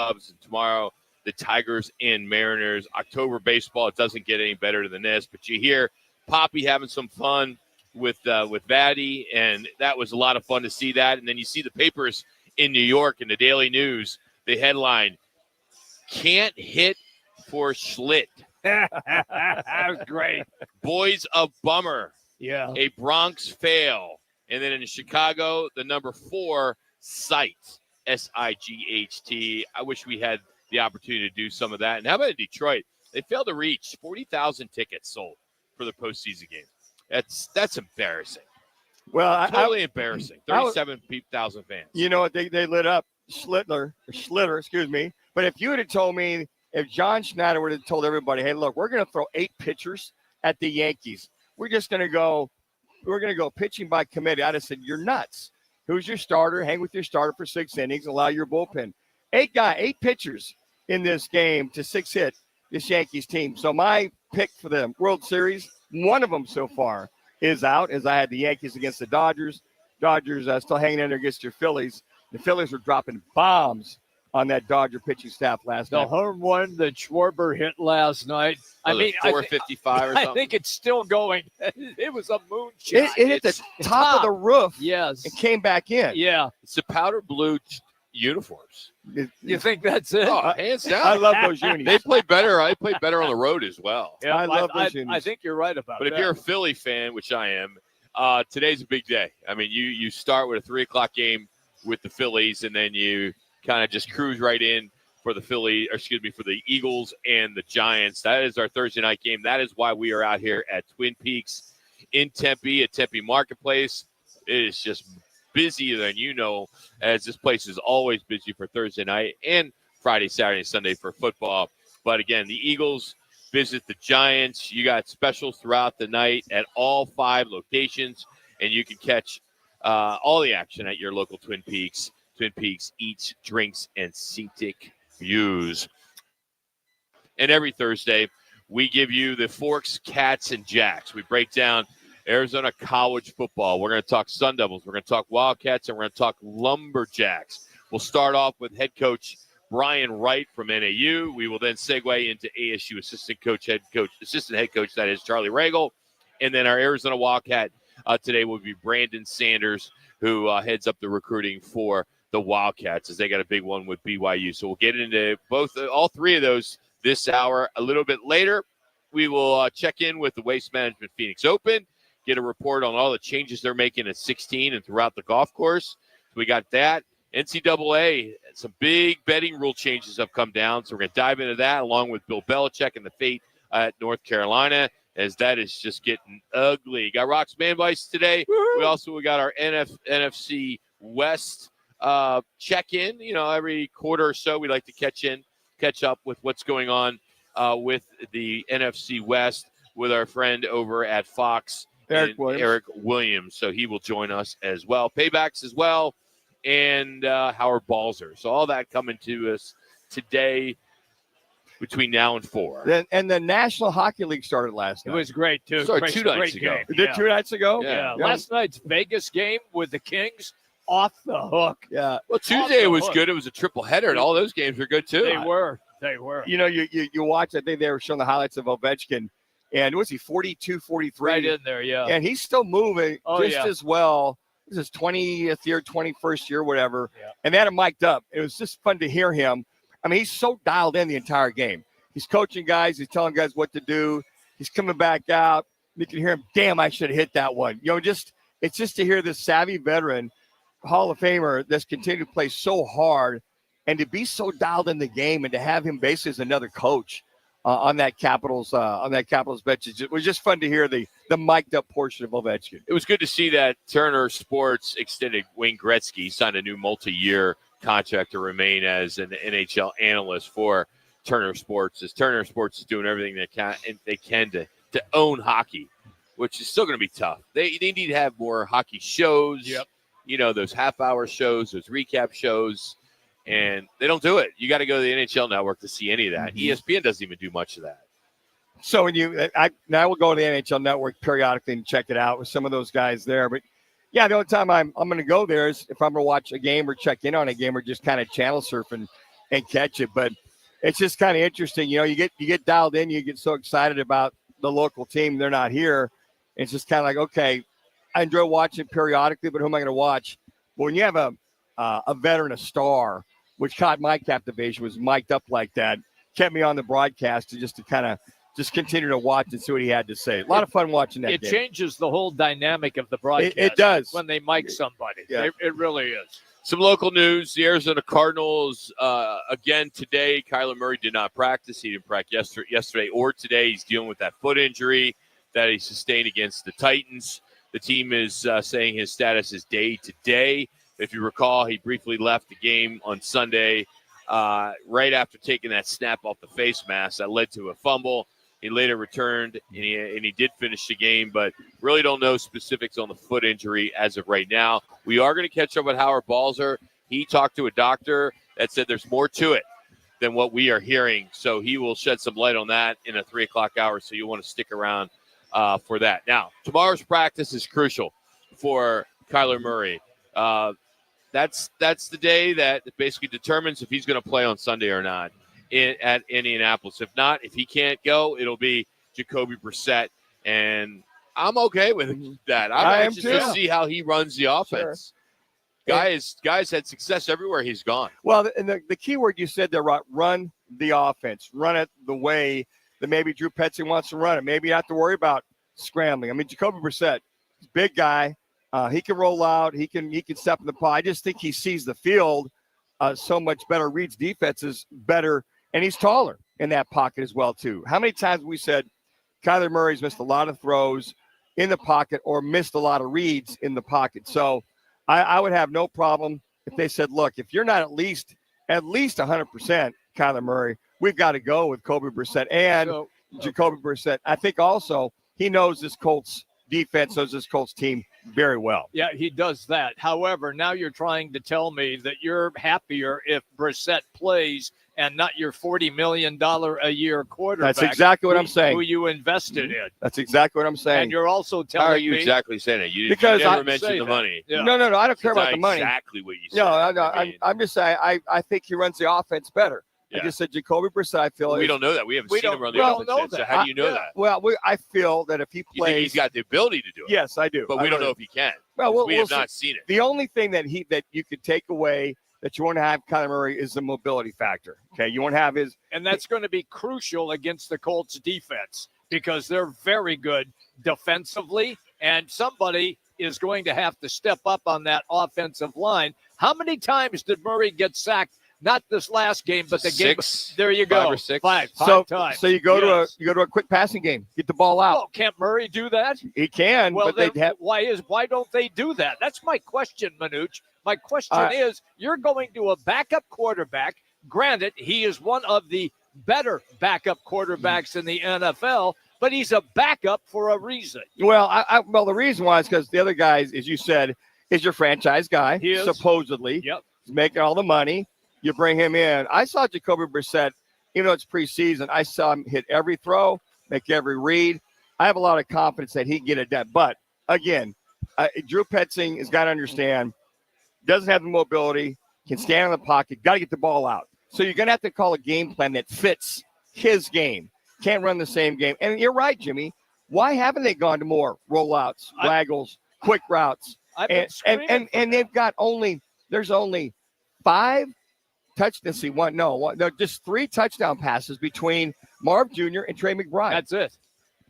Cubs, and tomorrow the Tigers and Mariners. October baseball, it doesn't get any better than this. But you hear Poppy having some fun with Vaddy, and that was a lot of fun to see that. And then you see the papers in New York in the Daily News, the headline, "Can't hit for Schlitt." That was great. Boys a bummer. Yeah. A Bronx fail. And then in Chicago, the number 4 Sight, Sight. I wish we had the opportunity to do some of that. And how about in Detroit? They failed to reach 40,000 tickets sold for the postseason game. That's embarrassing. Well, totally embarrassing. 37,000 fans. You know what? They lit up Schlitter, excuse me. But if you had told me, if John Schneider would have told everybody, hey, look, we're going to throw 8 pitchers at the Yankees. We're going to go pitching by committee. I'd have said, you're nuts. Who's your starter? Hang with your starter for 6 innings. Allow your bullpen. 8 pitchers in this game to 6 hit this Yankees team. So my pick for the World Series, one of them so far, is out, as I had the Yankees against the Dodgers. Dodgers still hanging in there against your Phillies. The Phillies were dropping bombs on that Dodger pitching staff last night. The home run that Schwarber hit last night. I mean, 455 or something. I think it's still going. It was a moonshot. It hit the top of the roof. Yes. And came back in. Yeah. It's the powder blue uniforms. You think that's it? Oh, hands down. I love those unis. They play better. I play better on the road as well. Yeah, I love those unis. I think you're right about that. But if you're a Philly fan, which I am, today's a big day. I mean, you start with a 3 o'clock game with the Phillies, and then you kind of just cruise right in for the for the Eagles and the Giants. That is our Thursday night game. That is why we are out here at Twin Peaks in Tempe, at Tempe Marketplace. It is just busier than you know, as this place is always busy for Thursday night and Friday, Saturday, and Sunday for football. But again, the Eagles visit the Giants. You got specials throughout the night at all 5 locations, and you can catch all the action at your local Twin Peaks. Twin Peaks Eats, Drinks, and Scenic Views. And every Thursday, we give you the Forks, Cats, and Jacks. We break down Arizona college football. We're going to talk Sun Devils. We're going to talk Wildcats, and we're going to talk Lumberjacks. We'll start off with head coach Brian Wright from NAU. We will then segue into ASU assistant head coach, that is Charlie Ragle. And then our Arizona Wildcat today will be Brandon Sanders, who heads up the recruiting for the Wildcats, as they got a big one with BYU. So we'll get into all 3 of those this hour. A little bit later, we will check in with the Waste Management Phoenix Open, get a report on all the changes they're making at 16 and throughout the golf course. So we got that. NCAA, some big betting rule changes have come down. So we're going to dive into that, along with Bill Belichick and the fate at North Carolina, as that is just getting ugly. Got Roc's Man Vice today. We got our NFC West check-in. You know, every quarter or so we like to catch up with what's going on with the NFC West with our friend over at Fox, Eric Williams. So he will join us as well. Paybacks as well, and Howard Balzer. So all that coming to us today between now and 4. And the National Hockey League started last night. It was great, too. Started 2 nights ago. It did 2 nights ago? Yeah. Last night's Vegas game with the Kings, off the hook. Yeah. Well, Tuesday was good. It was a triple header, and all those games were good, too. They were. You know, you watch, I think they were showing the highlights of Ovechkin, and was he 42, 43? Right in there, yeah. And he's still moving as well. This is 20th year, 21st year, whatever. Yeah. And they had him mic'd up. It was just fun to hear him. I mean, he's so dialed in the entire game. He's coaching guys. He's telling guys what to do. He's coming back out. You can hear him, damn, I should have hit that one. You know, it's just to hear this savvy veteran, Hall of Famer, that's continued to play so hard and to be so dialed in the game, and to have him basically as another coach on that Capitals bench. It was just fun to hear the mic'd up portion of Ovechkin. It was good to see that Turner Sports extended Wayne Gretzky, signed a new multi-year contract to remain as an NHL analyst for Turner Sports, as Turner Sports is doing everything they can to own hockey, which is still going to be tough. They need to have more hockey shows. Yep. You know, those half-hour shows, those recap shows, and they don't do it. You got to go to the NHL Network to see any of that. Mm-hmm. ESPN doesn't even do much of that. So I will go to the NHL Network periodically and check it out with some of those guys there. But yeah, the only time I'm going to go there is if I'm going to watch a game or check in on a game or just kind of channel surfing and catch it. But it's just kind of interesting. You get dialed in, you get so excited about the local team. They're not here. It's just kind of like, okay, I enjoy watching periodically, but who am I going to watch? But when you have a veteran, a star, which caught my captivation, was mic'd up like that, kept me on the broadcast to kind of just continue to watch and see what he had to say. A lot of fun watching that. It game. changes the whole dynamic of the broadcast. It does. When they mic somebody. Yeah. It really is. Some local news. The Arizona Cardinals, again today, Kyler Murray did not practice. He didn't practice yesterday or today. He's dealing with that foot injury that he sustained against the Titans. The team is saying his status is day to day. If you recall, he briefly left the game on Sunday right after taking that snap off the face mask that led to a fumble. He later returned, and he did finish the game, but really don't know specifics on the foot injury as of right now. We are going to catch up with Howard Balzer. He talked to a doctor that said there's more to it than what we are hearing, so he will shed some light on that in a 3 o'clock hour, so you want to stick around for that. Now, tomorrow's practice is crucial for Kyler Murray. That's the day that basically determines if he's going to play on Sunday or not at Indianapolis. If not, if he can't go, it'll be Jacoby Brissett, and I'm okay with that. I'm anxious to see how he runs the offense. Sure. Guys had success everywhere he's gone. Well, and the key word you said there, run the offense. Run it the way that maybe Drew Petzing wants to run it. Maybe you have to worry about scrambling. I mean, Jacoby Brissett, big guy. He can roll out. He can step in the pocket. I just think he sees the field so much better, reads defenses better, and he's taller in that pocket as well, too. How many times we said Kyler Murray's missed a lot of throws in the pocket or missed a lot of reads in the pocket? So I would have no problem if they said, look, if you're not at least 100% Kyler Murray, we've got to go with Jacoby Brissett and Jacoby Brissett. I think also he knows this Colts defense, knows this Colts team very well. Yeah, he does that. However, now you're trying to tell me that you're happier if Brissett plays and not your $40 million a year quarterback. That's exactly what I'm saying. Who you invested in. That's exactly what I'm saying. And you're also telling me. How are you exactly saying that? You never mentioned the money. Yeah. No, I don't care about the money. Exactly what you said. No, I'm just saying I think he runs the offense better. Yeah. I just said Jacoby Brissett, I feel. We don't know that. We haven't seen him run the offense yet. So how do you know that? Well, I feel that if he plays. You think he's got the ability to do it? Yes, I do. But we don't know if he can. Well, we have not seen it. The only thing that you could take away that you want to have Kyler Murray is the mobility factor. Okay, you want to have his. And that's going to be crucial against the Colts defense because they're very good defensively, and somebody is going to have to step up on that offensive line. How many times did Murray get sacked? Not this last game, but the game. There you go. 5 or 6. Five times. So you go to a quick passing game, get the ball out. Oh, can't Murray do that? He can. Well, but why don't they do that? That's my question, Manuch. My question is, you're going to a backup quarterback. Granted, he is one of the better backup quarterbacks in the NFL, but he's a backup for a reason. Well, well, the reason why is because the other guy, as you said, is your franchise guy. He is. Supposedly. Yep. He's making all the money. You bring him in. I saw Jacoby Brissett, even though it's preseason, I saw him hit every throw, make every read. I have a lot of confidence that he can get it done. But, again, Drew Petzing has got to understand, doesn't have the mobility, can stand in the pocket, got to get the ball out. So you're going to have to call a game plan that fits his game. Can't run the same game. And you're right, Jimmy. Why haven't they gone to more rollouts, waggles, quick routes? And they've got there's only 5 touchdowns. No, just 3 touchdown passes between Marv Jr. and Trey McBride. That's it.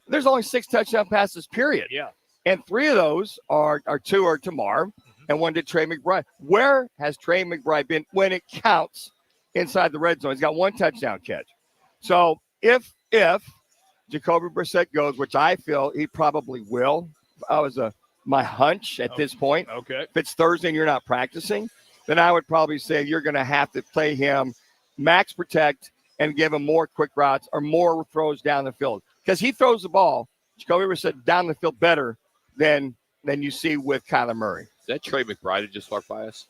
There's only 6 touchdown passes, period. Yeah. And 3 of those are 2 are to Marv and 1 to Trey McBride. Where has Trey McBride been when it counts inside the red zone? He's got 1 touchdown catch. So if Jacoby Brissett goes, which I feel he probably will, that was my hunch at this point. Okay. If it's Thursday and you're not practicing, then I would probably say you're going to have to play him max protect and give him more quick routes or more throws down the field. Because he throws the ball, Jacoby Brissett, down the field better than you see with Kyler Murray. Is that Trey McBride that just walked by us?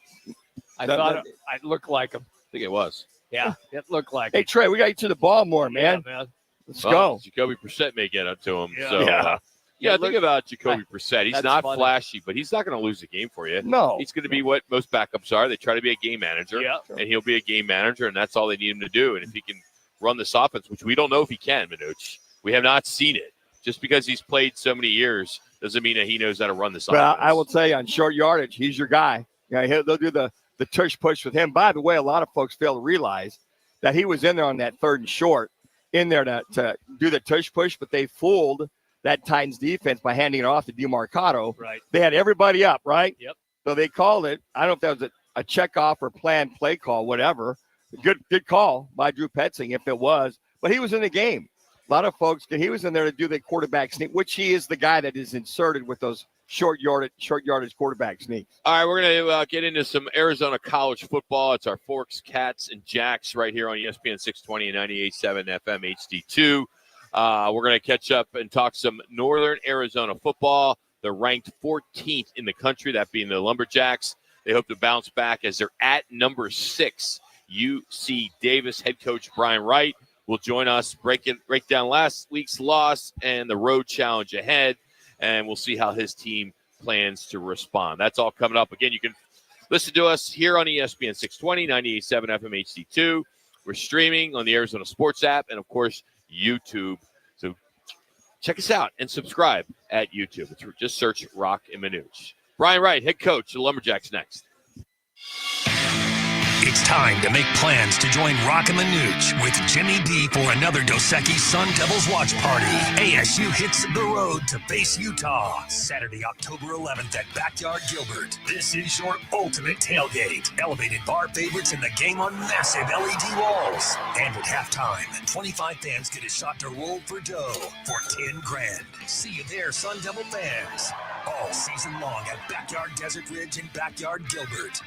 I thought it looked like him. I think it was. Yeah, it looked like Hey, him. Trey, we got you to the ball more, man. Yeah, man. Let's go. Jacoby Brissett may get up to him. Yeah. So Yeah. Yeah, think about Jacoby Brissett. He's That's not funny. flashy, but he's not going to lose the game for you. No. He's going to be what most backups are. They try to be a game manager, Yeah. and he'll be a game manager, and that's all they need him to do. And if he can run this offense, which we don't know if he can, Manuch, we have not seen it. Just because he's played so many years doesn't mean that he knows how to run this offense. Well, I will tell you, on short yardage, he's your guy. They'll do the tush push with him. By the way, a lot of folks fail to realize that he was in there on that 3rd and short in there to do the tush push, but they fooled that Titans defense by handing it off to DeMarcado. Right. They had everybody up, right? Yep. So they called it. I don't know if that was a checkoff or planned play call, whatever. Good call by Drew Petzing if it was. But he was in the game. A lot of folks, he was in there to do the quarterback sneak, which he is the guy that is inserted with those short yardage quarterback sneaks. All right, we're going to get into some Arizona college football. It's our Forks, Cats, and Jacks right here on ESPN 620 and 98.7 FM HD2. We're going to catch up and talk some Northern Arizona football. They're ranked 14th in the country, that being the Lumberjacks. They hope to bounce back as they're at number 6. UC Davis head coach Brian Wright will join us, break down last week's loss and the road challenge ahead, and we'll see how his team plans to respond. That's all coming up. Again, you can listen to us here on ESPN 620, 98.7 FM HD2. We're streaming on the Arizona Sports app and, of course, YouTube. So check us out and subscribe at YouTube. Just search Roc and Manuch. Brian Wright, head coach of the Lumberjacks, next. It's time to make plans to join Roc and Manuch with Jimmy B for another Dos Equis Sun Devils watch party. ASU hits the road to face Utah Saturday, October 11th at Backyard Gilbert. This is your ultimate tailgate. Elevated bar favorites in the game on massive LED walls. And at halftime, 25 fans get a shot to roll for dough for $10,000. See you there, Sun Devil fans. All season long at Backyard Desert Ridge and Backyard Gilbert.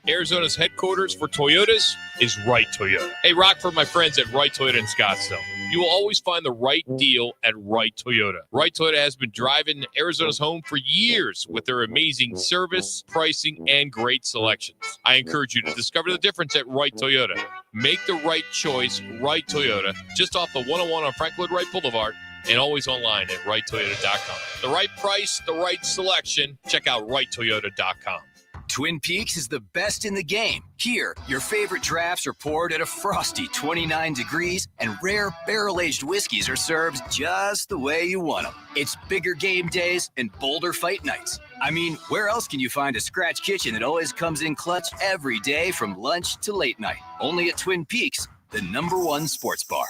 Arizona's headquarters for Toyotas is Wright Toyota. Hey, Rock, for my friends at Wright Toyota in Scottsdale. You will always find the right deal at Wright Toyota. Wright Toyota has been driving Arizona's home for years with their amazing service, pricing, and great selections. I encourage you to discover the difference at Wright Toyota. Make the right choice, Wright Toyota, just off the 101 on Frank Lloyd Wright Boulevard, and always online at WrightToyota.com. The right price, the right selection. Check out WrightToyota.com. Twin Peaks is the best in the game. Here, your favorite drafts are poured at a frosty 29 degrees, and rare barrel-aged whiskeys are served just the way you want them. It's bigger game days and bolder fight nights. I mean, where else can you find a scratch kitchen that always comes in clutch every day from lunch to late night? Only at Twin Peaks, the #1 sports bar.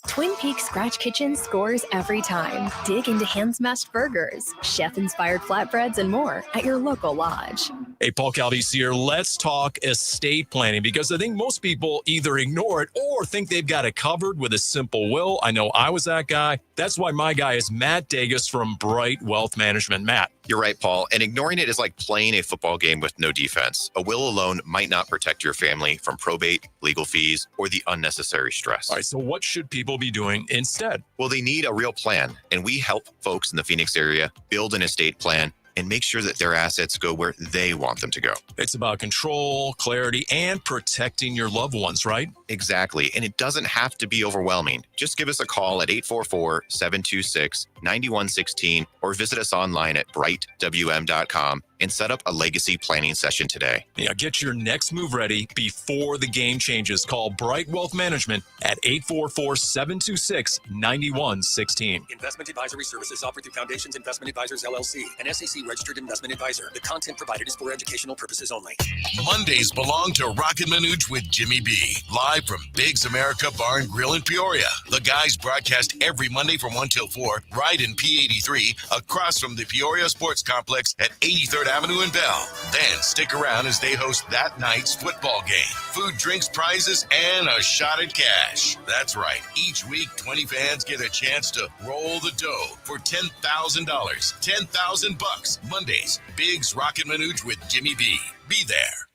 Twin Peaks Scratch Kitchen scores every time. Dig into hand-smashed burgers, chef-inspired flatbreads, and more at your local lodge. Hey, Paul Calvese here. Let's talk estate planning, because I think most people either ignore it or think they've got it covered with a simple will. I know I was that guy. That's why my guy is Matt Dagus from Bright Wealth Management. Matt. You're right, Paul. And ignoring it is like playing a football game with no defense. A will alone might not protect your family from probate, legal fees, or the unnecessary stress. All right, so what should people be doing instead? Well, they need a real plan. And we help folks in the Phoenix area build an estate plan and make sure that their assets go where they want them to go. It's about control, clarity, and protecting your loved ones, right? Exactly. And it doesn't have to be overwhelming. Just give us a call at 844-726-9116 or visit us online at brightwm.com and set up a legacy planning session today. Yeah, get your next move ready before the game changes. Call Bright Wealth Management at 844-726-9116. Investment advisory services offered through Foundations Investment Advisors, LLC, an SEC-registered investment advisor. The content provided is for educational purposes only. Mondays belong to Roc and Manuch with Jimmy B. Live from Biggs America Bar and Grill in Peoria. The guys broadcast every Monday from 1 till 4, right in P83, across from the Peoria Sports Complex at 83rd Avenue and Bell. Then stick around as they host that night's football game. Food, drinks, prizes, and a shot at cash. That's right. Each week, 20 fans get a chance to roll the dough for $10,000. $10,000 Mondays. Biggs Roc and Manuch with Jimmy B. Be there.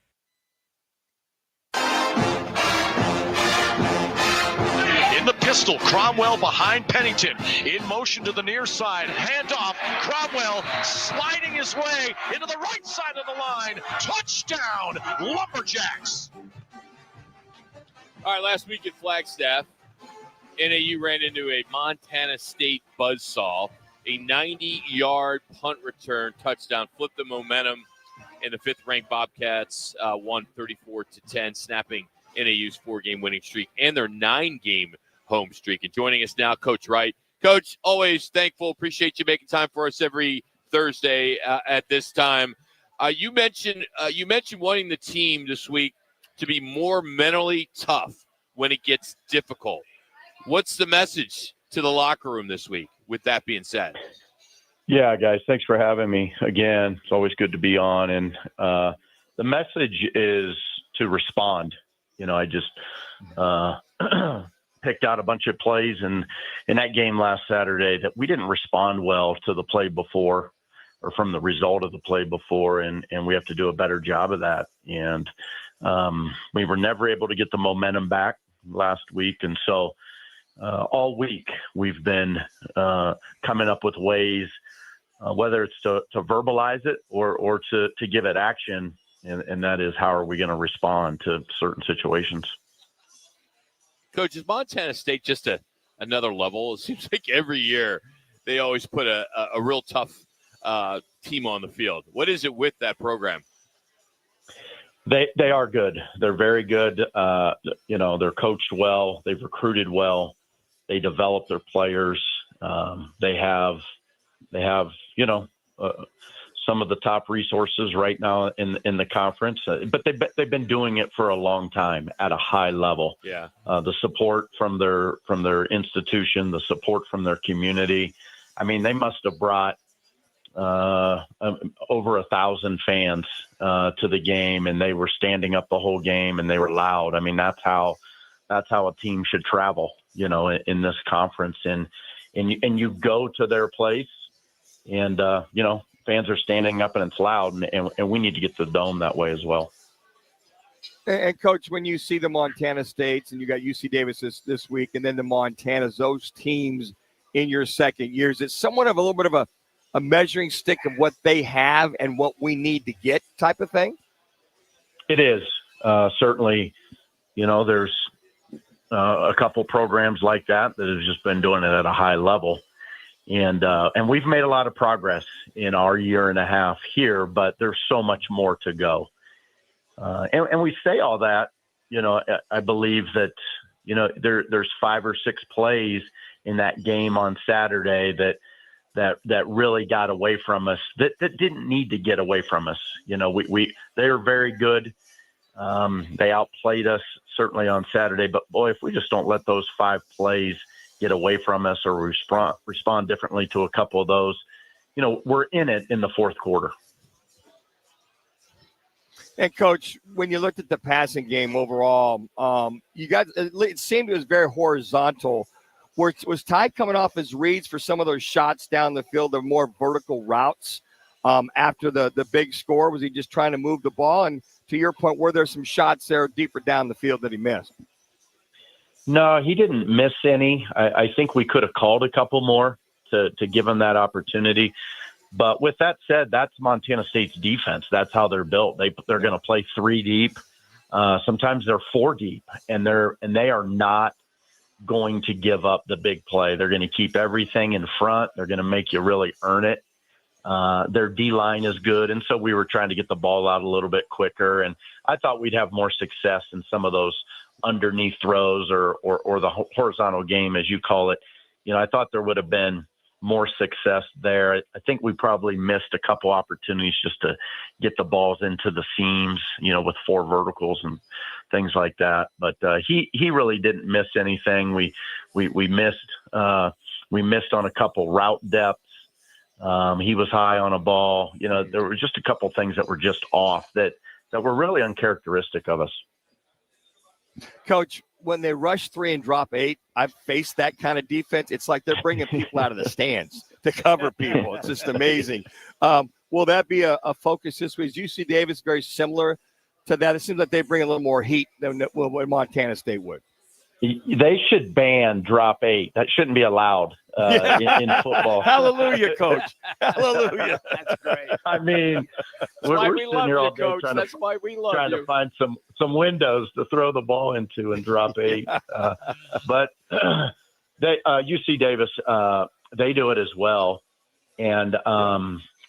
In the pistol, Cromwell behind Pennington. In motion to the near side. Handoff. Cromwell sliding his way into the right side of the line. Touchdown, Lumberjacks. All right, last week at Flagstaff, NAU ran into a Montana State buzzsaw a 90-yard punt return touchdown, flipped the momentum, and the fifth-ranked Bobcats won 34-10, snapping NAU's 4-game winning streak and their 9-game home streak. And joining us now, Coach Wright. Coach, always thankful. Appreciate you making time for us every Thursday at this time. You mentioned wanting the team this week to be more mentally tough when it gets difficult. What's the message to the locker room this week, with that being said? Yeah, guys, thanks for having me again. It's always good to be on. And the message is to respond. I just picked out a bunch of plays in that game last Saturday that we didn't respond well to the play before, or from the result of the play before, and we have to do a better job of that. And we were never able to get the momentum back last week, and so all week we've been coming up with ways, whether it's to verbalize it or to give it action, and that is, how are we going to respond to certain situations. Coach, is Montana State just another level? It seems like every year they always put a real tough team on the field. What is it with that program? They are good. They're very good. They're coached well. They've recruited well. They develop their players. They have some of the top resources right now in the conference, but they've been doing it for a long time at a high level. Yeah. The support from their institution, the support from their community. I mean, they must have brought over 1,000 fans to the game, and they were standing up the whole game, and they were loud. I mean, that's how a team should travel, in this conference. And you go to their place, and fans are standing up and it's loud, and we need to get to the Dome that way as well. And Coach, when you see the Montana States, and you got UC Davis this week, and then the Montanas, those teams in your second years, it's somewhat of a little bit of a measuring stick of what they have and what we need to get type of thing? It is. Certainly, there's a couple programs like that have just been doing it at a high level. And we've made a lot of progress in our year and a half here, but there's so much more to go. And we say all that, I believe that, there's 5 or 6 plays in that game on Saturday that really got away from us, that didn't need to get away from us. They were very good. They outplayed us certainly on Saturday, but boy, if we just don't let those 5 plays get away from us, or respond differently to a couple of those, we're in it in the fourth quarter. And Coach, when you looked at the passing game overall, it seemed it was very horizontal. Was Ty coming off his reads for some of those shots down the field, the more vertical routes after the big score? Was he just trying to move the ball? And to your point, were there some shots there deeper down the field that he missed? No, he didn't miss any. I think we could have called a couple more to give him that opportunity. But with that said, that's Montana State's defense. That's how they're built. They're going to play 3 deep. Sometimes they're 4 deep, and they are not going to give up the big play. They're going to keep everything in front. They're going to make you really earn it. Their D-line is good, and so we were trying to get the ball out a little bit quicker. And I thought we'd have more success in some of those underneath throws or the horizontal game, as you call it. I thought there would have been more success there. I think we probably missed a couple opportunities just to get the balls into the seams, with 4 verticals and things like that. But he really didn't miss anything. We missed on a couple route depths. He was high on a ball. There were just a couple things that were just off that were really uncharacteristic of us. Coach, when they rush 3 and drop 8, I've faced that kind of defense. It's like they're bringing people out of the stands to cover people. It's just amazing. Will that be a focus this week? Is UC Davis very similar to that? It seems like they bring a little more heat than what Montana State would. They should ban drop 8. That shouldn't be allowed in football. Hallelujah, Coach. Hallelujah. That's great. I mean, we're sitting here all day trying to find some windows to throw the ball into and drop 8. But UC Davis, they do it as well. And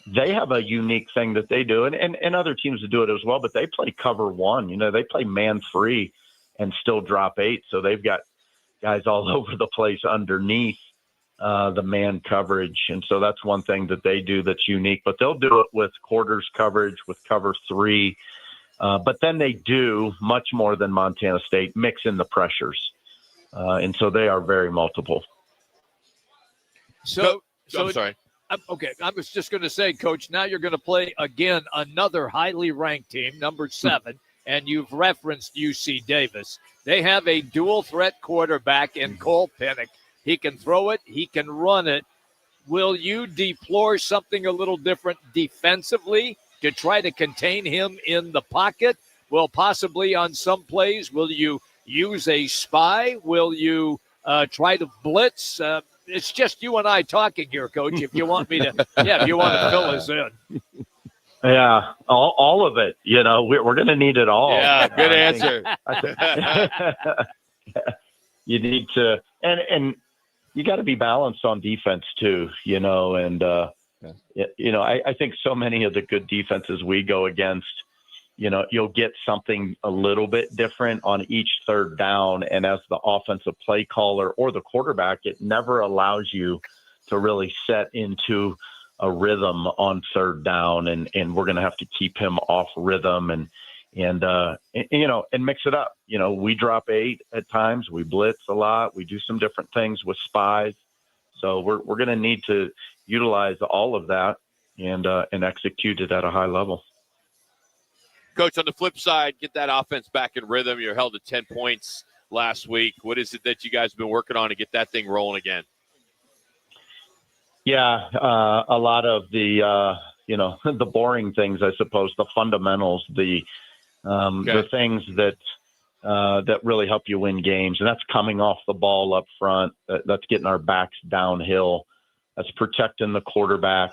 they have a unique thing that they do, and other teams do it as well, but they play cover one. They play man free and still drop 8. So they've got guys all over the place underneath the man coverage. And so that's one thing that they do that's unique. But they'll do it with quarters coverage, with cover 3. But then they do much more than Montana State, mix in the pressures. And so they are very multiple. So I'm sorry. Okay, I was just going to say, Coach, now you're going to play again another highly ranked team, number 7, and you've referenced UC Davis. They have a dual threat quarterback in Cole Pennick. He can throw it, he can run it. Will you deploy something a little different defensively to try to contain him in the pocket? Well, possibly on some plays, will you use a spy? Will you try to blitz? It's just you and I talking here, Coach, if you want me to, if you want to fill us in. Yeah, all of it. We're going to need it all. Yeah, good answer. You need to, and you got to be balanced on defense too, and, I think so many of the good defenses we go against, you'll get something a little bit different on each third down. And as the offensive play caller or the quarterback, it never allows you to really set into a rhythm on third down. And we're going to have to keep him off rhythm and mix it up. We drop 8 at times. We blitz a lot. We do some different things with spies. So we're going to need to utilize all of that and execute it at a high level. Coach, on the flip side, get that offense back in rhythm. You're held to 10 points last week. What is it that you guys have been working on to get that thing rolling again? Yeah, a lot of the, the boring things, I suppose, the fundamentals, the things that really help you win games. And that's coming off the ball up front. That's getting our backs downhill. That's protecting the quarterback.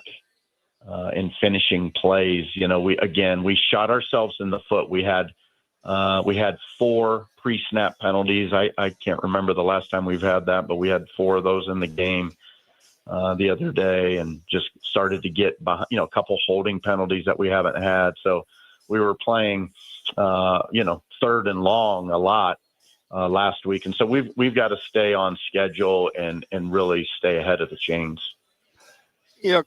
In finishing plays, we shot ourselves in the foot. We had 4 pre-snap penalties. I can't remember the last time we've had that, but we had 4 of those in the game the other day, and just started to get behind, a couple holding penalties that we haven't had. So we were playing, third and long a lot last week, and so we've got to stay on schedule and really stay ahead of the chains.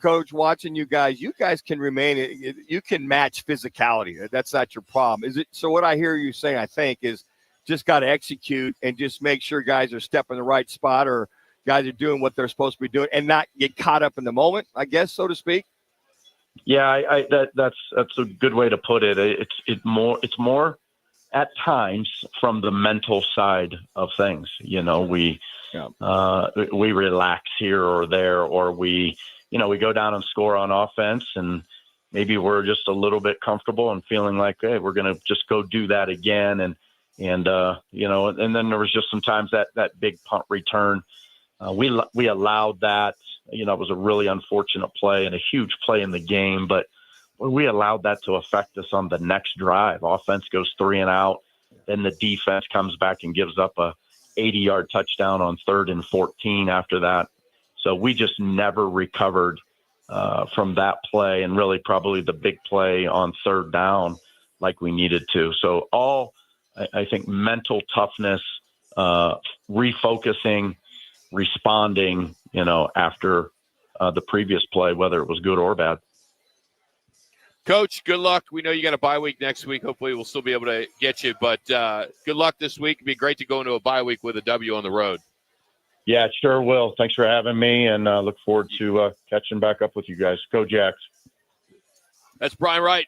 Coach, watching you guys can you can match physicality. That's not your problem. Is it? So what I hear you saying, I think, is just got to execute and just make sure guys are stepping the right spot, or guys are doing what they're supposed to be doing, and not get caught up in the moment, I guess, so to speak. Yeah, that's a good way to put it. It's more at times from the mental side of things. We relax here or there, or we go down and score on offense, and maybe we're just a little bit comfortable and feeling like, hey, we're going to just go do that again. And then there was just sometimes that big punt return. We allowed that. It was a really unfortunate play and a huge play in the game, but we allowed that to affect us on the next drive. Offense goes 3 and out. Then the defense comes back and gives up a 80-yard touchdown on 3rd and 14 after that. So we just never recovered from that play, and really probably the big play on 3rd down like we needed to. So I think mental toughness, refocusing, responding, after the previous play, whether it was good or bad. Coach, good luck. We know you got a bye week next week. Hopefully we'll still be able to get you, but good luck this week. It'd be great to go into a bye week with a W on the road. Yeah, it sure will. Thanks for having me, and look forward to catching back up with you guys. Go Jacks. That's Brian Wright,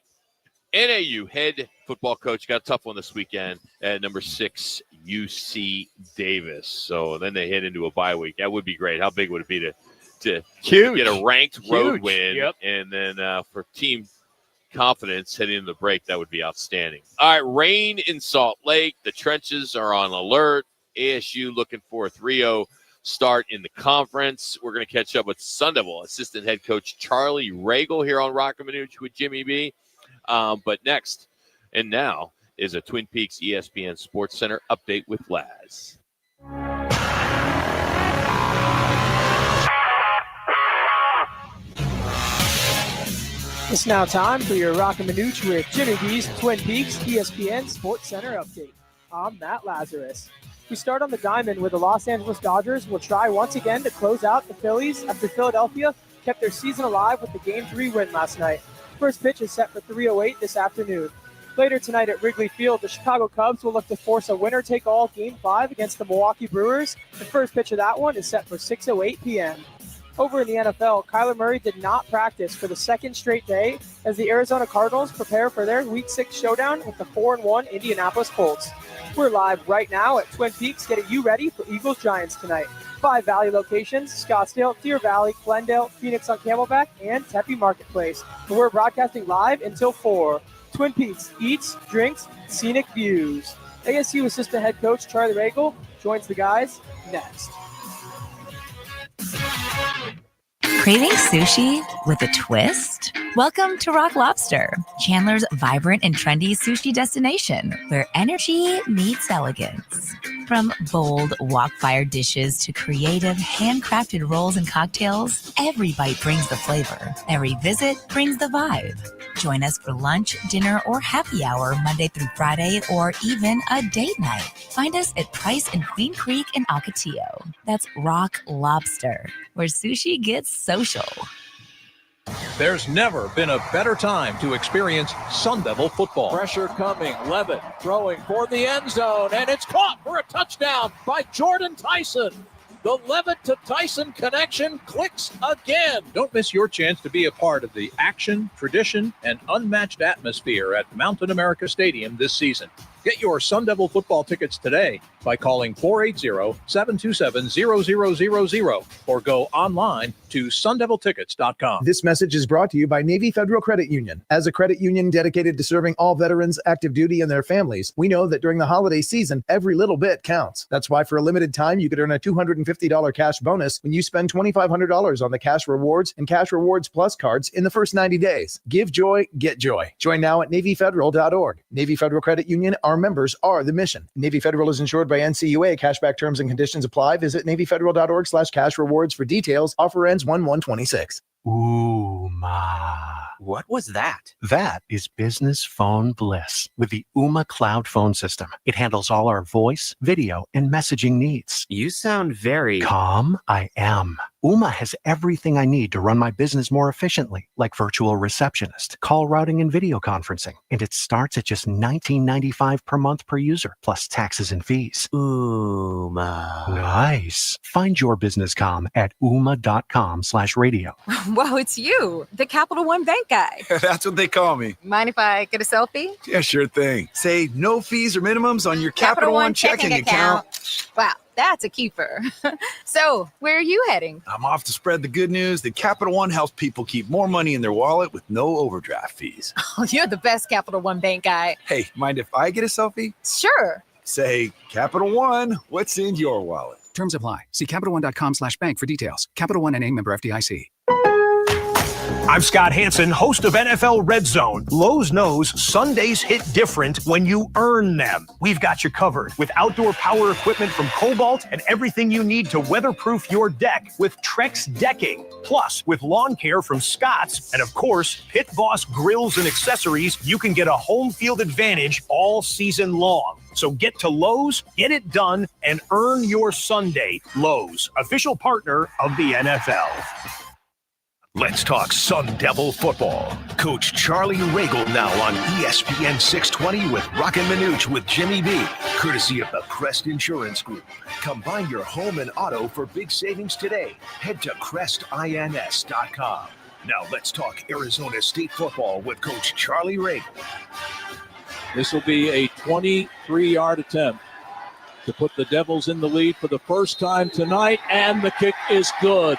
NAU head football coach. Got a tough one this weekend at number 6, UC Davis. So then they head into a bye week. That would be great. How big would it be to get a ranked road win? Yep. And then for team confidence heading into the break, that would be outstanding. All right, rain in Salt Lake. The trenches are on alert. ASU looking for a 3-0 start in the conference. We're going to catch up with Sun Devil assistant head coach Charlie Ragle here on Roc and Manuch with Jimmy B. But next and now is a Twin Peaks ESPN Sports Center update with Laz. It's now time for your Roc and Manuch with Jimmy B's Twin Peaks ESPN Sports Center update. I'm Matt Lazarus. We start on the diamond where the Los Angeles Dodgers will try once again to close out the Phillies after Philadelphia kept their season alive with the Game 3 win last night. First pitch is set for 3:08 this afternoon. Later tonight at Wrigley Field, the Chicago Cubs will look to force a winner-take-all Game 5 against the Milwaukee Brewers. The first pitch of that one is set for 6:08 p.m. Over in the NFL, Kyler Murray did not practice for the second straight day as the Arizona Cardinals prepare for their Week 6 showdown with the 4-1 Indianapolis Colts. We're live right now at Twin Peaks getting you ready for Eagles-Giants tonight. 5 Valley locations, Scottsdale, Deer Valley, Glendale, Phoenix on Camelback, and Tempe Marketplace. And we're broadcasting live until 4. Twin Peaks eats, drinks, scenic views. ASU assistant head coach Charlie Ragle joins the guys next. Craving sushi with a twist? Welcome to Rock Lobster, Chandler's vibrant and trendy sushi destination where energy meets elegance. From bold wok-fired dishes to creative handcrafted rolls and cocktails, every bite brings the flavor. Every visit brings the vibe. Join us for lunch, dinner, or happy hour Monday through Friday, or even a date night. Find us at Price and Queen Creek in Ocotillo. That's Rock Lobster, where sushi gets social. There's never been a better time to experience Sun Devil football. Pressure coming. Levitt throwing for the end zone, and it's caught for a touchdown by Jordan Tyson. The Levitt to Tyson connection clicks again. Don't miss your chance to be a part of the action, tradition, and unmatched atmosphere at Mountain America Stadium this season. Get your Sun Devil football tickets today by calling 480-727-0000 or go online to sundeviltickets.com. This message is brought to you by Navy Federal Credit Union. As a credit union dedicated to serving all veterans, active duty, and their families, we know that during the holiday season, every little bit counts. That's why for a limited time, you could earn a $250 cash bonus when you spend $2,500 on the Cash Rewards and Cash Rewards Plus cards in the first 90 days. Give joy, get joy. Join now at NavyFederal.org. Navy Federal Credit Union, our members are the mission. Navy Federal is insured by NCUA. Cashback terms and conditions apply. Visit NavyFederal.org/cash rewards for details. Offer ends 1/1/26. Ooh, ma. What was that? That is business phone bliss with the Ooma Cloud phone system. It handles all our voice, video, and messaging needs. You sound very calm. I am. Ooma has everything I need to run my business more efficiently, like virtual receptionist, call routing, and video conferencing. And it starts at just $19.95 per month per user, plus taxes and fees. Ooma. Nice. Find your business comm at ooma.com/radio. Whoa, it's you, the Capital One Bank guy. That's what they call me. Mind if I get a selfie? Yeah, sure thing. Say no fees or minimums on your Capital One checking account. Wow, that's a keeper. So, where are you heading? I'm off to spread the good news that Capital One helps people keep more money in their wallet with no overdraft fees. Oh, you're the best Capital One Bank guy. Hey, mind if I get a selfie? Sure. Say, Capital One, what's in your wallet? Terms apply. See CapitalOne.com/bank for details. Capital One NA, member FDIC. I'm Scott Hansen, host of NFL Red Zone. Lowe's knows Sundays hit different when you earn them. We've got you covered with outdoor power equipment from Cobalt and everything you need to weatherproof your deck with Trex decking. Plus, with lawn care from Scott's and, of course, Pit Boss grills and accessories, you can get a home field advantage all season long. So get to Lowe's, get it done, and earn your Sunday. Lowe's, official partner of the NFL. Let's talk Sun Devil football. Coach Charlie Ragle now on ESPN 620 with Roc and Manuch with Jimmy B, courtesy of the Crest Insurance Group. Combine your home and auto for big savings today. Head to CrestINS.com. Now let's talk Arizona State football with Coach Charlie Ragle. This will be a 23-yard attempt to put the Devils in the lead for the first time tonight, and the kick is good.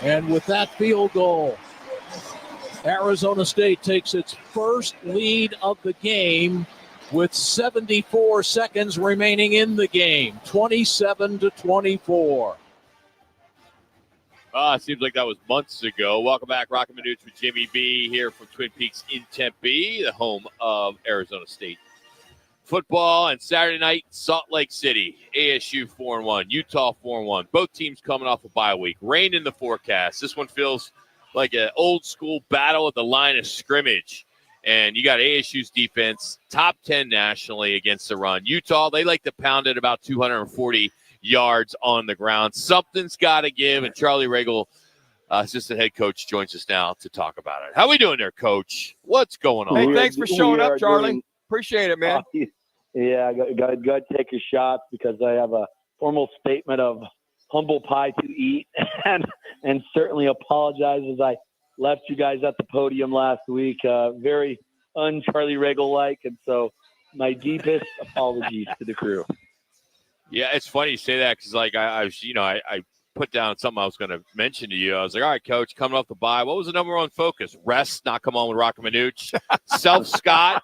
And with that field goal, Arizona State takes its first lead of the game with 74 seconds remaining in the game, 27-24. It seems like that was months ago. Welcome back, Roc and Manuch with Jimmy B here from Twin Peaks in Tempe, the home of Arizona State football. And Saturday night, Salt Lake City, ASU 4-1, Utah 4-1. Both teams coming off a bye week. Rain in the forecast. This one feels like an old school battle at the line of scrimmage. And you got ASU's defense, top 10 nationally against the run. Utah, they like to pound it about 240 yards on the ground. Something's got to give, and Charlie Ragle, assistant head coach, joins us now to talk about it. How we doing there, Coach? What's going on? Hey, thanks for showing up, Charlie. Appreciate it, man. Yeah, got to take your shots because I have a formal statement of humble pie to eat and certainly apologize as I left you guys at the podium last week. Very un-Charlie Ragle-like, and so my deepest apologies to the crew. Yeah, it's funny you say that because, like, I was, I put down something I was going to mention to you. I was like, all right, Coach, coming off the bye, what was the number one focus? Rest, not come on with Roc and Manuch. Self-scout,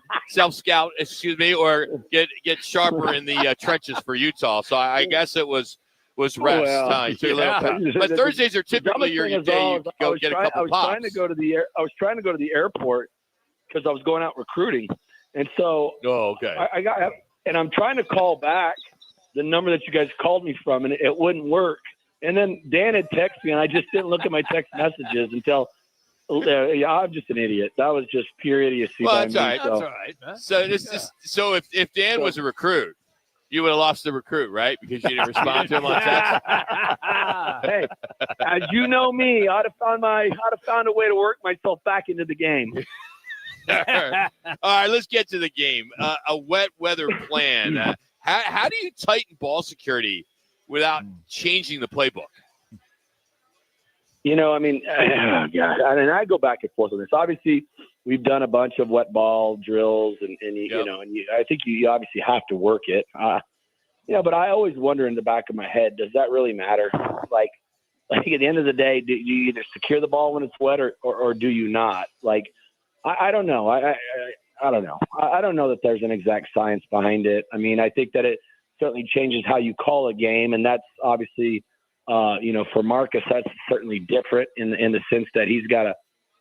or get sharper in the trenches for Utah. So I guess it was rest time. But Thursdays are typically your day. You go get a couple pops. I was trying to go to the airport because I was going out recruiting, and so I'm trying to call back the number that you guys called me from, and it wouldn't work. And then Dan had texted me, and I just didn't look at my text messages until. I'm just an idiot. That was just pure idiocy. Well, that's all right. That's all right. So if Dan was a recruit, you would have lost the recruit, right? Because you didn't respond to him on text. Hey, as you know me, I'd have found a way to work myself back into the game. All right, let's get to the game. A wet weather plan. How do you tighten ball security without changing the playbook? I go back and forth on this. Obviously, we've done a bunch of wet ball drills, and I think you obviously have to work it. But I always wonder in the back of my head, does that really matter? Like at the end of the day, do you either secure the ball when it's wet or do you not? Like, I don't know. I don't know. I don't know that there's an exact science behind it. I mean, I think that it certainly changes how you call a game, and that's obviously – for Marcus, that's certainly different in the sense that he's got to,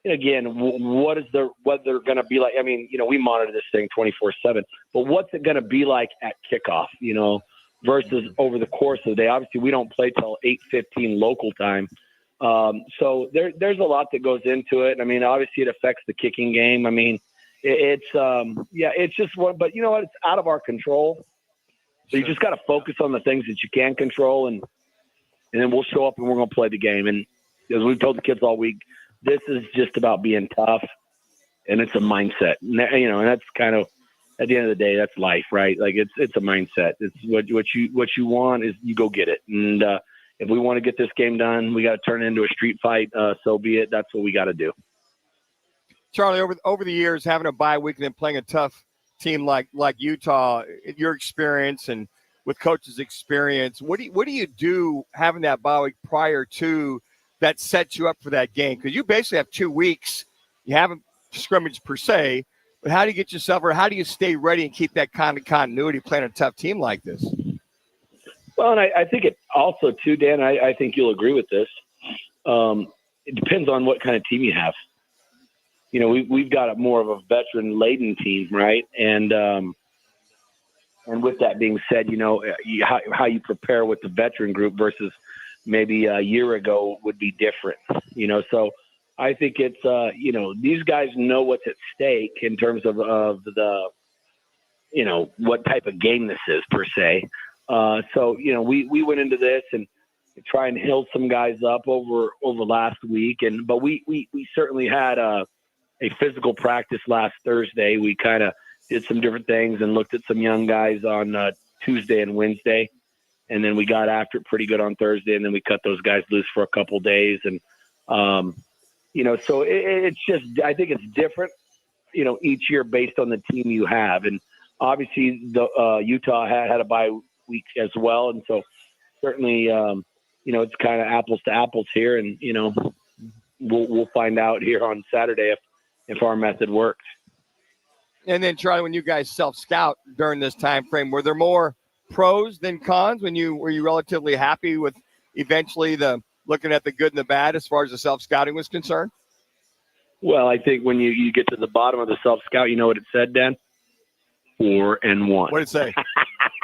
again, what they're going to be like. I mean, we monitor this thing 24/7, but what's it going to be like at kickoff, versus over the course of the day? Obviously, we don't play till 8:15 local time. So there's a lot that goes into it. I mean, obviously it affects the kicking game. I mean, it's just one, but you know what? It's out of our control. So you just got to focus on the things that you can control, and then we'll show up and we're going to play the game. And as we've told the kids all week, this is just about being tough, and it's a mindset. And that's kind of, at the end of the day, that's life, right? Like it's a mindset. It's what you want is you go get it. And if we want to get this game done, we got to turn it into a street fight. So be it. That's what we got to do. Charlie, over the years, having a bye week and then playing a tough team like Utah, your experience and with coach's experience, what do you do having that bye week prior to that sets you up for that game? Because you basically have 2 weeks. You haven't scrimmaged per se, but how do you get yourself, or how do you stay ready and keep that kind of continuity playing a tough team like this? Well, and I think it also too, Dan, I think you'll agree with this. It depends on what kind of team you have. We've got a more of a veteran-laden team, right? And with that being said, how you prepare with the veteran group versus maybe a year ago would be different, So I think it's, these guys know what's at stake in terms of the, what type of game this is per se. So, we went into this and try and heal some guys up over last week. But we certainly had a physical practice last Thursday. We kind of did some different things and looked at some young guys on Tuesday and Wednesday. And then we got after it pretty good on Thursday. And then we cut those guys loose for a couple days. And, so it's just, I think it's different, each year based on the team you have. And obviously the Utah had a bye week as well. And so certainly, it's kind of apples to apples here. And, we'll find out here on Saturday if our method works. And then, Charlie, when you guys self-scout during this time frame, were there more pros than cons? Were you relatively happy with eventually looking at the good and the bad as far as the self-scouting was concerned? Well, I think when you get to the bottom of the self-scout, you know what it said, Dan? 4-1. What did it say?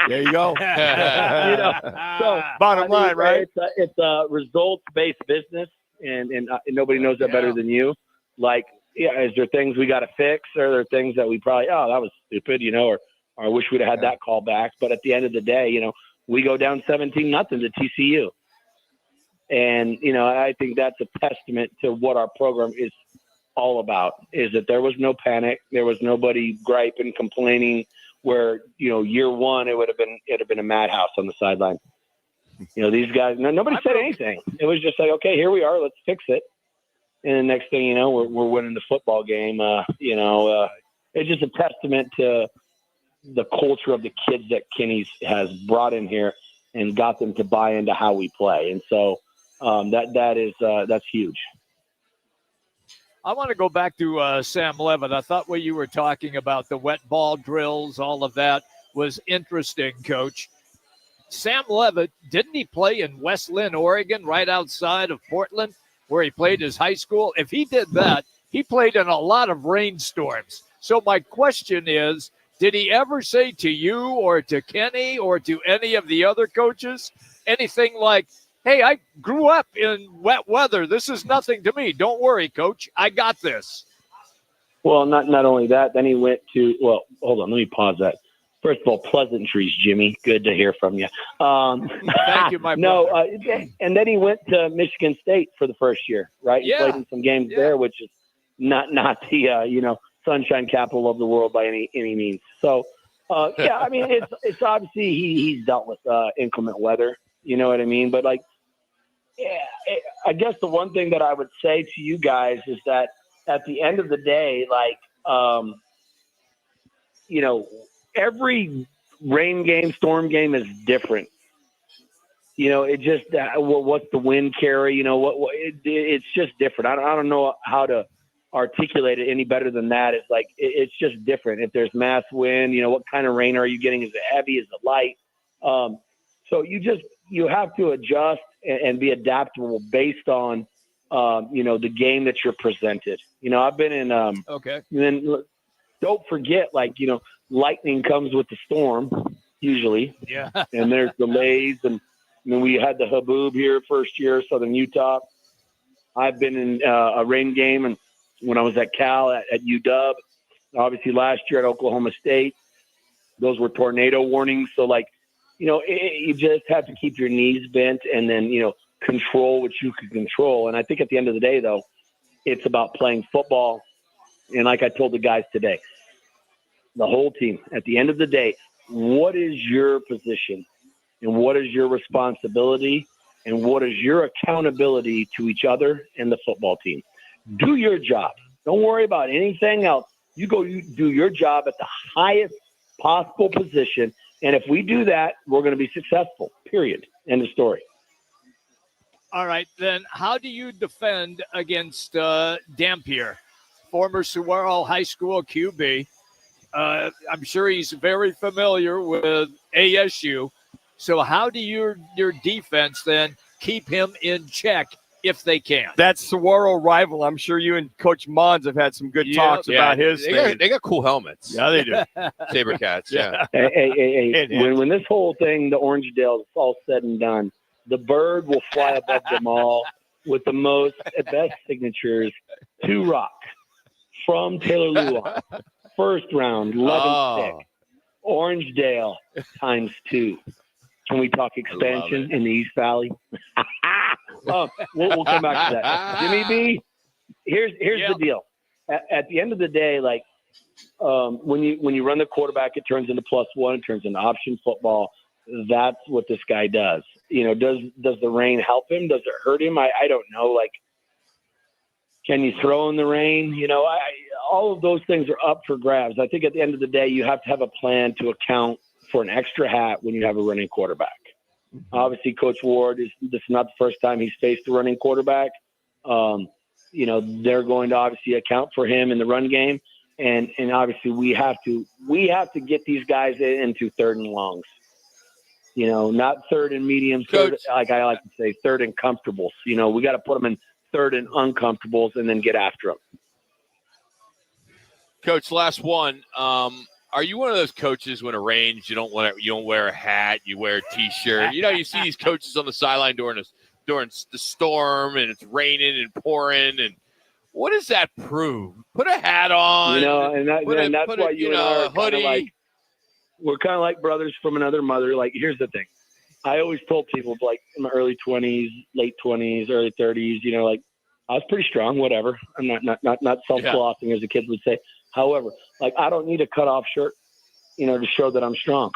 There you go. So bottom line, right? It's a results-based business. and nobody knows that better than you. Like, yeah, is there things we got to fix? Are there things that we probably, that was stupid, or I wish we'd have had that call back. But at the end of the day, we go down 17-0 to TCU. And, I think that's a testament to what our program is all about, is that there was no panic. There was nobody griping, complaining, where, year one, it'd have been a madhouse on the sideline. These guys, nobody said anything. It was just like, okay, here we are, let's fix it. And the next thing you know, we're winning the football game. It's just a testament to the culture of the kids that Kenny's has brought in here and got them to buy into how we play. And so that's huge. I want to go back to Sam Levitt. I thought what you were talking about, the wet ball drills, all of that was interesting, Coach. Sam Levitt, didn't he play in West Lynn, Oregon, right outside of Portland, where he played his high school? If he did that, he played in a lot of rainstorms. So my question is, did he ever say to you or to Kenny or to any of the other coaches anything like, hey, I grew up in wet weather. This is nothing to me. Don't worry, Coach. I got this. Well, not only that, then he went to – well, hold on. Let me pause that. First of all, pleasantries, Jimmy. Good to hear from you. Thank you, my brother. No, and then he went to Michigan State for the first year, right? Yeah. He played in some games there, which is not the sunshine capital of the world by any means. So, I mean, it's obviously he's dealt with inclement weather. You know what I mean? But I guess the one thing that I would say to you guys is that at the end of the day, every rain game, storm game is different. It just what's the wind carry? It's just different. I don't know how to articulate it any better than that. It's like it's just different. If there's mass wind, what kind of rain are you getting? Is it heavy? Is it light? So you have to adjust and be adaptable based on the game that you're presented. I've been in okay. And then don't forget, lightning comes with the storm usually. Yeah. And there's delays, and we had the haboob here first year, Southern Utah. I've been in a rain game, and when I was at Cal at UW, obviously last year at Oklahoma State, those were tornado warnings. So you just have to keep your knees bent and then, control what you can control. And I think at the end of the day, though, it's about playing football. And like I told the guys today, the whole team, at the end of the day, what is your position and what is your responsibility and what is your accountability to each other and the football team? Do your job. Don't worry about anything else. You do your job at the highest possible position. And if we do that, we're going to be successful, period. End of story. All right, then how do you defend against Dampier, former Saguaro High School QB? I'm sure he's very familiar with ASU. So how do your defense then keep him in check if they can? That Saguaro rival, I'm sure you and Coach Mons have had some good talks about his thing. They got cool helmets. Yeah, they do. Sabercats, yeah. Hey, when this whole thing, the Orangedale, is all said and done, the bird will fly above them all with the best signatures to Roc from Taylor Luan. First round, 11 pick. Orangedale ×2. Can we talk expansion in the East Valley? We'll come back to that. Jimmy B, here's the deal. At the end of the day, when you run the quarterback, it turns into +1. It turns into option football. That's what this guy does. Does the rain help him? Does it hurt him? I don't know. Can you throw in the rain? All of those things are up for grabs. I think at the end of the day, you have to have a plan to account for an extra hat when you have a running quarterback. Obviously, Coach Ward, this is not the first time he's faced a running quarterback. They're going to obviously account for him in the run game. And obviously we have to get these guys into 3rd and longs. Not 3rd and mediums, like I like to say, 3rd and comfortables. We got to put them in 3rd and uncomfortables and then get after them. Coach, last one. Are you one of those coaches when it rains, you don't wear a hat, you wear a T-shirt? You see these coaches on the sideline during during the storm and it's raining and pouring. And what does that prove? Put a hat on. And that's why you and I are kind of like, we're kind of like brothers from another mother. Like, here's the thing. I always told people, like, in my early 20s, late 20s, early 30s, like, I was pretty strong, whatever. I'm not self-glossing, as the kids would say. However, like, I don't need a cut-off shirt, to show that I'm strong.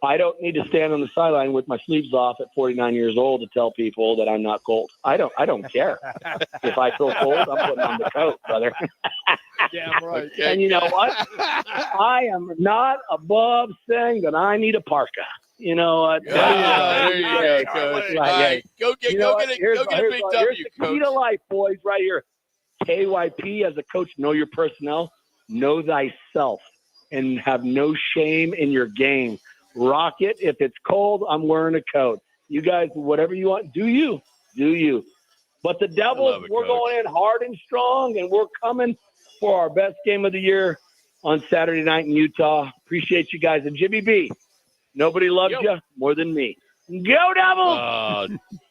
I don't need to stand on the sideline with my sleeves off at 49 years old to tell people that I'm not cold. I don't care. If I feel cold, I'm putting on the coat, brother. Damn right. Okay, and you know what? I am not above saying that I need a parka. You know what? There you go, Coach. All right, go get a big W, Here's the key to life, boys, right here. KYP, as a coach, know your personnel, know thyself, and have no shame in your game. Rock it. If it's cold, I'm wearing a coat. You guys, whatever you want, do you. But the Devils, we're going in hard and strong, and we're coming for our best game of the year on Saturday night in Utah. Appreciate you guys. And Jimmy B, nobody loves you more than me. Go Devils!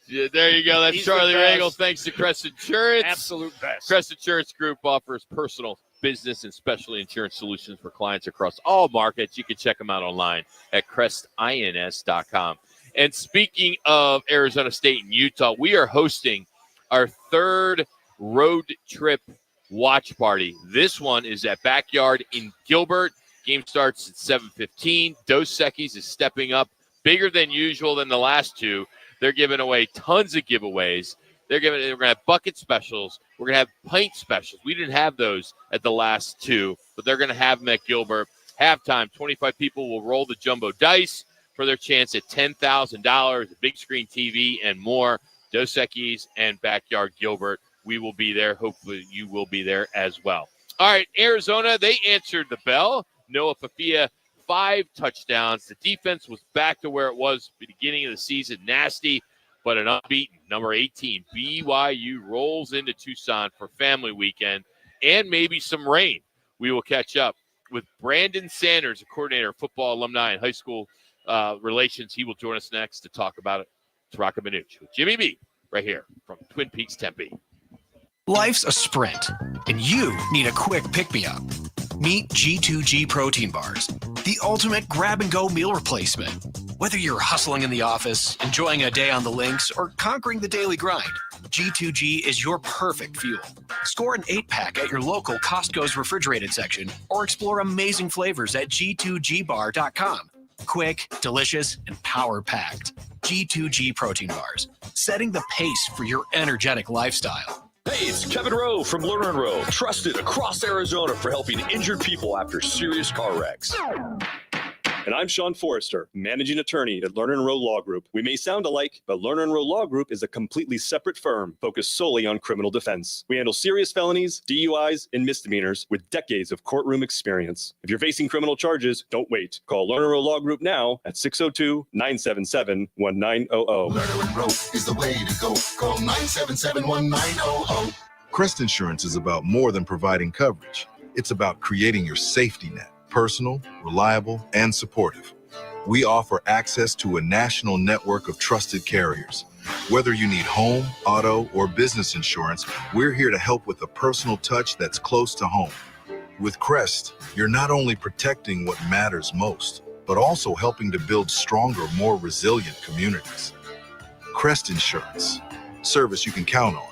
There you go. That's He's Charlie the best. Ragle. Thanks to Crest Insurance. Absolute best. Crest Insurance Group offers personal, business, and specialty insurance solutions for clients across all markets. You can check them out online at crestins.com. And speaking of Arizona State and Utah, we are hosting our third road trip watch party. This one is at Backyard in Gilbert. Game starts at 7:15. Dos Equis is stepping up bigger than usual than the last two. They're giving away tons of giveaways. We're going to have bucket specials. We're going to have pint specials. We didn't have those at the last two, but they're going to have them at Gilbert. Halftime, 25 people will roll the jumbo dice for their chance at $10,000, a big screen TV, and more. Dos Equis and Backyard Gilbert. We will be there. Hopefully you will be there as well. All right, Arizona, they answered the bell. Noah Fafia, 5 touchdowns. The defense was back to where it was at the beginning of the season. Nasty, but an unbeaten number 18. BYU rolls into Tucson for family weekend and maybe some rain. We will catch up with Brandon Sanders, a coordinator of football, alumni, and high school relations. He will join us next to talk about it. It's Roc and Manuch with Jimmy B right here from Twin Peaks, Tempe. Life's a sprint, and you need a quick pick-me-up. Meet G2G protein bars, the ultimate grab-and-go meal replacement. Whether you're hustling in the office, enjoying a day on the links, or conquering the daily grind, G2G is your perfect fuel. Score an 8-pack at your local Costco's refrigerated section, or explore amazing flavors at G2Gbar.com. Quick, delicious, and power-packed. G2G protein bars, setting the pace for your energetic lifestyle. Hey, it's Kevin Rowe from Lerner & Rowe, trusted across Arizona for helping injured people after serious car wrecks. And I'm Sean Forrester, managing attorney at Lerner & Rowe Law Group. We may sound alike, but Lerner & Rowe Law Group is a completely separate firm focused solely on criminal defense. We handle serious felonies, DUIs, and misdemeanors with decades of courtroom experience. If you're facing criminal charges, don't wait. Call Lerner & Rowe Law Group now at 602-977-1900. Lerner & Rowe is the way to go. Call 977-1900. Crest Insurance is about more than providing coverage. It's about creating your safety net. Personal, reliable, and supportive. We offer access to a national network of trusted carriers. Whether you need home, auto, or business insurance, we're here to help with a personal touch that's close to home. With Crest, you're not only protecting what matters most, but also helping to build stronger, more resilient communities. Crest Insurance, service you can count on.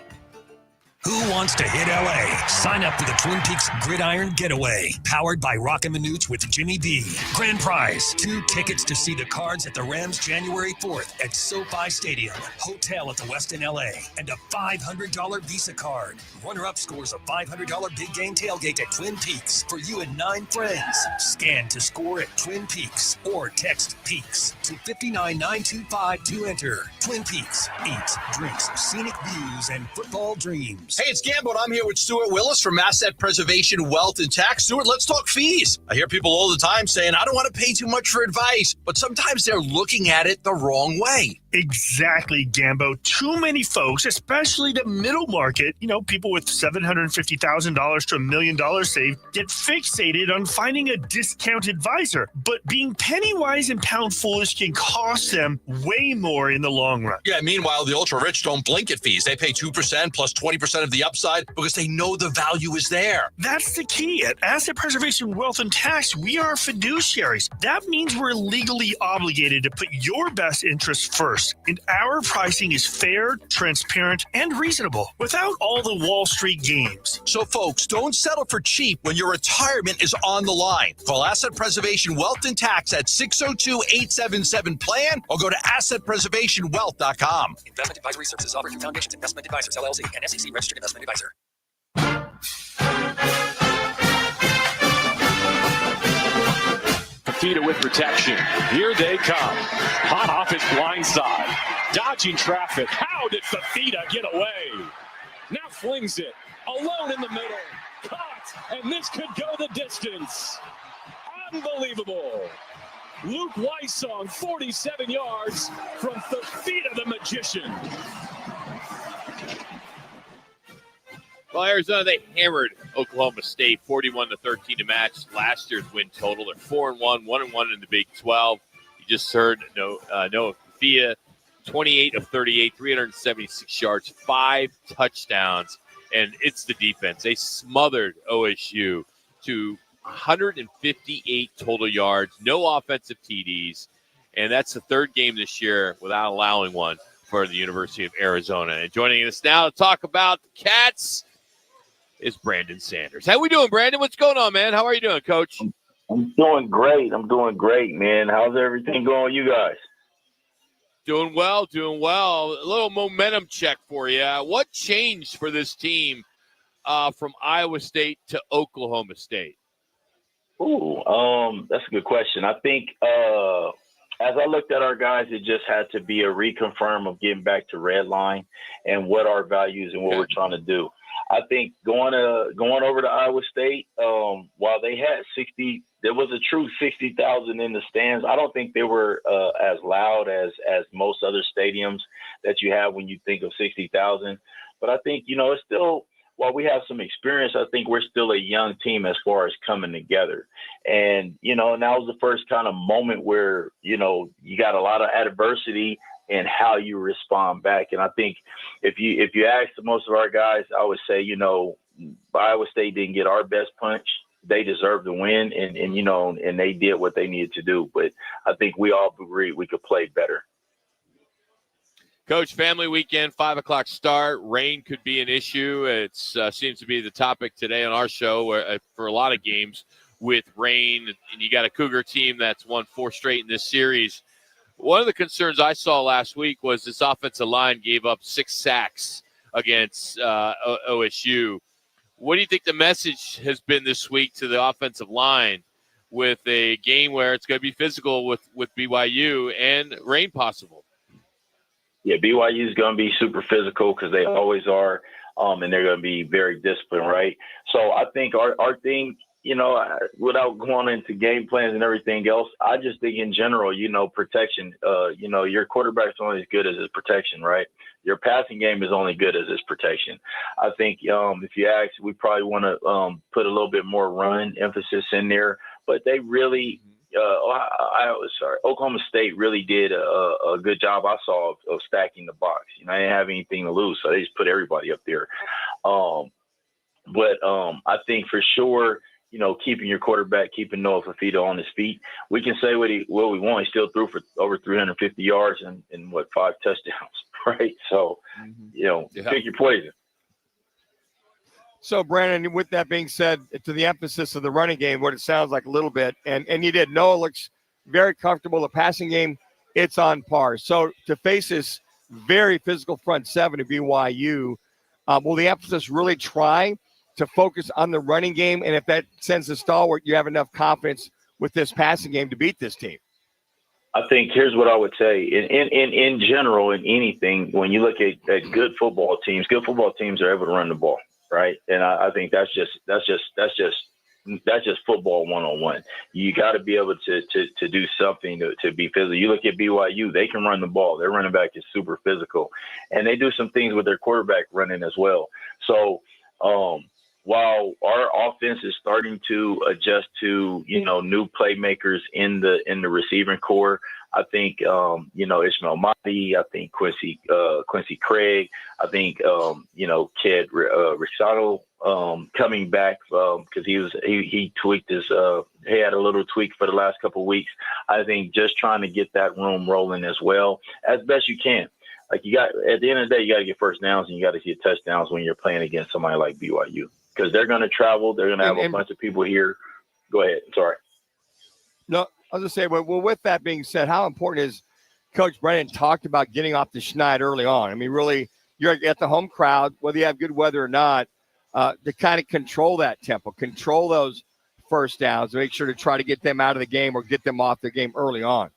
Who wants to hit LA? Sign up for the Twin Peaks Gridiron Getaway, powered by Roc and Manuch with Jimmy B. Grand prize, 2 tickets to see the Cards at the Rams January 4th at SoFi Stadium, hotel at the Westin LA, and a $500 Visa card. Runner-up scores a $500 big game tailgate at Twin Peaks for you and 9 friends. Scan to score at Twin Peaks or text PEAKS to 59925 to enter. Twin Peaks, eats, drinks, scenic views, and football dreams. Hey, it's Gambo, and I'm here with Stuart Willis from Asset Preservation Wealth and Tax. Stuart, let's talk fees. I hear people all the time saying, I don't want to pay too much for advice, but sometimes they're looking at it the wrong way. Exactly, Gambo. Too many folks, especially the middle market, people with $750,000 to $1 million saved, get fixated on finding a discount advisor. But being penny wise and pound foolish can cost them way more in the long run. Yeah, meanwhile, the ultra-rich don't blink at fees. They pay 2% plus 20% of the upside because they know the value is there. That's the key. At Asset Preservation Wealth and Tax, we are fiduciaries. That means we're legally obligated to put your best interests first. And our pricing is fair, transparent, and reasonable without all the Wall Street games. So, folks, don't settle for cheap when your retirement is on the line. Call Asset Preservation Wealth and Tax at 602-877-PLAN or go to AssetPreservationWealth.com. Investment advisory services offered through Foundations Investment Advisors, LLC, and SEC Registered Investment Advisor. Fafita with protection. Here they come. Hot off his blind side. Dodging traffic. How did Fafita get away? Now flings it. Alone in the middle. Caught. And this could go the distance. Unbelievable. Luke Weissong, 47 yards from Fafita the Magician. Well, Arizona, they hammered Oklahoma State 41-13 to match last year's win total. They're 4-1, 1-1 in the Big 12. You just heard Noah Fafita, 28 of 38, 376 yards, 5 touchdowns, and it's the defense. They smothered OSU to 158 total yards, no offensive TDs, and that's the third game this year without allowing one for the University of Arizona. And joining us now to talk about the Cats is Brandon Sanders. How we doing, Brandon? What's going on, man? How are you doing, Coach? I'm doing great. Man. How's everything going, you guys? Doing well. A little momentum check for you. What changed for this team from Iowa State to Oklahoma State? That's a good question. I think as I looked at our guys, it just had to be a reconfirm of getting back to red line and what our values and what we're trying to do. I think going over to Iowa State, while they had 60, there was a true 60,000 in the stands. I don't think they were as loud as most other stadiums that you have when you think of 60,000. But I think, it's still, while we have some experience, I think we're still a young team as far as coming together. And, and that was the first kind of moment where, you got a lot of adversity and how you respond back. And I think if you ask most of our guys, I would say, Iowa State didn't get our best punch. They deserved to win, and they did what they needed to do. But I think we all agreed we could play better. Coach, family weekend, 5 o'clock start. Rain could be an issue. It seems to be the topic today on our show for a lot of games with rain. And you got a Cougar team that's won 4 straight in this series. One of the concerns I saw last week was this offensive line gave up 6 sacks against OSU. What do you think the message has been this week to the offensive line with a game where it's going to be physical with BYU and rain possible? Yeah, BYU is going to be super physical because they always are, and they're going to be very disciplined, right? So I think our thing, without going into game plans and everything else, I just think in general, protection, your quarterback's only as good as his protection, right? Your passing game is only good as his protection. I think if you ask, we probably want to put a little bit more run emphasis in there, but they really Oklahoma State really did a good job, I saw, of stacking the box. They didn't have anything to lose, so they just put everybody up there. But I think for sure, keeping your quarterback, keeping Noah Fafita on his feet. We can say what we want. He still threw for over 350 yards and 5 touchdowns, right? So, pick your poison. So, Brandon, with that being said, to the emphasis of the running game, what it sounds like a little bit, and you did. Noah looks very comfortable. The passing game, it's on par. So, to face this very physical front seven of BYU, will the emphasis really try to focus on the running game? And if that sends a stalwart, you have enough confidence with this passing game to beat this team? I think here's what I would say. In general, in anything, when you look at good football teams are able to run the ball, right? And I think that's just football 101. You got to be able to do something to be physical. You look at BYU, they can run the ball. Their running back is super physical, and they do some things with their quarterback running as well. So while our offense is starting to adjust to, new playmakers in the receiving core, I think, Ishmael Mahdi, I think Quincy Craig, I think, Ked Rixano coming back because he tweaked his, he had a little tweak for the last couple of weeks. I think just trying to get that room rolling as well as best you can. Like at the end of the day, you got to get first downs and you got to get touchdowns when you're playing against somebody like BYU. Because they're going to travel. They're going to have a bunch of people here. Go ahead. Sorry. No, I was going to say, well, with that being said, how important is Coach Brennan talked about getting off the schneid early on? I mean, really, you're at the home crowd, whether you have good weather or not, to kind of control that tempo, control those first downs, make sure to try to get them out of the game or get them off the game early on.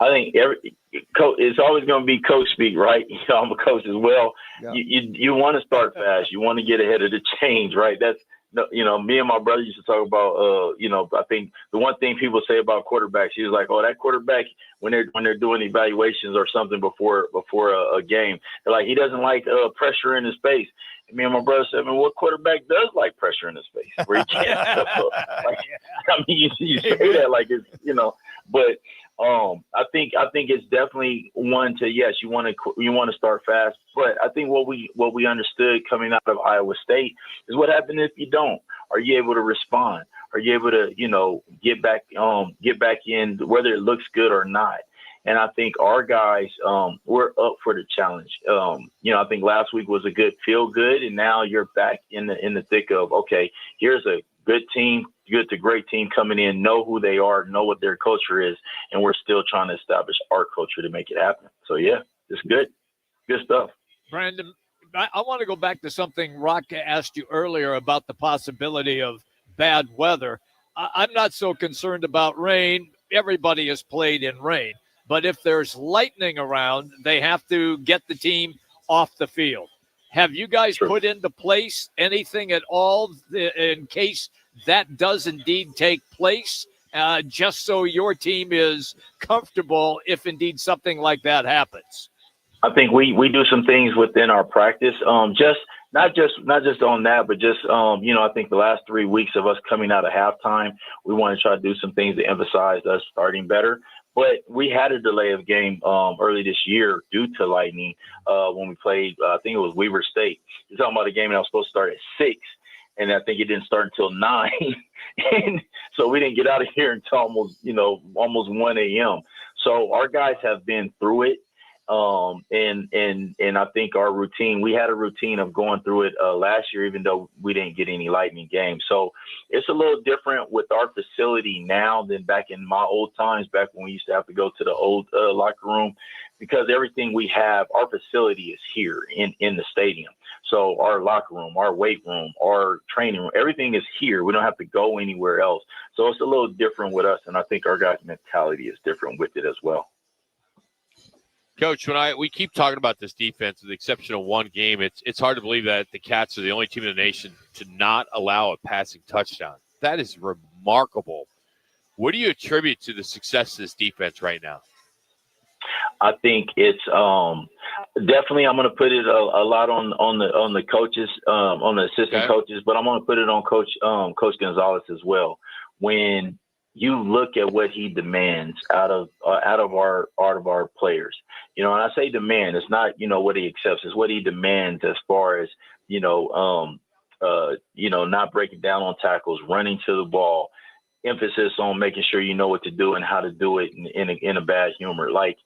I think it's always going to be coach speak, right? I'm a coach as well. Yeah. You want to start fast. You want to get ahead of the change, right? That's, me and my brother used to talk about, I think the one thing people say about quarterbacks, he was like, oh, that quarterback, when they're doing evaluations or something before a game, they're like, he doesn't like pressure in his face. And me and my brother said, I mean, what quarterback does like pressure in his face? Where he can't, I mean, you say that like it's, but I think it's definitely one to, yes, you want to start fast, but I think what we understood coming out of Iowa State is what happened if you don't. Are you able to respond? Are you able to, get back in whether it looks good or not? And I think our guys, we're up for the challenge. I think last week was a good feel good, and now you're back in the thick of, okay, here's a good team, good to great team coming in, know who they are, know what their culture is, and we're still trying to establish our culture to make it happen. So, yeah, it's good stuff. Brandon, I want to go back to something Roc asked you earlier about the possibility of bad weather. I'm not so concerned about rain. Everybody has played in rain. But if there's lightning around, they have to get the team off the field. Have you guys put into place anything at all in case that does indeed take place, just so your team is comfortable if indeed something like that happens? I think we do some things within our practice, just not just on that, but just I think the last 3 weeks of us coming out of halftime, we want to try to do some things to emphasize us starting better. But we had a delay of game early this year due to lightning when we played, I think it was Weber State. You're talking about a game that was supposed to start at 6, and I think it didn't start until 9. And so we didn't get out of here until almost 1 a.m. So our guys have been through it. And I think our routine, we had a routine of going through it last year, even though we didn't get any lightning games. So it's a little different with our facility now than back in my old times, back when we used to have to go to the old locker room, because everything we have, our facility is here in the stadium. So our locker room, our weight room, our training room, everything is here. We don't have to go anywhere else. So it's a little different with us. And I think our guys' mentality is different with it as well. Coach, we keep talking about this defense, with the exception of one game, it's hard to believe that the Cats are the only team in the nation to not allow a passing touchdown. That is remarkable. What do you attribute to the success of this defense right now? I think it's definitely, I'm going to put it a lot on the coaches, on the assistant coaches, but I'm going to put it on Coach Gonzalez as well. When you look at what he demands out of our players, and I say demand, it's not, what he accepts, it's what he demands as far as, not breaking down on tackles, running to the ball, emphasis on making sure you know what to do and how to do it in a bad humor. Like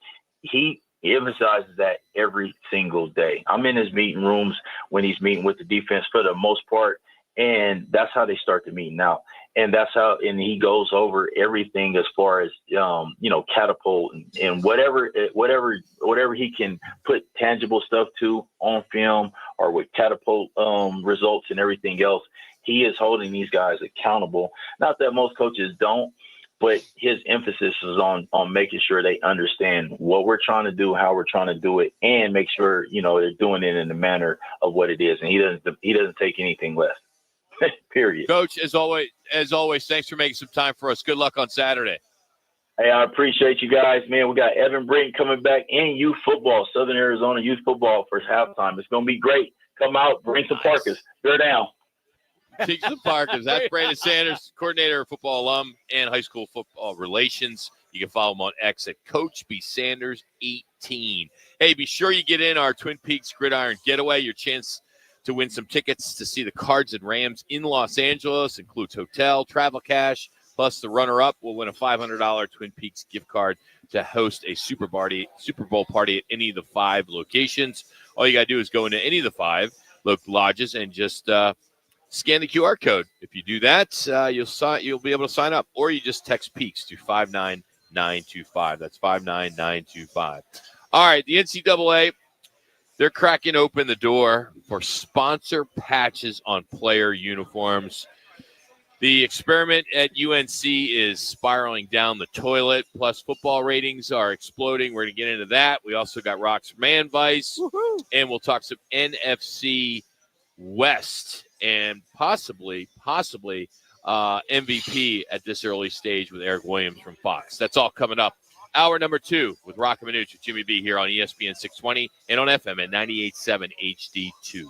he emphasizes that every single day. I'm in his meeting rooms when he's meeting with the defense for the most part, and that's how they start the meeting out. And that's how, and he goes over everything as far as, catapult and whatever he can put tangible stuff to on film or with catapult results and everything else. He is holding these guys accountable. Not that most coaches don't, but his emphasis is on making sure they understand what we're trying to do, how we're trying to do it, and make sure, you know, they're doing it in the manner of what it is. And he doesn't take anything less. Period. Coach, as always, thanks for making some time for us. Good luck on Saturday. Hey, I appreciate you guys, man. We got Evan Britton coming back in youth football, Southern Arizona youth football for halftime. It's going to be great. Come out, bring some Parkers. They're down. Take some Parkers. That's Brandon Sanders, coordinator of football alum and high school football relations. You can follow him on X at Coach B Sanders 18. Hey, be sure you get in our Twin Peaks Gridiron Getaway. Your chance to win some tickets to see the Cards and Rams in Los Angeles. Includes hotel, travel cash, plus the runner-up will win a $500 Twin Peaks gift card to host a Super Bowl party at any of the 5 locations. All you got to do is go into any of the 5 lodges and just scan the QR code. If you do that, you'll be able to sign up, or you just text Peaks to 59925. That's 59925. All right, the NCAA, they're cracking open the door for sponsor patches on player uniforms. The experiment at UNC is spiraling down the toilet, plus football ratings are exploding. We're going to get into that. We also got Roc's Man Vice, and we'll talk some NFC West and possibly MVP at this early stage with Eric Williams from Fox. That's all coming up. Hour number 2 with Roc and Manuch with Jimmy B here on ESPN 620 and on FM at 98.7 HD-2.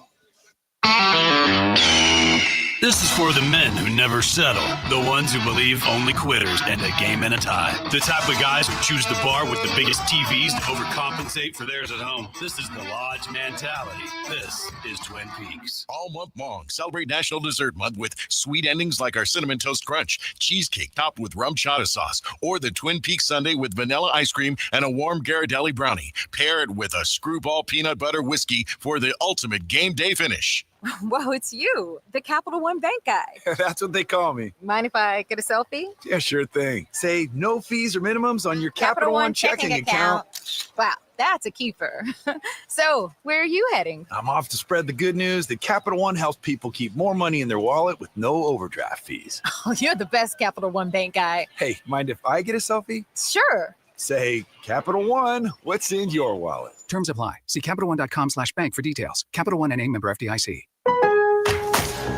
This is for the men who never settle, the ones who believe only quitters end a game and a tie, the type of guys who choose the bar with the biggest TVs to overcompensate for theirs at home. This is the Lodge mentality. This is Twin Peaks. All month long, celebrate National Dessert Month with sweet endings like our Cinnamon Toast Crunch, cheesecake topped with rum chata sauce, or the Twin Peaks Sundae with vanilla ice cream and a warm Ghirardelli brownie. Pair it with a screwball peanut butter whiskey for the ultimate game day finish. Whoa, it's you, the Capital One Bank guy. That's what they call me. Mind if I get a selfie? Yeah, sure thing. Say no fees or minimums on your Capital One checking account. Wow, that's a keeper. So, where are you heading? I'm off to spread the good news that Capital One helps people keep more money in their wallet with no overdraft fees. Oh, you're the best Capital One Bank guy. Hey, mind if I get a selfie? Sure. Say, Capital One, what's in your wallet? Terms apply. See CapitalOne.com/bank for details. Capital One NA, member FDIC.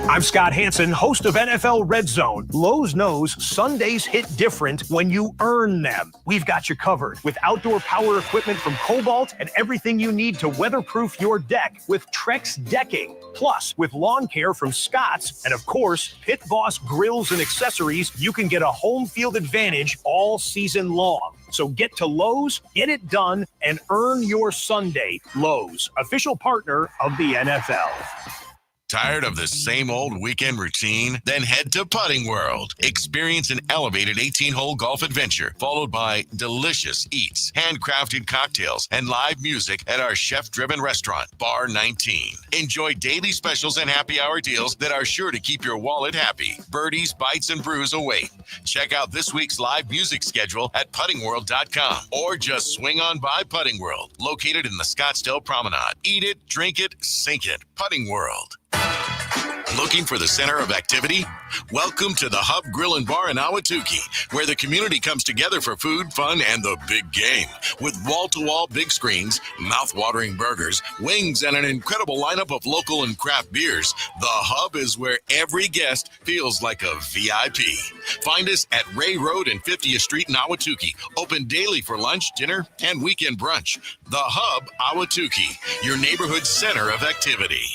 I'm Scott Hansen, host of NFL Red Zone. Lowe's knows Sundays hit different when you earn them. We've got you covered with outdoor power equipment from Cobalt and everything you need to weatherproof your deck with Trex decking. Plus, with lawn care from Scott's and, of course, Pit Boss grills and accessories, you can get a home field advantage all season long. So get to Lowe's, get it done, and earn your Sunday. Lowe's, official partner of the NFL. Tired of the same old weekend routine? Then head to Putting World. Experience an elevated 18-hole golf adventure, followed by delicious eats, handcrafted cocktails, and live music at our chef-driven restaurant, Bar 19. Enjoy daily specials and happy hour deals that are sure to keep your wallet happy. Birdies, bites, and brews await. Check out this week's live music schedule at puttingworld.com or just swing on by Putting World, located in the Scottsdale Promenade. Eat it, drink it, sink it. Putting World. Looking for the center of activity? Welcome to the Hub Grill and Bar in Ahwatukee, where the community comes together for food, fun, and the big game. With wall-to-wall big screens, mouth-watering burgers, wings, and an incredible lineup of local and craft beers, the Hub is where every guest feels like a VIP. Find us at Ray Road and 50th Street in Ahwatukee. Open daily for lunch, dinner, and weekend brunch. The Hub Ahwatukee, your neighborhood center of activity.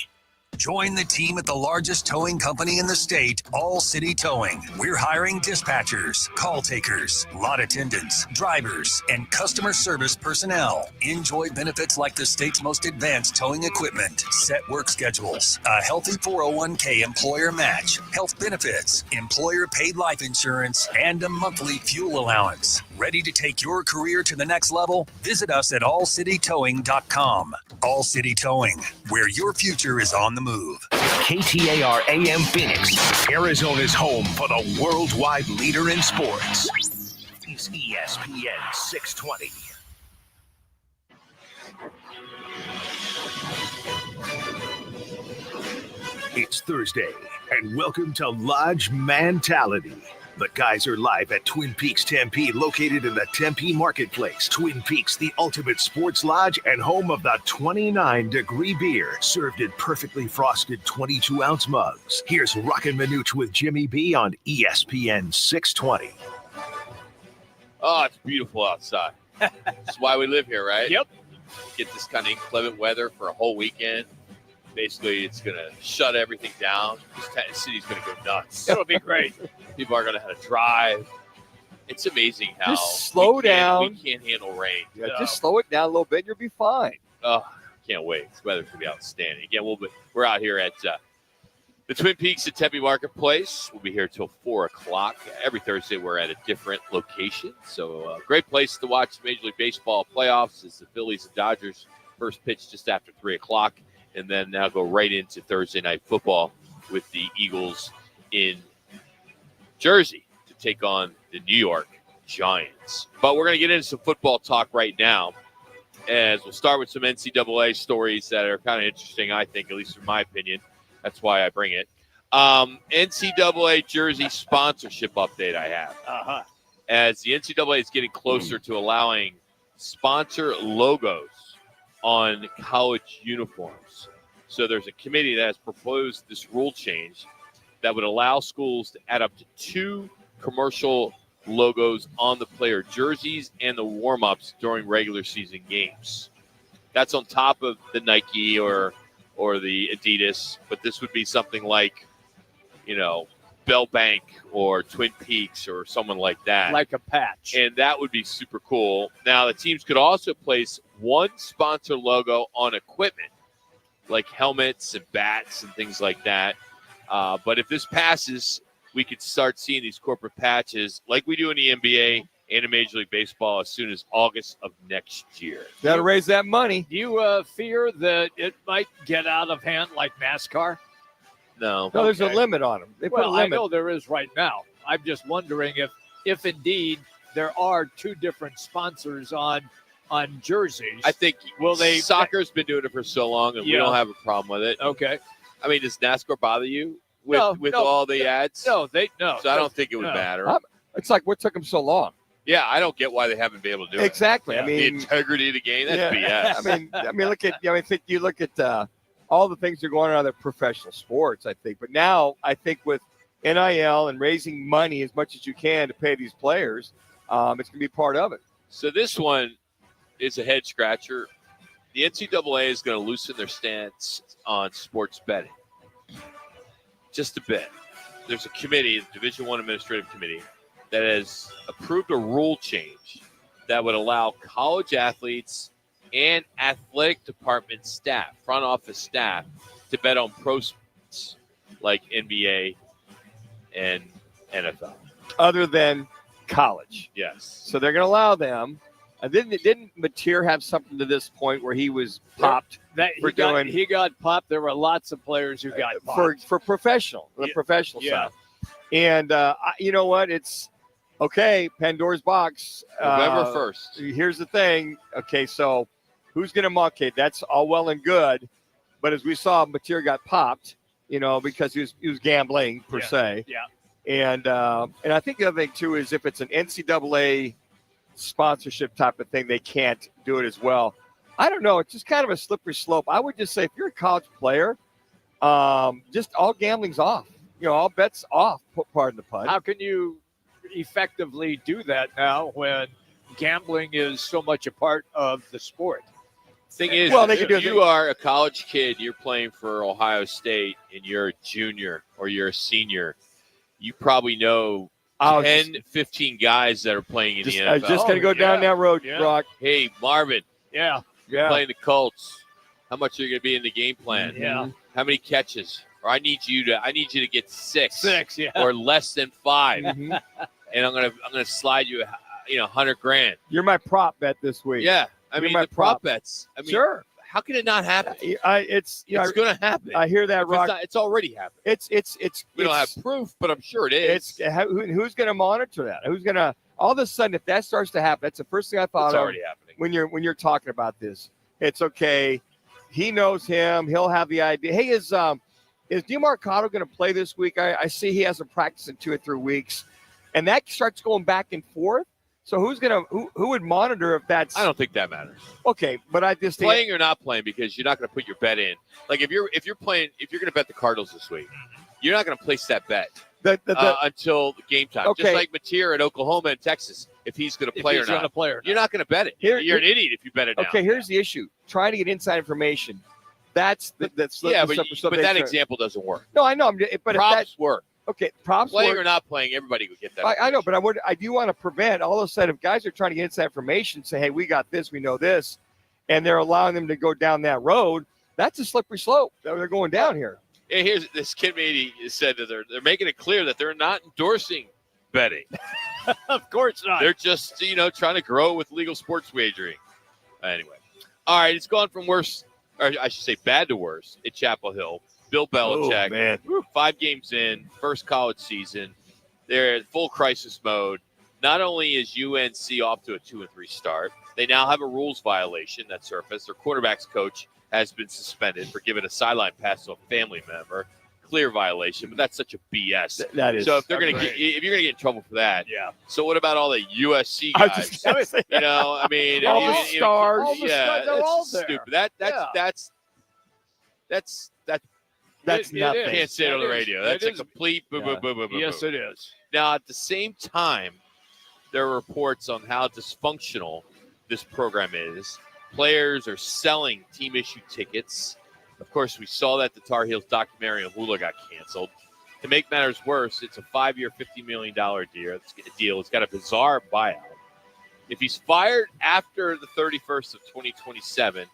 Join the team at the largest towing company in the state, All City Towing. We're hiring dispatchers, call takers, lot attendants, drivers, and customer service personnel. Enjoy benefits like the state's most advanced towing equipment, set work schedules, a healthy 401k employer match, health benefits, employer paid life insurance, and a monthly fuel allowance. Ready to take your career to the next level? Visit us at allcitytowing.com. All City Towing, where your future is on the move. KTAR AM Phoenix, Arizona's home for the worldwide leader in sports. Is ESPN 620. It's Thursday, and welcome to Lodge Mentality. The guys are live at Twin Peaks Tempe, located in the Tempe Marketplace. Twin Peaks, the ultimate sports lodge and home of the 29-degree beer, served in perfectly frosted 22-ounce mugs. Here's Roc and Manuch with Jimmy B on ESPN 620. Oh, it's beautiful outside. That's why we live here, right? Yep. Get this kind of inclement weather for a whole weekend. Basically, it's going to shut everything down. The city's going to go nuts. It'll be great. People are going to have to drive. It's amazing how just slow down. We can't handle rain. Yeah, just slow it down a little bit, and you'll be fine. Oh, can't wait. This weather's going to be outstanding. Again, we're out here at the Twin Peaks at Tempe Marketplace. We'll be here till 4 o'clock. Every Thursday, we're at a different location. So, great place to watch Major League Baseball playoffs is the Phillies and Dodgers. First pitch just after 3 o'clock. And then now go right into Thursday Night Football with the Eagles in Jersey to take on the New York Giants. But we're going to get into some football talk right now, as we'll start with some NCAA stories that are kind of interesting, I think, at least in my opinion. That's why I bring it. NCAA jersey sponsorship update I have. As the NCAA is getting closer to allowing sponsor logos on college uniforms. So there's a committee that has proposed this rule change that would allow schools to add up to 2 commercial logos on the player jerseys and the warm-ups during regular season games. That's on top of the Nike or the Adidas, but this would be something like, Bell Bank or Twin Peaks or someone like that. Like a patch. And that would be super cool. Now, the teams could also place one sponsor logo on equipment, like helmets and bats and things like that. But if this passes, we could start seeing these corporate patches like we do in the NBA and in Major League Baseball as soon as August of next year. Got to raise that money. Do you fear that it might get out of hand like NASCAR? No. No, there's a limit on them. They put a limit. I know there is right now. I'm just wondering if indeed there are 2 different sponsors on jerseys. I think soccer's been doing it for so long, and we don't have a problem with it. Okay. I mean, does NASCAR bother you with all the ads? No. So I don't think it would matter. It's like, what took them so long? Yeah, I don't get why they haven't been able to do it. Exactly. I mean, the integrity of the game, that's BS. I mean, look at all the things that are going on in other professional sports, I think. But now I think with NIL and raising money as much as you can to pay these players, it's going to be part of it. So this one is a head scratcher. The NCAA is going to loosen their stance on sports betting just a bit. There's a committee, the Division I Administrative Committee, that has approved a rule change that would allow college athletes and athletic department staff, front office staff, to bet on pro sports like NBA and NFL. Other than college. Yes. So they're going to allow them. Didn't Mateer have something to this point where he was popped? He got popped. There were lots of players who got popped. For professional, the professional side. And you know what? It's okay, Pandora's box. November 1st. Here's the thing. Okay, so who's going to mock it? That's all well and good. But as we saw, Mateer got popped, because he was gambling per se. Yeah. And I think the other thing, too, is if it's an NCAA sponsorship type of thing, they can't do it as well. I don't know. It's just kind of a slippery slope. I would just say if you're a college player, just all gambling's off. All bets off, pardon the pun. How can you effectively do that now when gambling is so much a part of the sport? Thing is, if you are a college kid, you're playing for Ohio State, and you're a junior or you're a senior, you probably know 10, 15 guys that are playing in the NFL. I was just going to go down that road, Roc. Hey, Marvin. Yeah. You're playing the Colts. How much are you going to be in the game plan? Yeah. How many catches? Or I need you to get 6. Yeah. Or less than 5. And I'm gonna slide you $100,000. You're my prop bet this week. Yeah. I mean, the prop bets. I mean, sure. How can it not happen? It's going to happen. I hear that, Roc. It's already happened. We don't have proof, but I'm sure it is. Who's going to monitor that? Who's going to all of a sudden, if that starts to happen, that's the first thing I thought it's already happening. When you're talking about this. It's okay. He knows him. He'll have the idea. Hey, is DeMarcado going to play this week? I see he hasn't practiced in 2 or 3 weeks. and that starts going back and forth. So who would monitor if that's? I don't think that matters. Okay, but I just think Playing or not playing, because you're not going to put your bet in. Like if you're going to bet the Cardinals this week, you're not going to place that bet until the game time. Okay. Just like Mateer in Oklahoma and Texas, if he's going to play or not. You're not going to bet it. You're an idiot if you bet it now. Okay, here's the issue: trying to get inside information. That's but that example doesn't work. No, I know. But props work. Okay, props playing work. or not playing, everybody would get that. I know, but I do want to prevent all of a sudden if guys are trying to get inside information, say, hey, we got this, we know this, and they're allowing them to go down that road. That's a slippery slope that they're going down here. Hey, here's this kid said that they're making it clear that they're not endorsing betting. Of course not. They're just trying to grow with legal sports wagering. Anyway, all right, it's gone from worse, or I should say bad to worse at Chapel Hill. Bill Belichick, 5 games in, first college season. They're in full crisis mode. Not only is UNC off to a 2-3 start, they now have a rules violation that surfaced. Their quarterback's coach has been suspended for giving a sideline pass to a family member. Clear violation, but that's such a BS. That is. So if you're going to get in trouble for that, So what about all the USC I guys? was just gonna say that. I mean, all the stars. They're all there. stupid. That's nothing. Can't say it on the radio. That's a complete boo. Yes, it is. Now, at the same time, there are reports on how dysfunctional this program is. Players are selling team-issued tickets. Of course, we saw that the Tar Heels documentary on Hulu got canceled. To make matters worse, it's a 5-year, $50 million deal. It's got a bizarre buyout. If he's fired after the 31st of 2027,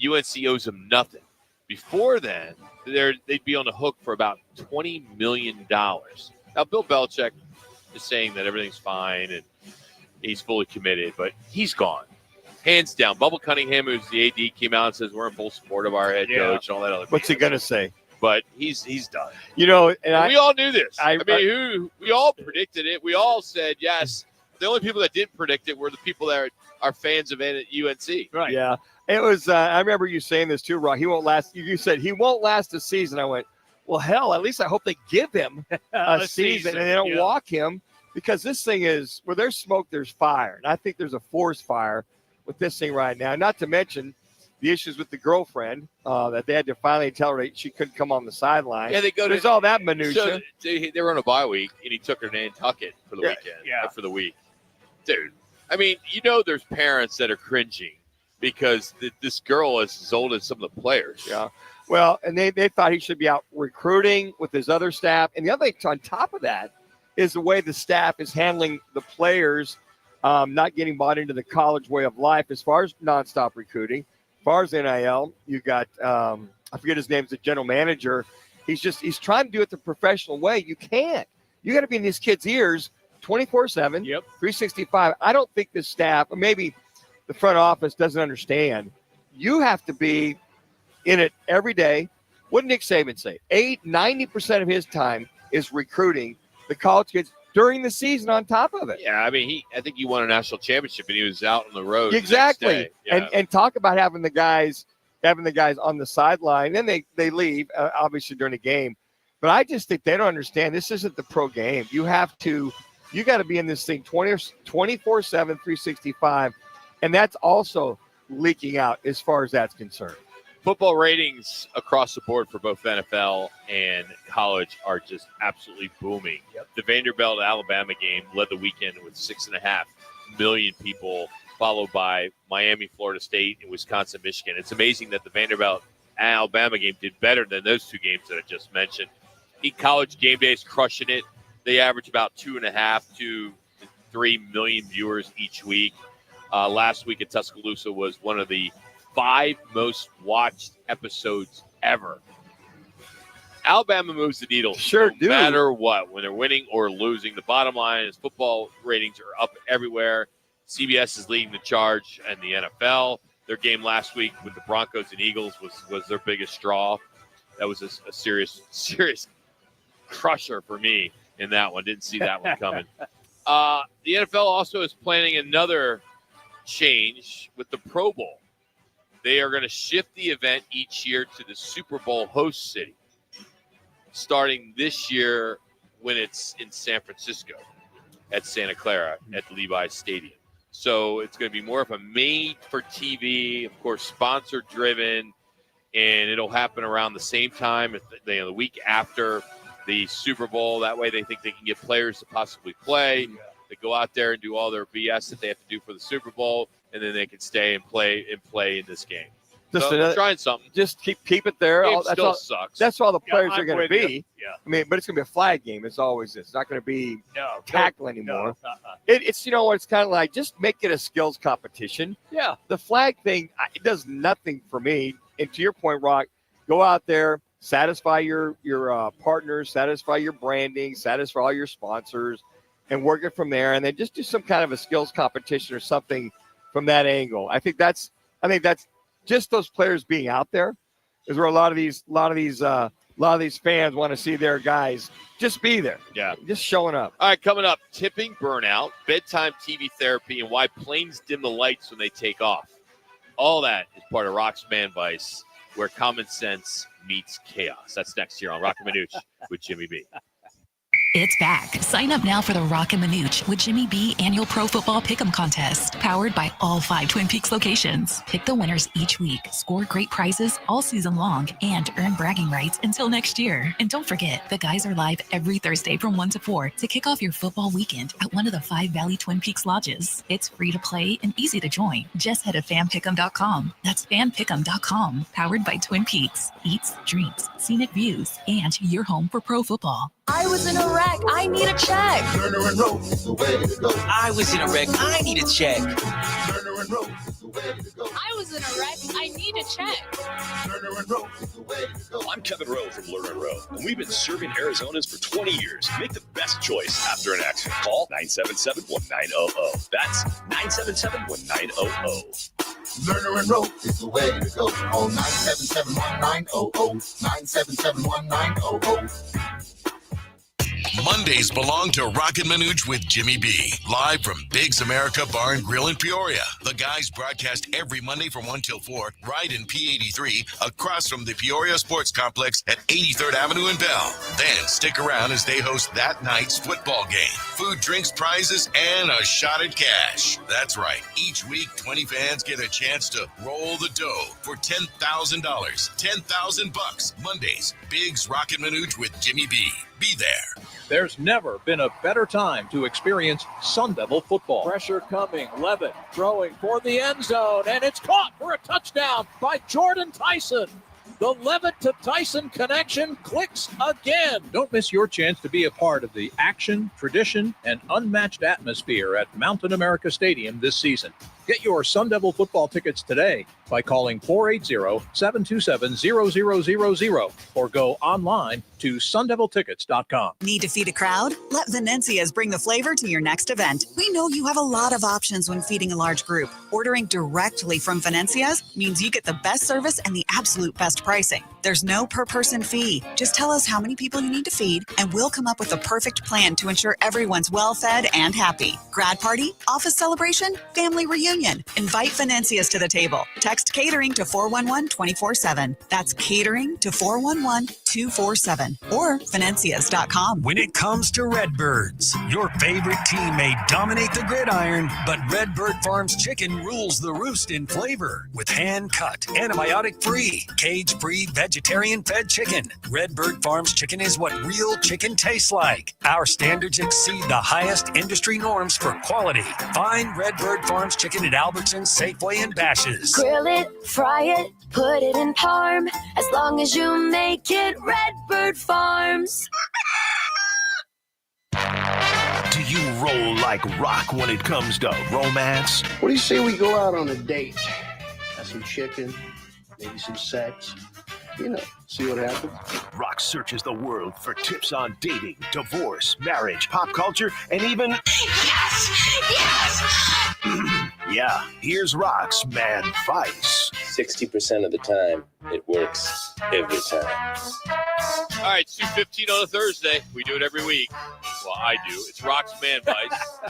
UNC owes him nothing. Before then, they'd be on the hook for about $20 million. Now, Bill Belichick is saying that everything's fine and he's fully committed, but he's gone. Hands down. Bubba Cunningham, who's the AD, came out and says we're in full support of our head coach and all that other What's he going to say? But he's done. And we all knew this. We all predicted it. We all said yes. The only people that didn't predict it were the people that are fans of UNC. Right. Yeah. It was. I remember you saying this too, Roc. He won't last. You said he won't last a season. I went, well, hell. At least I hope they give him a season and they don't walk him, because this thing is where there's smoke, there's fire, and I think there's a forest fire with this thing right now. Not to mention the issues with the girlfriend that they had to finally tell her she couldn't come on the sideline. Yeah, there's all that minutia. So they were on a bye week, and he took her to Nantucket for the weekend. Yeah, for the week, dude. I mean, there's parents that are cringing because this girl is as old as some of the players. Yeah. Well, and they thought he should be out recruiting with his other staff. And the other thing on top of that is the way the staff is handling the players, not getting bought into the college way of life as far as nonstop recruiting. As far as NIL, you got, I forget his name, the general manager. He's trying to do it the professional way. You can't. You got to be in these kids' ears 24/7, 365. I don't think the staff, or maybe the front office doesn't understand. You have to be in it every day. What did Nick Saban say? 90% of his time is recruiting the college kids during the season on top of it. Yeah, I mean, I think he won a national championship and he was out on the road. Exactly. The next day. Yeah. And talk about having the guys on the sideline. Then they leave, obviously, during the game. But I just think they don't understand. This isn't the pro game. You got to be in this thing 24/7, 365. And that's also leaking out as far as that's concerned. Football ratings across the board for both NFL and college are just absolutely booming. The Vanderbilt-Alabama game led the weekend with 6.5 million people, followed by Miami, Florida State, and Wisconsin, Michigan. It's amazing that the Vanderbilt-Alabama game did better than those two games that I just mentioned. College game day is crushing it. They average about 2.5 to 3 million viewers each week. Last week at Tuscaloosa was one of the 5 most watched episodes ever. Alabama moves the needle no matter what, when they're winning or losing. The bottom line is football ratings are up everywhere. CBS is leading the charge in the NFL. Their game last week with the Broncos and Eagles was their biggest draw. That was a serious crusher for me in that one. Didn't see that one coming. The NFL also is planning another change with the Pro Bowl. They are going to shift the event each year to the Super Bowl host city, starting this year when it's in San Francisco. at Santa Clara at the Levi's Stadium. So it's going to be more of a made-for-TV, of course, sponsor-driven, and it'll happen around the same time, the week after the Super Bowl. That way they think they can get players to possibly play. They go out there and do all their BS that they have to do for the Super Bowl, and then they can stay and play in this game. Just so trying something. Just keep it there. Game that's still all, sucks. That's all the players I'm are going to with be. you. Yeah. I mean, but it's going to be a flag game. It's always this. It's not going to be tackle anymore. No. It's it's kind of like just make it a skills competition. Yeah. The flag thing, it does nothing for me. And to your point, Roc, go out there, satisfy your partners, satisfy your branding, satisfy all your sponsors, and work it from there. And then just do some kind of a skills competition or something from that angle. I think that's just those players being out there is where a lot of these fans want to see their guys just be there. Yeah. Just showing up. All right, coming up, tipping burnout, bedtime TV therapy, and why planes dim the lights when they take off. All that is part of Roc's Man Vice, where common sense meets chaos. That's next here on Roc and Manuch with Jimmy B. It's back. Sign up now for the Roc and Manuch with Jimmy B annual Pro Football Pick'em contest, powered by all 5 Twin Peaks locations. Pick the winners each week, score great prizes all season long, and earn bragging rights until next year. And don't forget, the guys are live every Thursday from 1 to 4 to kick off your football weekend at one of the 5 Valley Twin Peaks lodges. It's free to play and easy to join. Just head to fanpick'em.com. That's fanpick'em.com, powered by Twin Peaks. Eats, drinks, scenic views, and your home for pro football. I was in a wreck. I need a check. Turner and Roc is the way to go. I was in a wreck. I need a check. Turner and Roc is the way to go. I was in a wreck. I need a check. Turner and Roc is the way to go. I'm Kevin Rowe from Lerner Rowe, and we've been serving Arizonans for 20 years. Make the best choice after an accident. Call 977-1900. That's 977-1900. Lerner and Roc is the way to go. Call 977-1900. 977-1900. Mondays belong to Roc and Manuch with Jimmy B. Live from Biggs America Bar and Grill in Peoria. The guys broadcast every Monday from 1 till 4, right in P83, across from the Peoria Sports Complex at 83rd Avenue and Bell. Then stick around as they host that night's football game. Food, drinks, prizes, and a shot at cash. That's right. Each week, 20 fans get a chance to roll the dough for $10,000. $10,000 Mondays. Biggs Roc and Manuch with Jimmy B. Be there. There's never been a better time to experience Sun Devil football. Pressure coming, Levitt throwing for the end zone, and it's caught for a touchdown by Jordan Tyson. The Levitt to Tyson connection clicks again. Don't miss your chance to be a part of the action, tradition, and unmatched atmosphere at Mountain America Stadium this season. Get your Sun Devil football tickets today by calling 480-727-0000 or go online to sundeviltickets.com. Need to feed a crowd? Let Venencia's bring the flavor to your next event. We know you have a lot of options when feeding a large group. Ordering directly from Venencia's means you get the best service and the absolute best pricing. There's no per-person fee. Just tell us how many people you need to feed, and we'll come up with the perfect plan to ensure everyone's well-fed and happy. Grad party, office celebration, family reunion. Invite Venencia's to the table. Text catering to 411-24/7. That's catering to 411-247 or Venencias.com. When it comes to Redbirds, your favorite team may dominate the gridiron, but Redbird Farms chicken rules the roost in flavor with hand-cut, antibiotic-free, cage-free, vegetarian-fed chicken. Redbird Farms chicken is what real chicken tastes like. Our standards exceed the highest industry norms for quality. Find Redbird Farms chicken at Albertsons, Safeway, and Bash's. Grill it, fry it, put it in parm. As long as you make it Redbird Farms. Do you roll like Roc when it comes to romance? What do you say we go out on a date? Have some chicken, maybe some sex. You know, see what happens. Roc searches the world for tips on dating, divorce, marriage, pop culture, and even... Yes! Yes! Yeah, here's Roc's Man Vice. 60% of the time, it works every time. All right, 2:15 on a Thursday. We do it every week. Well, I do. It's Roc's Man Vice.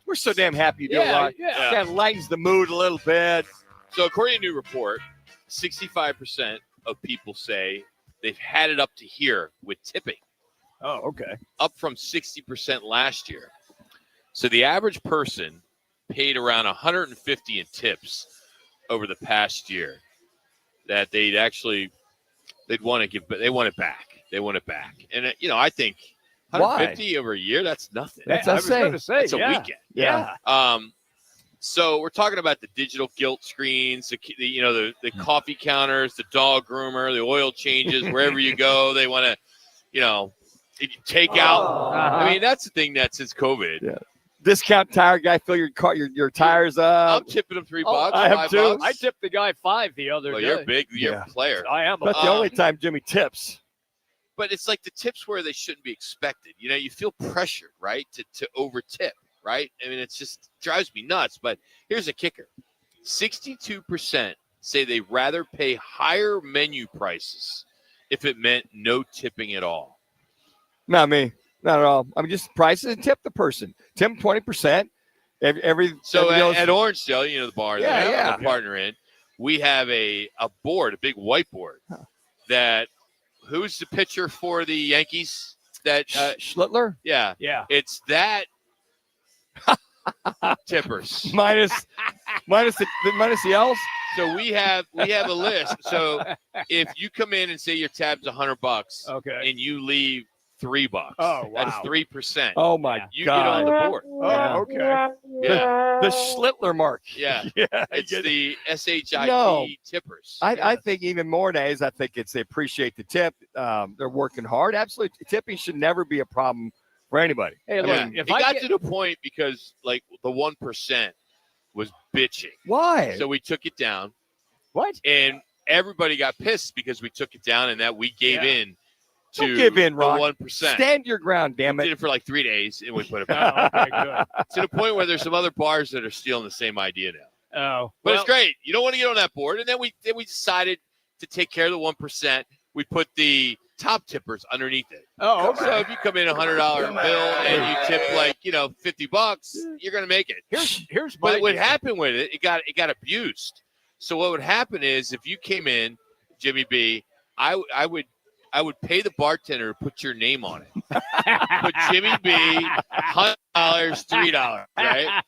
We're so damn happy you do it, Roc. Yeah. Kind of lightens the mood a little bit. So according to a new report, 65% of people say they've had it up to here with tipping. Oh, okay. Up from 60% last year. So the average person paid around $150 in tips over the past year that they'd want to give, but they want it back. They want it back. And, I think 150 over a year, that's nothing. I was going to say, that's a weekend. Yeah. So we're talking about the digital gilt screens, the coffee counters, the dog groomer, the oil changes, wherever you go, they want to, take out. I mean, that's the thing that since COVID. Yeah. Discount tire guy, fill your tires up. I'm tipping him $3. I have too. $5. I tipped the guy $5 the other day. You're big. You're a player. I am. But the only time Jimmy tips. But it's like the tips where they shouldn't be expected. You feel pressured, right, to over tip, right? I mean, it just drives me nuts. But here's a kicker. 62% say they'd rather pay higher menu prices if it meant no tipping at all. Not me. Not at all. I mean, just prices and tip the person. Tip 20%. So at Orangedale, the bar yeah. I'm a partner in, we have a board, a big whiteboard that who's the pitcher for the Yankees? That Schlittler? Yeah. It's that tippers. minus the L's. So we have a list. So if you come in and say your tab's $100, okay, and you leave $3, oh wow, that's 3%. Oh my you God! You get on the board. Oh, okay. Yeah. The Schlittler mark. Yeah. It's the SHIT No. tippers. I think even more days, I think they appreciate the tip. They're working hard. Absolutely. Tipping should never be a problem for anybody. Hey, look, if it I got get to the point because like the 1% was bitching. Why? So we took it down. What? And everybody got pissed because we took it down and that we gave in to Don't give in, the Roc. 1%. Stand your ground, damn We it. did it for like 3 days and we put it back. okay, good. To the point where there's some other bars that are stealing the same idea now. Oh, But it's great. You don't want to get on that board. And then we decided to take care of the 1%. We put the top tippers underneath it. Oh, okay. So if you come in $100 bill and you tip like, $50, you're going to make it. Here's my But what deal. happened with it, it got abused. So what would happen is if you came in, Jimmy B, I would pay the bartender to put your name on it. Put Jimmy B, $100, $3, right?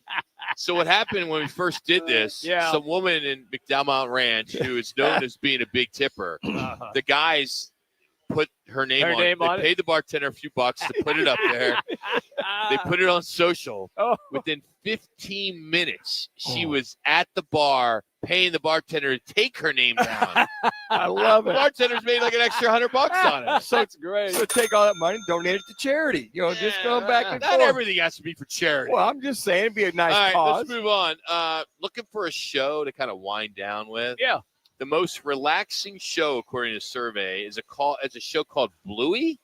So what happened when we first did this, some woman in McDowmount Ranch who is known as being a big tipper, the guys put her name on it. They paid the bartender a few bucks to put it up there. They put it on social. Within 15 minutes, she was at the bar paying the bartender to take her name down. I love it. The bartender's made like an extra $100 on it. So That's great. So take all that money and donate it to charity. Just going back and Not forth. everything has to be for charity. Well, I'm just saying it'd be a nice All right, cause. let's move on. Looking for a show to kind of wind down with. Yeah. The most relaxing show, according to the survey, is a show called Bluey.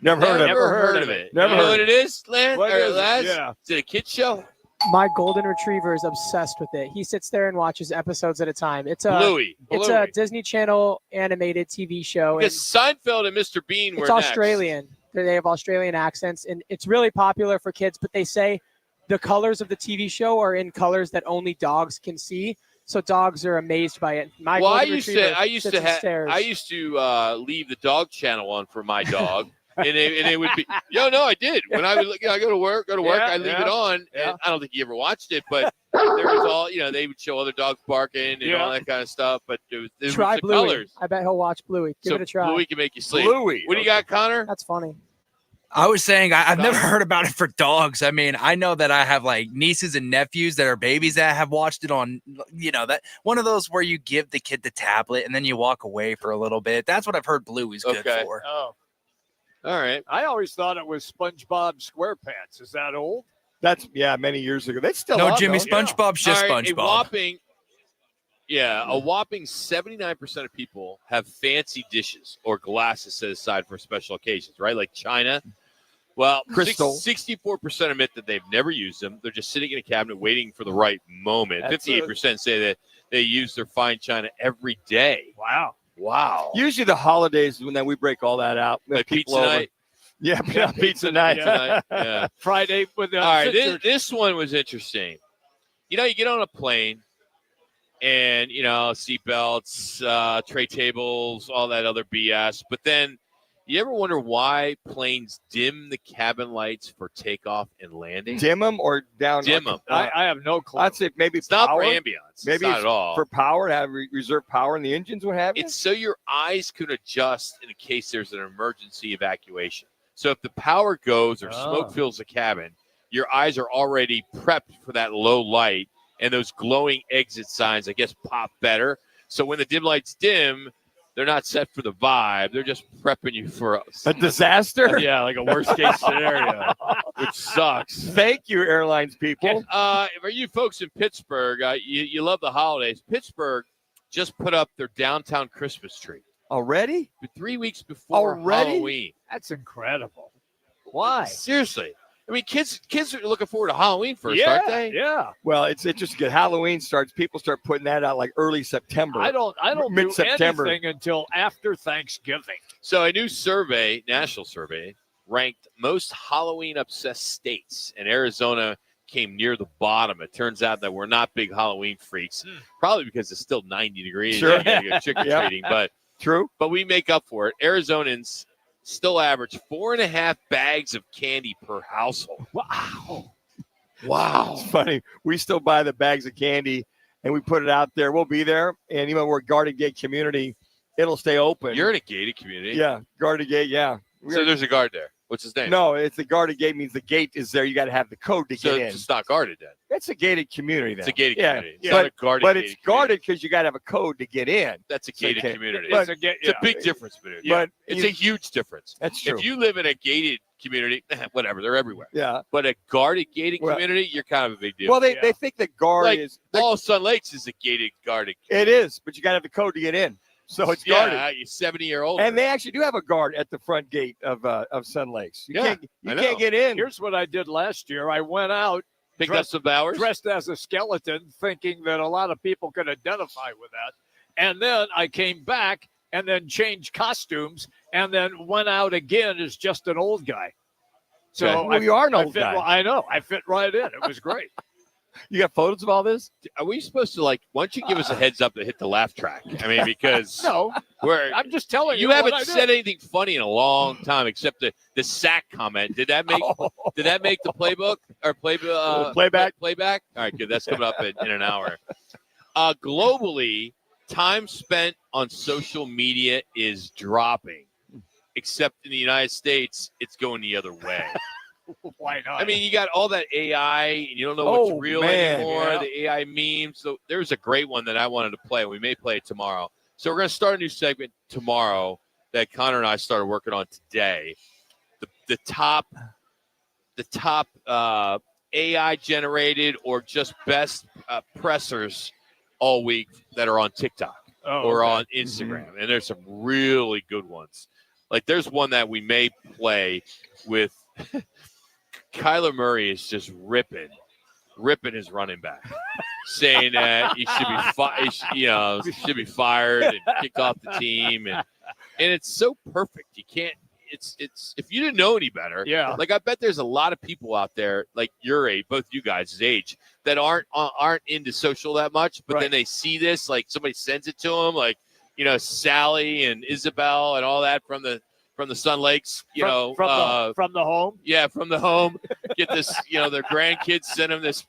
Never heard of it. Never You know heard what it is, Lance? What Or is it? Laz? Yeah. Is it a kid's show? My golden retriever is obsessed with it. He sits there and watches episodes at a time. It's a Bluey. It's a Disney Channel animated TV show. Because Seinfeld and Mr. Bean were It's next. Australian. They have Australian accents, and it's really popular for kids. But they say the colors of the TV show are in colors that only dogs can see. So dogs are amazed by it. My Well, I golden used retriever to sits and stares. leave the dog channel on for my dog. And it would be, no, I did. When I go to work, I leave it on. And I don't think you ever watched it, but there was all, they would show other dogs barking and all that kind of stuff. But it was Try the Bluey. colors. I bet he'll watch Bluey. Give So it a try. Bluey can make you sleep. Bluey. What do you got, Connor? That's funny. I was saying I've never heard about it for dogs. I mean, I know that I have like nieces and nephews that are babies that have watched it on, that one of those where you give the kid the tablet and then you walk away for a little bit. That's what I've heard Bluey's good for. Oh. All right. I always thought it was SpongeBob SquarePants. Is that old? That's many years ago. They still No, on, Jimmy, though. SpongeBob's just All right, SpongeBob. A whopping 79% of people have fancy dishes or glasses set aside for special occasions, right? Like china. Well, Crystal. 64% admit that they've never used them. They're just sitting in a cabinet waiting for the right moment. 58% say that they use their fine china every day. Wow. Usually the holidays when we break all that out. We have Like people pizza over. night. Yeah, pizza night. Yeah. Friday with the All right, this one was interesting. You get on a plane and, seat belts, tray tables, all that other BS. But then, You ever wonder why planes dim the cabin lights for takeoff and landing? Dim them or down? Dim them. I have no clue. I'd say maybe It's not power. for ambience. Maybe it's not it's at all. for power to have reserve power in the engines. What have you? It's so your eyes can adjust in case there's an emergency evacuation. So if the power goes or smoke fills the cabin, your eyes are already prepped for that low light, and those glowing exit signs, I guess, pop better. So when the dim lights dim, they're not set for the vibe. They're just prepping you for a disaster. Yeah, like a worst case scenario, which sucks. Thank you, airlines people. For you folks in Pittsburgh, you love the holidays. Pittsburgh just put up their downtown Christmas tree. Already? 3 weeks before Halloween. That's incredible. Why? Seriously. I mean, kids are looking forward to Halloween first, aren't they? Yeah. Well, it's interesting because Halloween starts. People start putting that out like early September. I don't do mid-September. anything until after Thanksgiving. So a new survey, national survey, ranked most Halloween-obsessed states, and Arizona came near the bottom. It turns out that we're not big Halloween freaks, probably because it's still 90 degrees. Sure. You gotta go trick-or-treating, but true. But we make up for it. Arizonans still average 4.5 bags of candy per household. Wow. It's funny. We still buy the bags of candy and we put it out there. We'll be there. And even we're a guarded gate community, it'll stay open. You're in a gated community. Yeah, guarded gate, yeah. So there's a guard there. What's his name? No, it's the guarded gate means the gate is there. You got to have the code to So get in. it's not guarded then. It's a gated community then. It's a gated community. It's Yeah. not a guarded but gated it's guarded because you got to have a code to get in. That's a gated okay. community. But- It's a big difference, dude. But it's you- a huge difference. That's true. If you live in a gated community, whatever, they're everywhere. Yeah. But a guarded gated Well- community, you're kind of a big deal. Well, they think the guard like is. all Sun Lakes is a gated guarded. It is, but you got to have the code to get in. So it's guarded. Yeah, you're 70-year-old. And they actually do have a guard at the front gate of Sun Lakes. You Yeah, can't get in. Here's what I did last year. I went out, Picked up some flowers? dressed as a skeleton, thinking that a lot of people could identify with that. And then I came back and then changed costumes and then went out again as just an old guy. So Okay. Well, you are an old fit, guy. I know. I fit right in. It was great. You got photos of all this? Are we supposed to, like, why don't you give us a heads up to hit the laugh track? I mean, because No, I'm just telling you. you haven't what I said did. anything funny in a long time except the sack comment. Did that make the playbook or playback? Playback? All right, good. That's coming up in an hour. Globally, time spent on social media is dropping, except in the United States, it's going the other way. Why not? I mean, you got all that AI, and you don't know what's real anymore, yeah. the AI memes. So there's a great one that I wanted to play. We may play it tomorrow. So we're going to start a new segment tomorrow that Connor and I started working on today. The top AI generated or just best pressers all week that are on TikTok or on Instagram. And there's some really good ones. Like there's one that we may play with Kyler Murray is just ripping his running back, saying that he should be fired and kicked off the team, and it's so perfect. You can't. It's if you didn't know any better, Yeah. Like I bet there's a lot of people out there, like your age, both you guys' age, that aren't into social that much, but then they see this, like somebody sends it to them, like Sally and Isabel and all that from the Sun Lakes, from the home. Yeah, from the home. Get this, their grandkids send them this,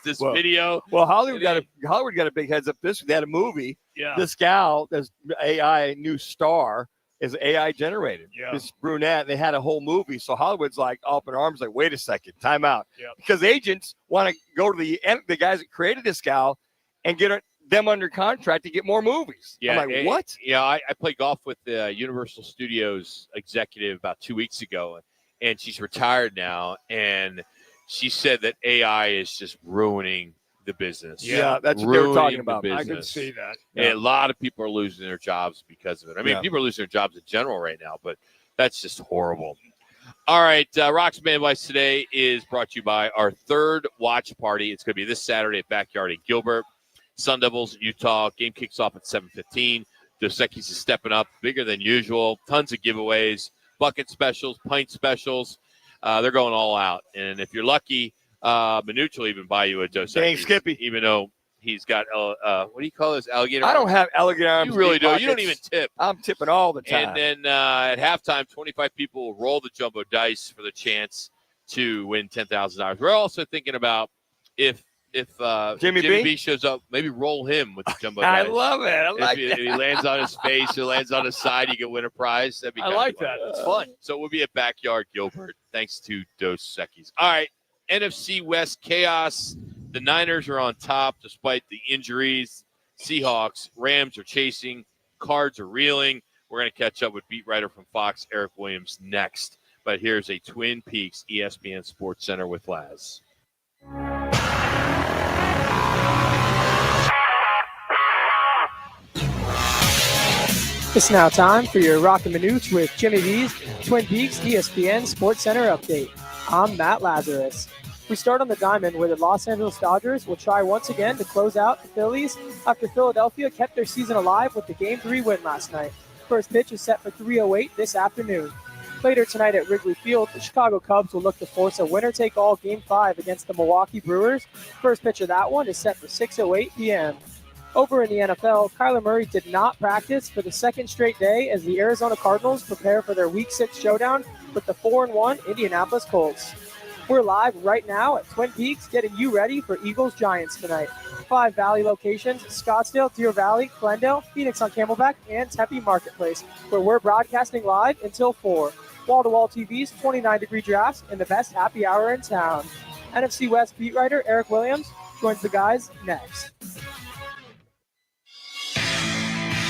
this video. Well, Hollywood got a big heads up this week. They had a movie. Yeah. This gal, this AI new star, is AI generated. Yeah. This brunette. They had a whole movie. So Hollywood's like up in arms, like, wait a second, time out. Yeah. Because agents want to go to the guys that created this gal and get them under contract to get more movies. Yeah, I'm like, what? Yeah, I played golf with the Universal Studios executive about 2 weeks ago, and she's retired now, and she said that AI is just ruining the business. Yeah, that's what they were talking Ruining about. the I can business. see that. And a lot of people are losing their jobs because of it. I mean, Yeah. people are losing their jobs in general right now, but that's just horrible. All right, Rock's Man Advice today is brought to you by our third watch party. It's going to be this Saturday at Backyard in Gilbert. Sun Devils, Utah. Game kicks off at 7:15. Dos Equis is stepping up, bigger than usual. Tons of giveaways, bucket specials, pint specials. They're going all out. And if you're lucky, Manuch will even buy you a Dos Dang, Equis, Skippy. even though He's got what do you call this? Alligator. I don't have alligator arms. You really deep do. You don't pockets. even tip. I'm tipping all the time. And then at halftime, 25 people will roll the jumbo dice for the chance to win $10,000. We're also thinking about if Jimmy B shows up, maybe roll him with the jumbo dice. I love it. I like if that. he lands on his face or lands on his side, you can win a prize. That'd be I kinda like fun. that. It's fun. So we'll be at Backyard Gilbert, thanks to Dos Equis. All right, NFC West chaos. The Niners are on top despite the injuries. Seahawks, Rams are chasing. Cards are reeling. We're going to catch up with beat writer from Fox, Eric Williams, next. But here's a Twin Peaks ESPN Sports Center with Laz. It's now time for your Roc and Manuch with Jimmy B's Twin Peaks ESPN Sports Center update. I'm Matt Lazarus. We start on the diamond where the Los Angeles Dodgers will try once again to close out the Phillies after Philadelphia kept their season alive with the Game 3 win last night. First pitch is set for 3:08 this afternoon. Later tonight at Wrigley Field, the Chicago Cubs will look to force a winner-take-all Game 5 against the Milwaukee Brewers. First pitch of that one is set for 6:08 p.m. Over in the NFL, Kyler Murray did not practice for the second straight day as the Arizona Cardinals prepare for their Week 6 showdown with the 4-1 Indianapolis Colts. We're live right now at Twin Peaks getting you ready for Eagles-Giants tonight. 5 Valley locations, Scottsdale, Deer Valley, Glendale, Phoenix on Camelback, and Tempe Marketplace, where we're broadcasting live until 4. Wall-to-wall TVs, 29-degree drafts, and the best happy hour in town. NFC West beat writer Eric Williams joins the guys next.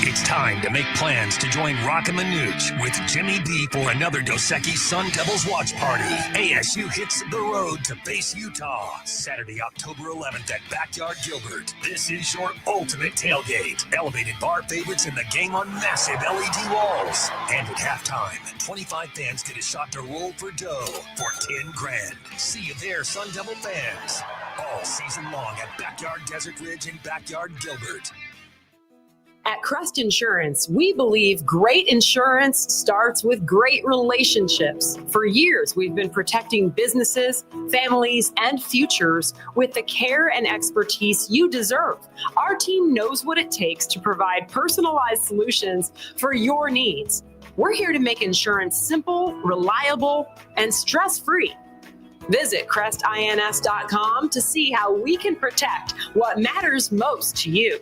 It's time to make plans to join Roc and Manuch with Jimmy B for another Dos Equis Sun Devils watch party. ASU hits the road to face Utah Saturday, October 11th at Backyard Gilbert. This is your ultimate tailgate. Elevated bar favorites in the game on massive LED walls. And at halftime, 25 fans get a shot to roll for dough for $10,000. See you there, Sun Devil fans. All season long at Backyard Desert Ridge and Backyard Gilbert. At Crest Insurance, we believe great insurance starts with great relationships. For years, we've been protecting businesses, families, and futures with the care and expertise you deserve. Our team knows what it takes to provide personalized solutions for your needs. We're here to make insurance simple, reliable, and stress-free. Visit crestins.com to see how we can protect what matters most to you.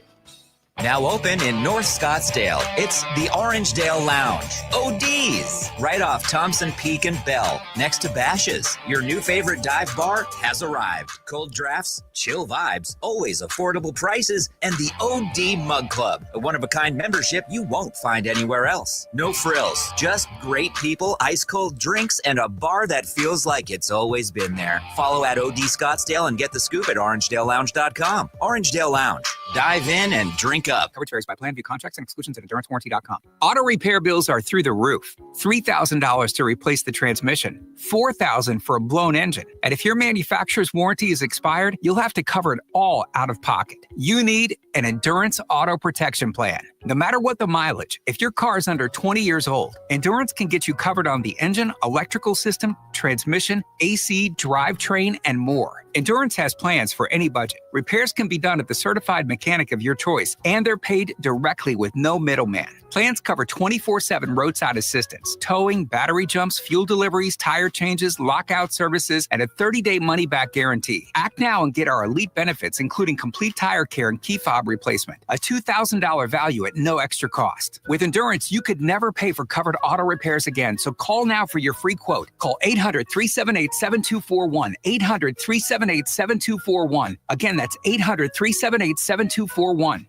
Now open in North Scottsdale, it's the Orangedale Lounge. ODs, right off Thompson Peak and Bell, next to Bash's. Your new favorite dive bar has arrived. Cold drafts, chill vibes, always affordable prices, and the OD Mug Club, a one-of-a-kind membership you won't find anywhere else. No frills, just great people, ice-cold drinks, and a bar that feels like it's always been there. Follow at OD Scottsdale and get the scoop at orangedalelounge.com. Orangedale Lounge. Dive in and drink up. Coverage varies by plan, view contracts and exclusions at endurancewarranty.com. Auto repair bills are through the roof. $3,000 to replace the transmission. $4,000 for a blown engine. And if your manufacturer's warranty is expired, you'll have to cover it all out of pocket. You need an Endurance Auto Protection Plan. No matter what the mileage, if your car is under 20 years old, Endurance can get you covered on the engine, electrical system, transmission, AC, drivetrain, and more. Endurance has plans for any budget. Repairs can be done at the certified mechanic of your choice, and they're paid directly with no middleman. Plans cover 24/7 roadside assistance, towing, battery jumps, fuel deliveries, tire changes, lockout services, and a 30-day money-back guarantee. Act now and get our elite benefits, including complete tire care and key fob replacement. A $2,000 value at no extra cost. With Endurance, you could never pay for covered auto repairs again, so call now for your free quote. Call 800-378-7241. 800-378-7241. Again, that's 800-378-7241.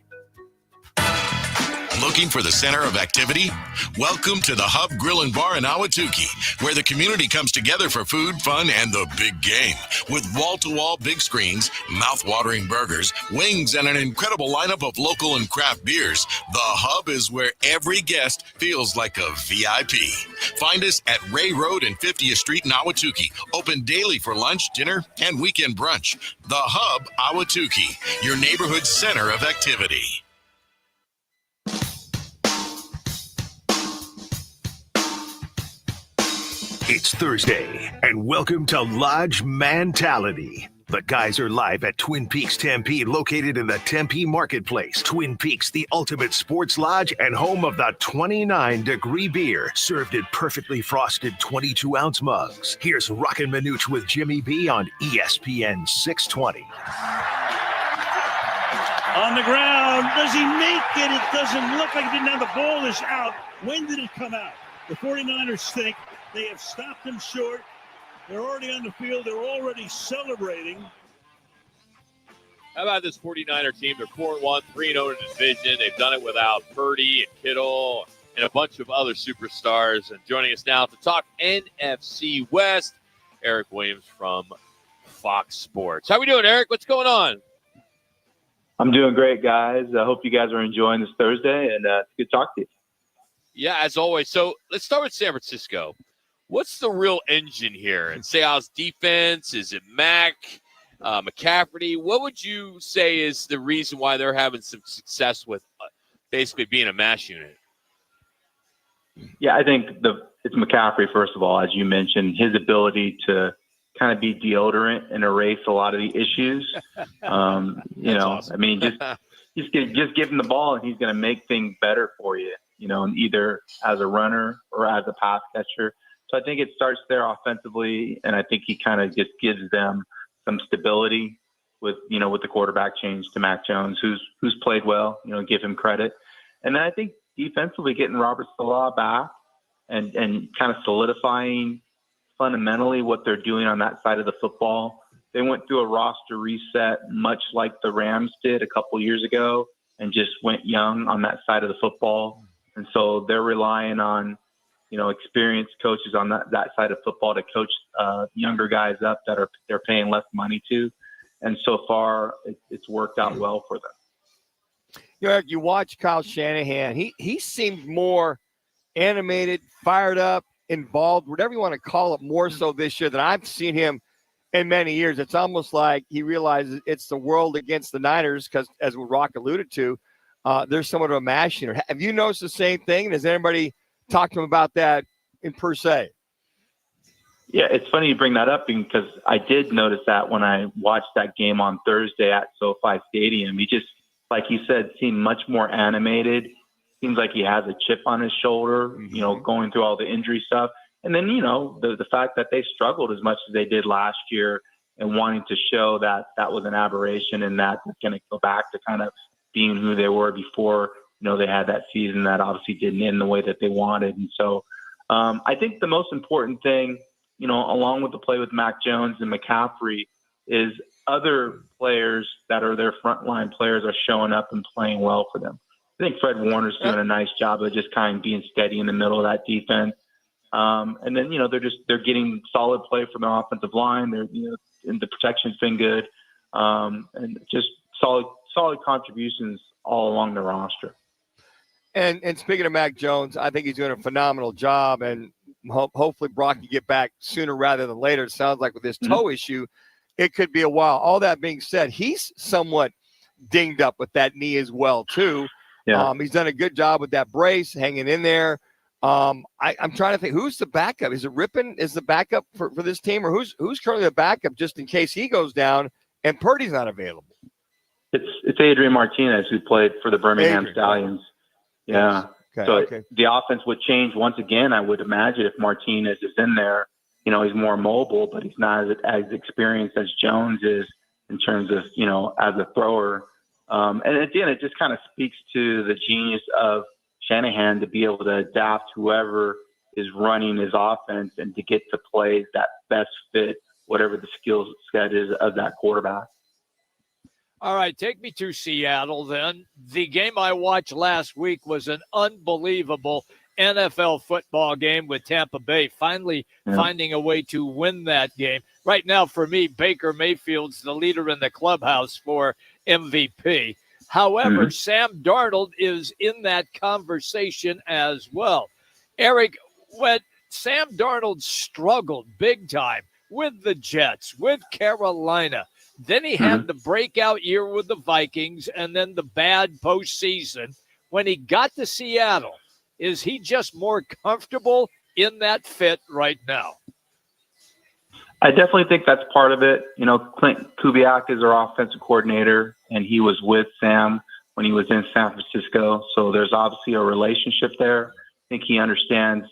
Looking for the center of activity? Welcome to the Hub Grill and Bar in Ahwatukee, where the community comes together for food, fun, and the big game. With wall-to-wall big screens, mouth-watering burgers, wings, and an incredible lineup of local and craft beers, the Hub is where every guest feels like a VIP. Find us at Ray Road and 50th Street in Ahwatukee. Open daily for lunch, dinner, and weekend brunch. The Hub Ahwatukee, your neighborhood center of activity. It's Thursday, and welcome to Lodge Mentality. The guys are live at Twin Peaks Tempe, located in the Tempe Marketplace. Twin Peaks, the ultimate sports lodge and home of the 29-degree beer, served in perfectly frosted 22-ounce mugs. Here's Roc and Manuch with Jimmy B on ESPN 620. On the ground, does he make it? It doesn't look like it did. Now the ball is out. When did it come out? The 49ers think they have stopped him short. They're already on the field. They're already celebrating. How about this 49er team? They're 4-1, 3-0 in the division. They've done it without Purdy and Kittle and a bunch of other superstars. And joining us now to talk NFC West, Eric Williams from Fox Sports. How we doing, Eric? What's going on? I'm doing great, guys. I hope you guys are enjoying this Thursday, and it's good to talk to you. Yeah, as always. So let's start with San Francisco. What's the real engine here? And Seattle's defense? Is it Mac, McCaffrey? What would you say is the reason why they're having some success with basically being a mash unit? Yeah, I think it's McCaffrey, first of all, as you mentioned, his ability to kind of be deodorant and erase a lot of the issues. Awesome. I mean, just give him the ball and he's going to make things better for you, either as a runner or as a pass catcher. So I think it starts there offensively, and I think he kind of just gives them some stability with the quarterback change to Mac Jones, who's played well, give him credit. And then I think defensively getting Robert Salah back and kind of solidifying fundamentally what they're doing on that side of the football. They went through a roster reset much like the Rams did a couple years ago and just went young on that side of the football. And so they're relying on experienced coaches on that side of football to coach younger guys up that they're paying less money to. And so far, it's worked out well for them. Eric, you watch Kyle Shanahan. He seemed more animated, fired up, involved, whatever you want to call it, more so this year than I've seen him in many years. It's almost like he realizes it's the world against the Niners because, as Roc alluded to, there's somewhat of a mash unit. Have you noticed the same thing? Has anybody talked to him about that in per se? Yeah, it's funny you bring that up because I did notice that when I watched that game on Thursday at SoFi Stadium. He just, like you said, seemed much more animated. Seems like he has a chip on his shoulder, going through all the injury stuff. And then, the fact that they struggled as much as they did last year and wanting to show that that was an aberration and that they're going to go back to kind of being who they were before, they had that season that obviously didn't end the way that they wanted. And so I think the most important thing, along with the play with Mac Jones and McCaffrey, is other players that are their frontline players are showing up and playing well for them. I think Fred Warner's doing a nice job of just kind of being steady in the middle of that defense. And then, they're getting solid play from the offensive line. And the protection's been good. And just solid contributions all along the roster. And speaking of Mac Jones, I think he's doing a phenomenal job, and hopefully Brock can get back sooner rather than later. It sounds like with this toe issue, it could be a while. All that being said, he's somewhat dinged up with that knee as well, too. Yeah. He's done a good job with that brace, hanging in there. I'm trying to think, who's the backup? Is it Rippon is the backup for this team, or who's currently the backup just in case he goes down and Purdy's not available? It's Adrian Martinez, who played for the Birmingham Stallions. Yeah. Okay. The offense would change once again, I would imagine, if Martinez is in there. He's more mobile, but he's not as experienced as Jones is in terms of, as a thrower. And again, it just kind of speaks to the genius of Shanahan to be able to adapt whoever is running his offense and to get to plays that best fit whatever the skill set is of that quarterback. All right, take me to Seattle then. The game I watched last week was an unbelievable NFL football game with Tampa Bay finally finding a way to win that game. Right now, for me, Baker Mayfield's the leader in the clubhouse for MVP. However, Sam Darnold is in that conversation as well. Eric, when Sam Darnold struggled big time with the Jets, with Carolina, then he had the breakout year with the Vikings and then the bad postseason. When he got to Seattle, is he just more comfortable in that fit right now? I definitely think that's part of it. You know, Clint Kubiak is our offensive coordinator, and he was with Sam when he was in San Francisco. So there's obviously a relationship there. I think he understands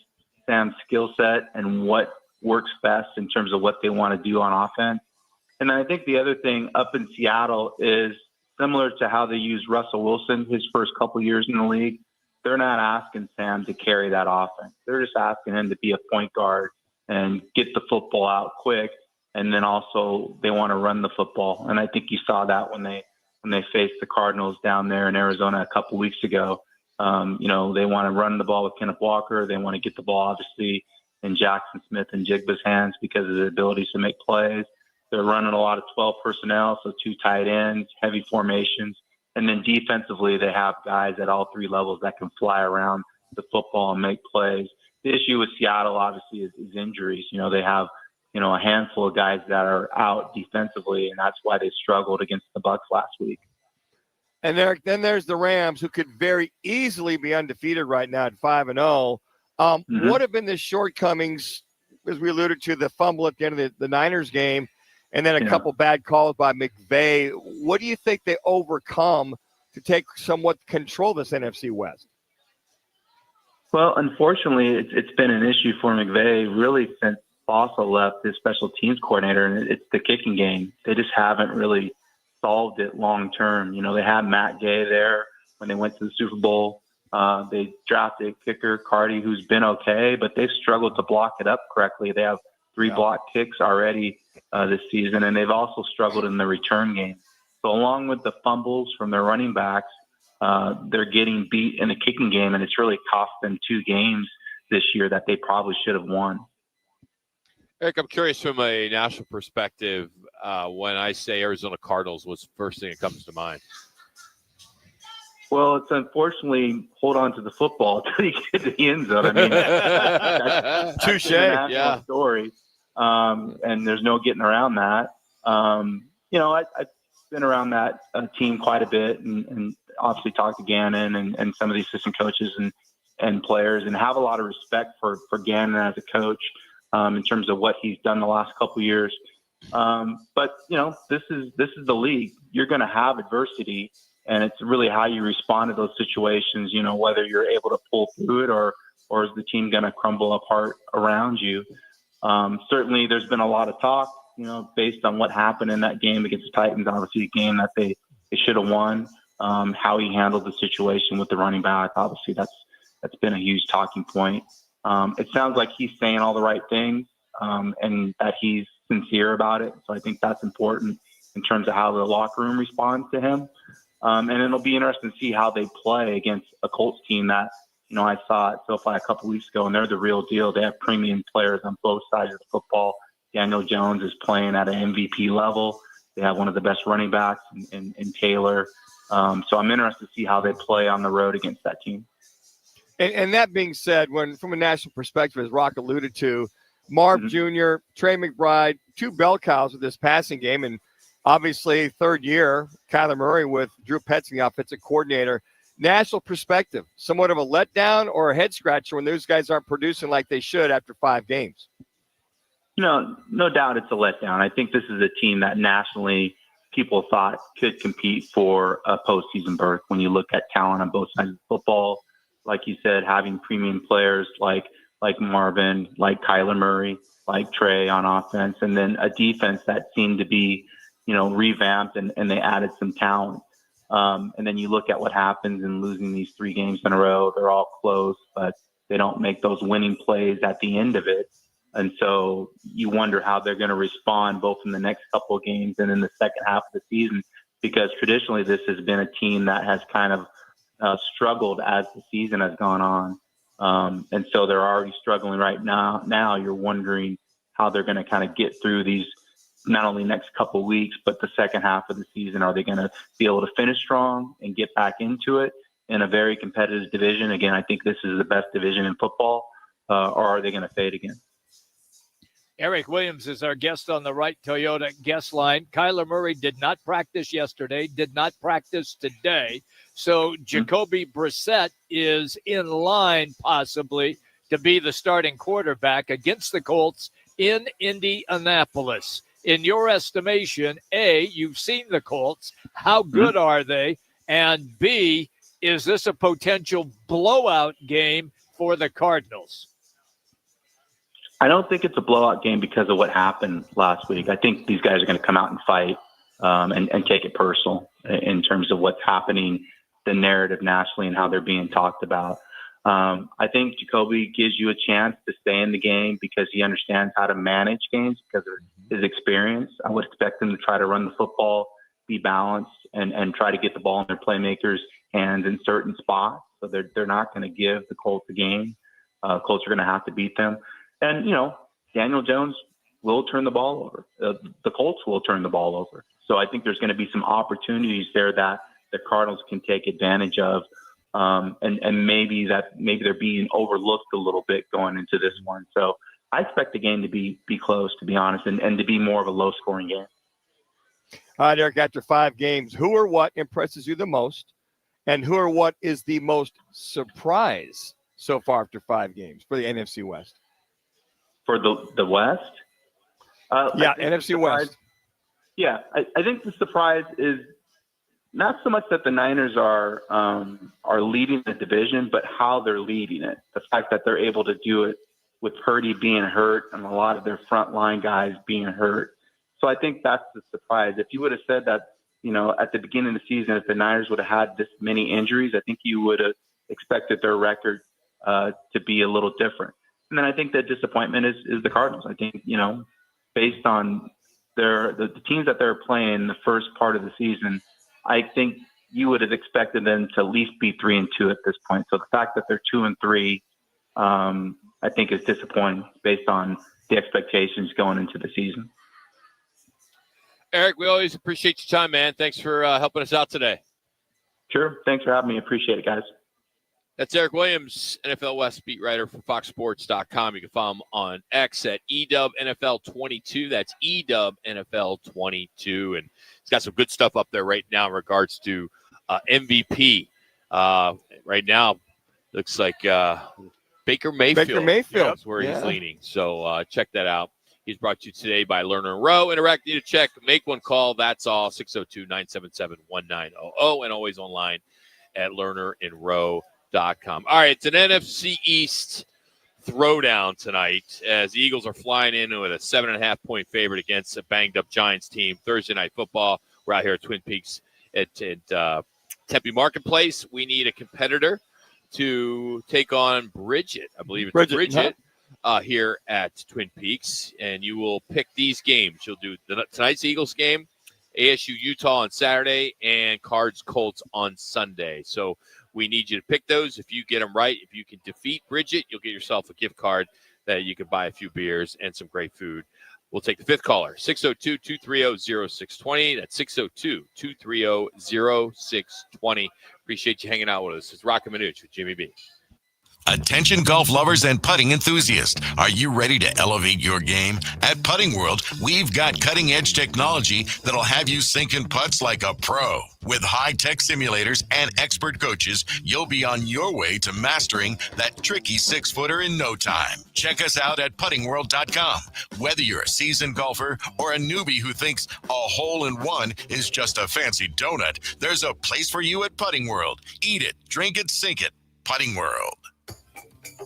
Sam's skill set and what works best in terms of what they want to do on offense. And then I think the other thing up in Seattle is similar to how they used Russell Wilson his first couple years in the league. They're not asking Sam to carry that offense. They're just asking him to be a point guard and get the football out quick. And then also they want to run the football. And I think you saw that when they faced the Cardinals down there in Arizona a couple weeks ago. You know, they want to run the ball with Kenneth Walker. They want to get the ball, obviously, in Jackson Smith and Jigba's hands because of the abilities to make plays. They're running a lot of 12 personnel, so 2 tight ends, heavy formations. And then defensively, they have guys at all 3 levels that can fly around the football and make plays. The issue with Seattle, obviously, is injuries. You know, they have, you know, a handful of guys that are out defensively, and that's why they struggled against the Bucs last week. And then there's the Rams, who could very easily be undefeated right now at 5-0. What have been the shortcomings, as we alluded to, the fumble at the end of the Niners game, and then a couple bad calls by McVay? What do you think they overcome to take somewhat control of this NFC West? Well, unfortunately, it's been an issue for McVay really since Bossa left, his special teams coordinator, and it's the kicking game. They just haven't really solved it long term. You know, they had Matt Gay there when they went to the Super Bowl. They drafted kicker Cardi, who's been okay, but they've struggled to block it up correctly. They have 3 block kicks already this season, and they've also struggled in the return game. So along with the fumbles from their running backs, they're getting beat in the kicking game, and it's really cost them 2 games this year that they probably should have won. Eric, I'm curious from a national perspective, when I say Arizona Cardinals, what's the first thing that comes to mind? Well, it's unfortunately hold on to the football until you get to the end zone. I mean, that's touche. a national story, and there's no getting around that. You know, I've been around that team quite a bit, and obviously talked to Gannon and some of the assistant coaches and players, and have a lot of respect for Gannon as a coach in terms of what he's done the last couple of years. But you know, this is the league. You're going to have adversity. And it's really how you respond to those situations, you know, whether you're able to pull through it or is the team going to crumble apart around you. Certainly there's been a lot of talk, you know, based on what happened in that game against the Titans, obviously a game that they should have won, how he handled the situation with the running back. Obviously that's been a huge talking point. It sounds like he's saying all the right things and that he's sincere about it. So I think that's important in terms of how the locker room responds to him. And it'll be interesting to see how they play against a Colts team that, you know, I saw at SoFi a couple weeks ago, and they're the real deal. They have premium players on both sides of the football. Daniel Jones is playing at an MVP level. They have one of the best running backs in Taylor. So I'm interested to see how they play on the road against that team. And that being said, when from a national perspective, as Roc alluded to, Marv Jr., Trey McBride, 2 bell cows with this passing game, and obviously, 3rd year, Kyler Murray with Drew Petzing, the offensive coordinator. National perspective, somewhat of a letdown or a head scratcher when those guys aren't producing like they should after 5 games? No doubt it's a letdown. I think this is a team that nationally people thought could compete for a postseason berth when you look at talent on both sides of the football. Like you said, having premium players like Marvin, like Kyler Murray, like Trey on offense, and then a defense that seemed to be, you know, revamped and they added some talent. And then you look at what happens in losing these 3 games in a row. They're all close, but they don't make those winning plays at the end of it. And so you wonder how they're going to respond both in the next couple of games and in the second half of the season, because traditionally this has been a team that has kind of struggled as the season has gone on. And so they're already struggling right now. Now you're wondering how they're going to kind of get through these, not only next couple of weeks, but the second half of the season. Are they going to be able to finish strong and get back into it in a very competitive division? Again, I think this is the best division in football, or are they going to fade again? Eric Williams is our guest on the Wright Toyota guest line. Kyler Murray did not practice yesterday, did not practice today. So Jacoby Brissett is in line possibly to be the starting quarterback against the Colts in Indianapolis. In your estimation, A, you've seen the Colts. How good are they? And B, is this a potential blowout game for the Cardinals? I don't think it's a blowout game because of what happened last week. I think these guys are going to come out and fight and take it personal in terms of what's happening, the narrative nationally and how they're being talked about. I think Jacoby gives you a chance to stay in the game because he understands how to manage games because of his experience. I would expect him to try to run the football, be balanced, and try to get the ball in their playmakers' hands in certain spots. So they're not going to give the Colts a game. Colts are going to have to beat them. And, Daniel Jones will turn the ball over. The Colts will turn the ball over. So I think there's going to be some opportunities there that the Cardinals can take advantage of. And maybe they're being overlooked a little bit going into this one. So I expect the game to be close, to be honest, and to be more of a low-scoring game. All right, Eric, after 5 games, who or what impresses you the most? And who or what is the most surprise so far after 5 games for the NFC West? For the West? NFC West. Yeah, I think the surprise is not so much that the Niners are leading the division, but how they're leading it. The fact that they're able to do it with Purdy being hurt and a lot of their frontline guys being hurt. So I think that's the surprise. If you would have said that, at the beginning of the season, if the Niners would have had this many injuries, I think you would have expected their record to be a little different. And then I think the disappointment is the Cardinals. I think, based on the teams that they're playing the first part of the season, I think you would have expected them to at least be 3-2 at this point. So the fact that they're 2-3, I think is disappointing based on the expectations going into the season. Eric, we always appreciate your time, man. Thanks for helping us out today. Sure. Thanks for having me. Appreciate it, guys. That's Eric Williams, NFL West beat writer for FoxSports.com. You can follow him on X at EDubNFL22. That's EDubNFL22. And he's got some good stuff up there right now in regards to MVP. Right now, looks like Baker Mayfield is where he's leaning. So check that out. He's brought to you today by Lerner and Rowe. Interact, need to check, make one call. That's all. 602-977-1900. And always online at lernerandrowe.com. All right, it's an NFC East throwdown tonight as the Eagles are flying in with a 7.5-point favorite against a banged-up Giants team. Thursday Night Football. We're out here at Twin Peaks at Tempe Marketplace. We need a competitor to take on Bridget. I believe it's Bridget here at Twin Peaks, and you will pick these games. You'll do tonight's Eagles game, ASU Utah on Saturday, and Cards Colts on Sunday. So we need you to pick those. If you get them right, if you can defeat Bridget, you'll get yourself a gift card that you can buy a few beers and some great food. We'll take the 5th caller, 602-230-0620. That's 602-230-0620. Appreciate you hanging out with us. It's Roc and Manuch with Jimmy B. Attention golf lovers and putting enthusiasts. Are you ready to elevate your game? At Putting World, we've got cutting-edge technology that'll have you sinking putts like a pro. With high-tech simulators and expert coaches, you'll be on your way to mastering that tricky 6-footer in no time. Check us out at puttingworld.com. Whether you're a seasoned golfer or a newbie who thinks a hole-in-one is just a fancy donut, there's a place for you at Putting World. Eat it, drink it, sink it. Putting World.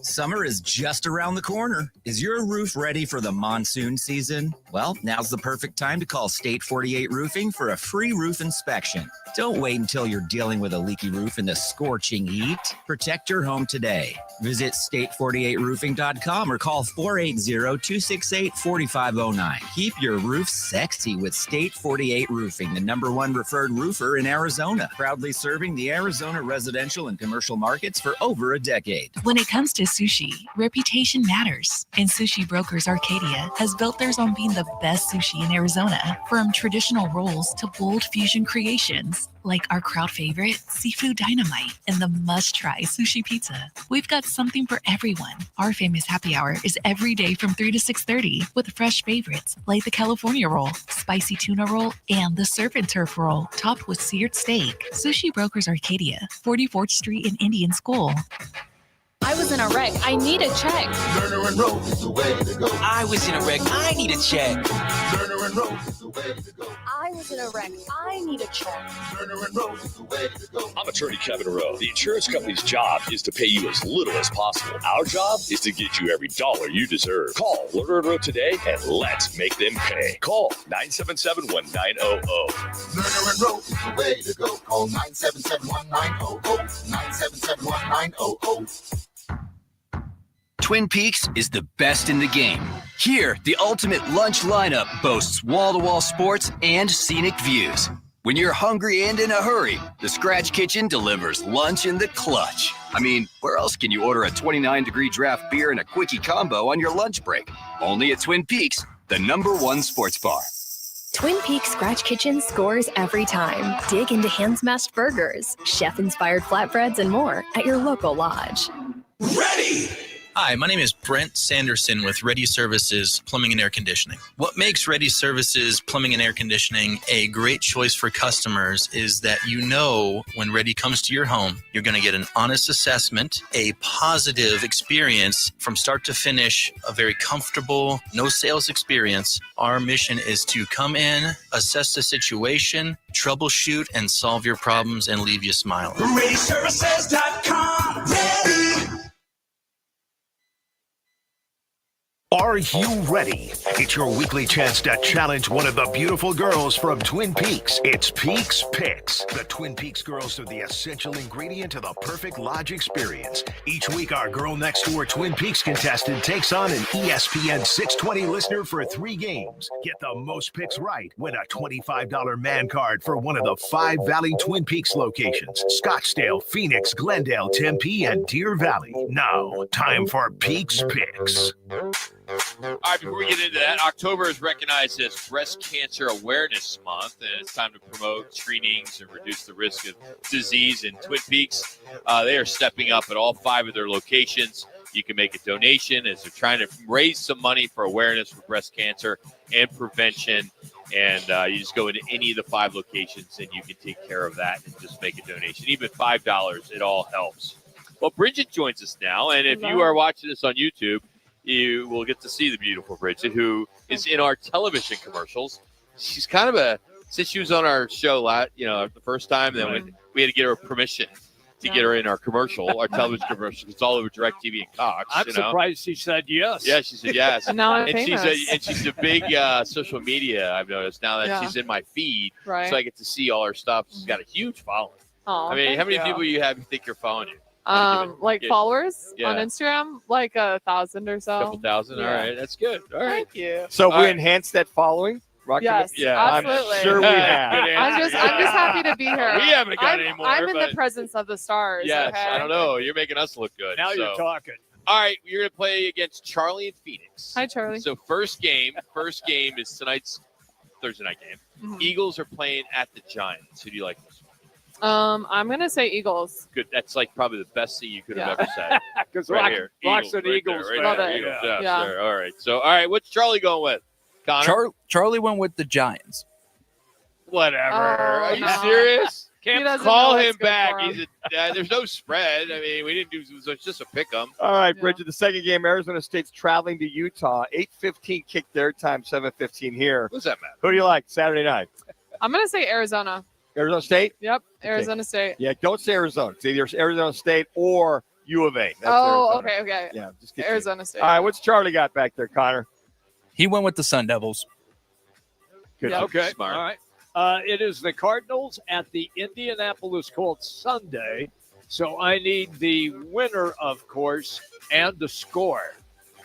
Summer is just around the corner. Is your roof ready for the monsoon season? Well, now's the perfect time to call State 48 Roofing for a free roof inspection. Don't wait until you're dealing with a leaky roof in the scorching heat. Protect your home today. Visit state48roofing.com or call 480-268-4509. Keep your roof sexy with State 48 Roofing, the #1 referred roofer in Arizona, proudly serving the Arizona residential and commercial markets for over a decade. When it comes to sushi, reputation matters, and Sushi Brokers Arcadia has built theirs on being the best sushi in Arizona. From traditional rolls to bold fusion creations, like our crowd favorite, Seafood Dynamite, and the must-try sushi pizza. We've got something for everyone. Our famous happy hour is every day from 3 to 6:30 with fresh favorites like the California roll, spicy tuna roll, and the surf and turf roll topped with seared steak. Sushi Brokers Arcadia, 44th Street in Indian School. I was in a wreck. I need a check. Lerner and Roc is the way to go. I was in a wreck. I need a check. Lerner and Roc is the way to go. I was in a wreck. I need a check. Lerner and Roc is the way to go. I'm attorney Kevin Rowe. The insurance company's job is to pay you as little as possible. Our job is to get you every dollar you deserve. Call Lerner and Rowe today and let's make them pay. Call 977-1900. Lerner and Roc is the way to go. Call 977-1900. 977-1900. Twin Peaks is the best in the game. Here, the ultimate lunch lineup boasts wall-to-wall sports and scenic views. When you're hungry and in a hurry, the Scratch Kitchen delivers lunch in the clutch. I mean, where else can you order a 29-degree draft beer and a quickie combo on your lunch break? Only at Twin Peaks, the #1 sports bar. Twin Peaks Scratch Kitchen scores every time. Dig into hand-smashed burgers, chef-inspired flatbreads, and more at your local lodge. Ready! Hi, my name is Brent Sanderson with Ready Services Plumbing and Air Conditioning. What makes Ready Services Plumbing and Air Conditioning a great choice for customers is that you know when Ready comes to your home, you're going to get an honest assessment, a positive experience from start to finish, a very comfortable, no sales experience. Our mission is to come in, assess the situation, troubleshoot, and solve your problems and leave you smiling. ReadyServices.com. Ready! Are you ready? It's your weekly chance to challenge one of the beautiful girls from Twin Peaks. It's Peaks Picks. The Twin Peaks girls are the essential ingredient to the perfect lodge experience. Each week, our girl next door Twin Peaks contestant takes on an ESPN 620 listener for 3 games. Get the most picks right. Win a $25 man card for one of the 5 Valley Twin Peaks locations: Scottsdale, Phoenix, Glendale, Tempe, and Deer Valley. Now, time for Peaks Picks. All right, before we get into that, October is recognized as Breast Cancer Awareness Month, and it's time to promote screenings and reduce the risk of disease in Twin Peaks. They are stepping up at all 5 of their locations. You can make a donation as they're trying to raise some money for awareness for breast cancer and prevention. And you just go into any of the 5 locations and you can take care of that and just make a donation. Even $5, it all helps. Well, Bridget joins us now, and if you are watching this on YouTube, you will get to see the beautiful Bridget, who is in our television commercials. She's kind of since she was on our show the first time, then we had to get her permission to get her in our commercial, our television commercial. It's all over DirecTV and Cox. I'm surprised she said yes. Yeah, she said yes. And now I'm famous. She's a big social media, I've noticed, now that she's in my feed. Right. So I get to see all her stuff. She's got a huge following. Oh, I mean, how many people you think you're following you? Followers on Instagram, like 1,000 or so. Couple thousand. Yeah. All right, that's good. All right. Thank you. So we enhanced that following. Yes, absolutely. I'm sure we have. I'm just happy to be here. We haven't got any more. I'm in the presence of the stars. Yes, okay? I don't know. You're making us look good. Now you're talking. All right, you're going to play against Charlie and Phoenix. Hi, Charlie. So first game is tonight's Thursday night game. Mhm. Eagles are playing at the Giants. Who do you like this one? I'm gonna say Eagles. Good. That's like probably the best thing you could have ever said. Because right here. Roc's an Eagles Right Love there. it. Eagles. Yeah. Yeah. Sure. All right. So, all right. What's Charlie going with? Connor? Charlie went with the Giants. Whatever. Oh, Are you no. serious? He doesn't Call know him what's good back. for him. There's no spread. I mean, we didn't do. It's just a pick 'em. All right, Bridget, the second game, Arizona State's traveling to Utah. 8:15 kick their time, 7:15 here. What's that matter? Who do you like Saturday night? I'm gonna say Arizona. Arizona State? Yep, Arizona State. Yeah, don't say Arizona. It's either Arizona State or U of A. That's Oh, Arizona. okay. Yeah, just get Arizona State. All right, what's Charlie got back there, Connor? He went with the Sun Devils. Good. Yeah, okay. Smart. All right. It is the Cardinals at the Indianapolis Colts Sunday. So I need the winner, of course, and the score.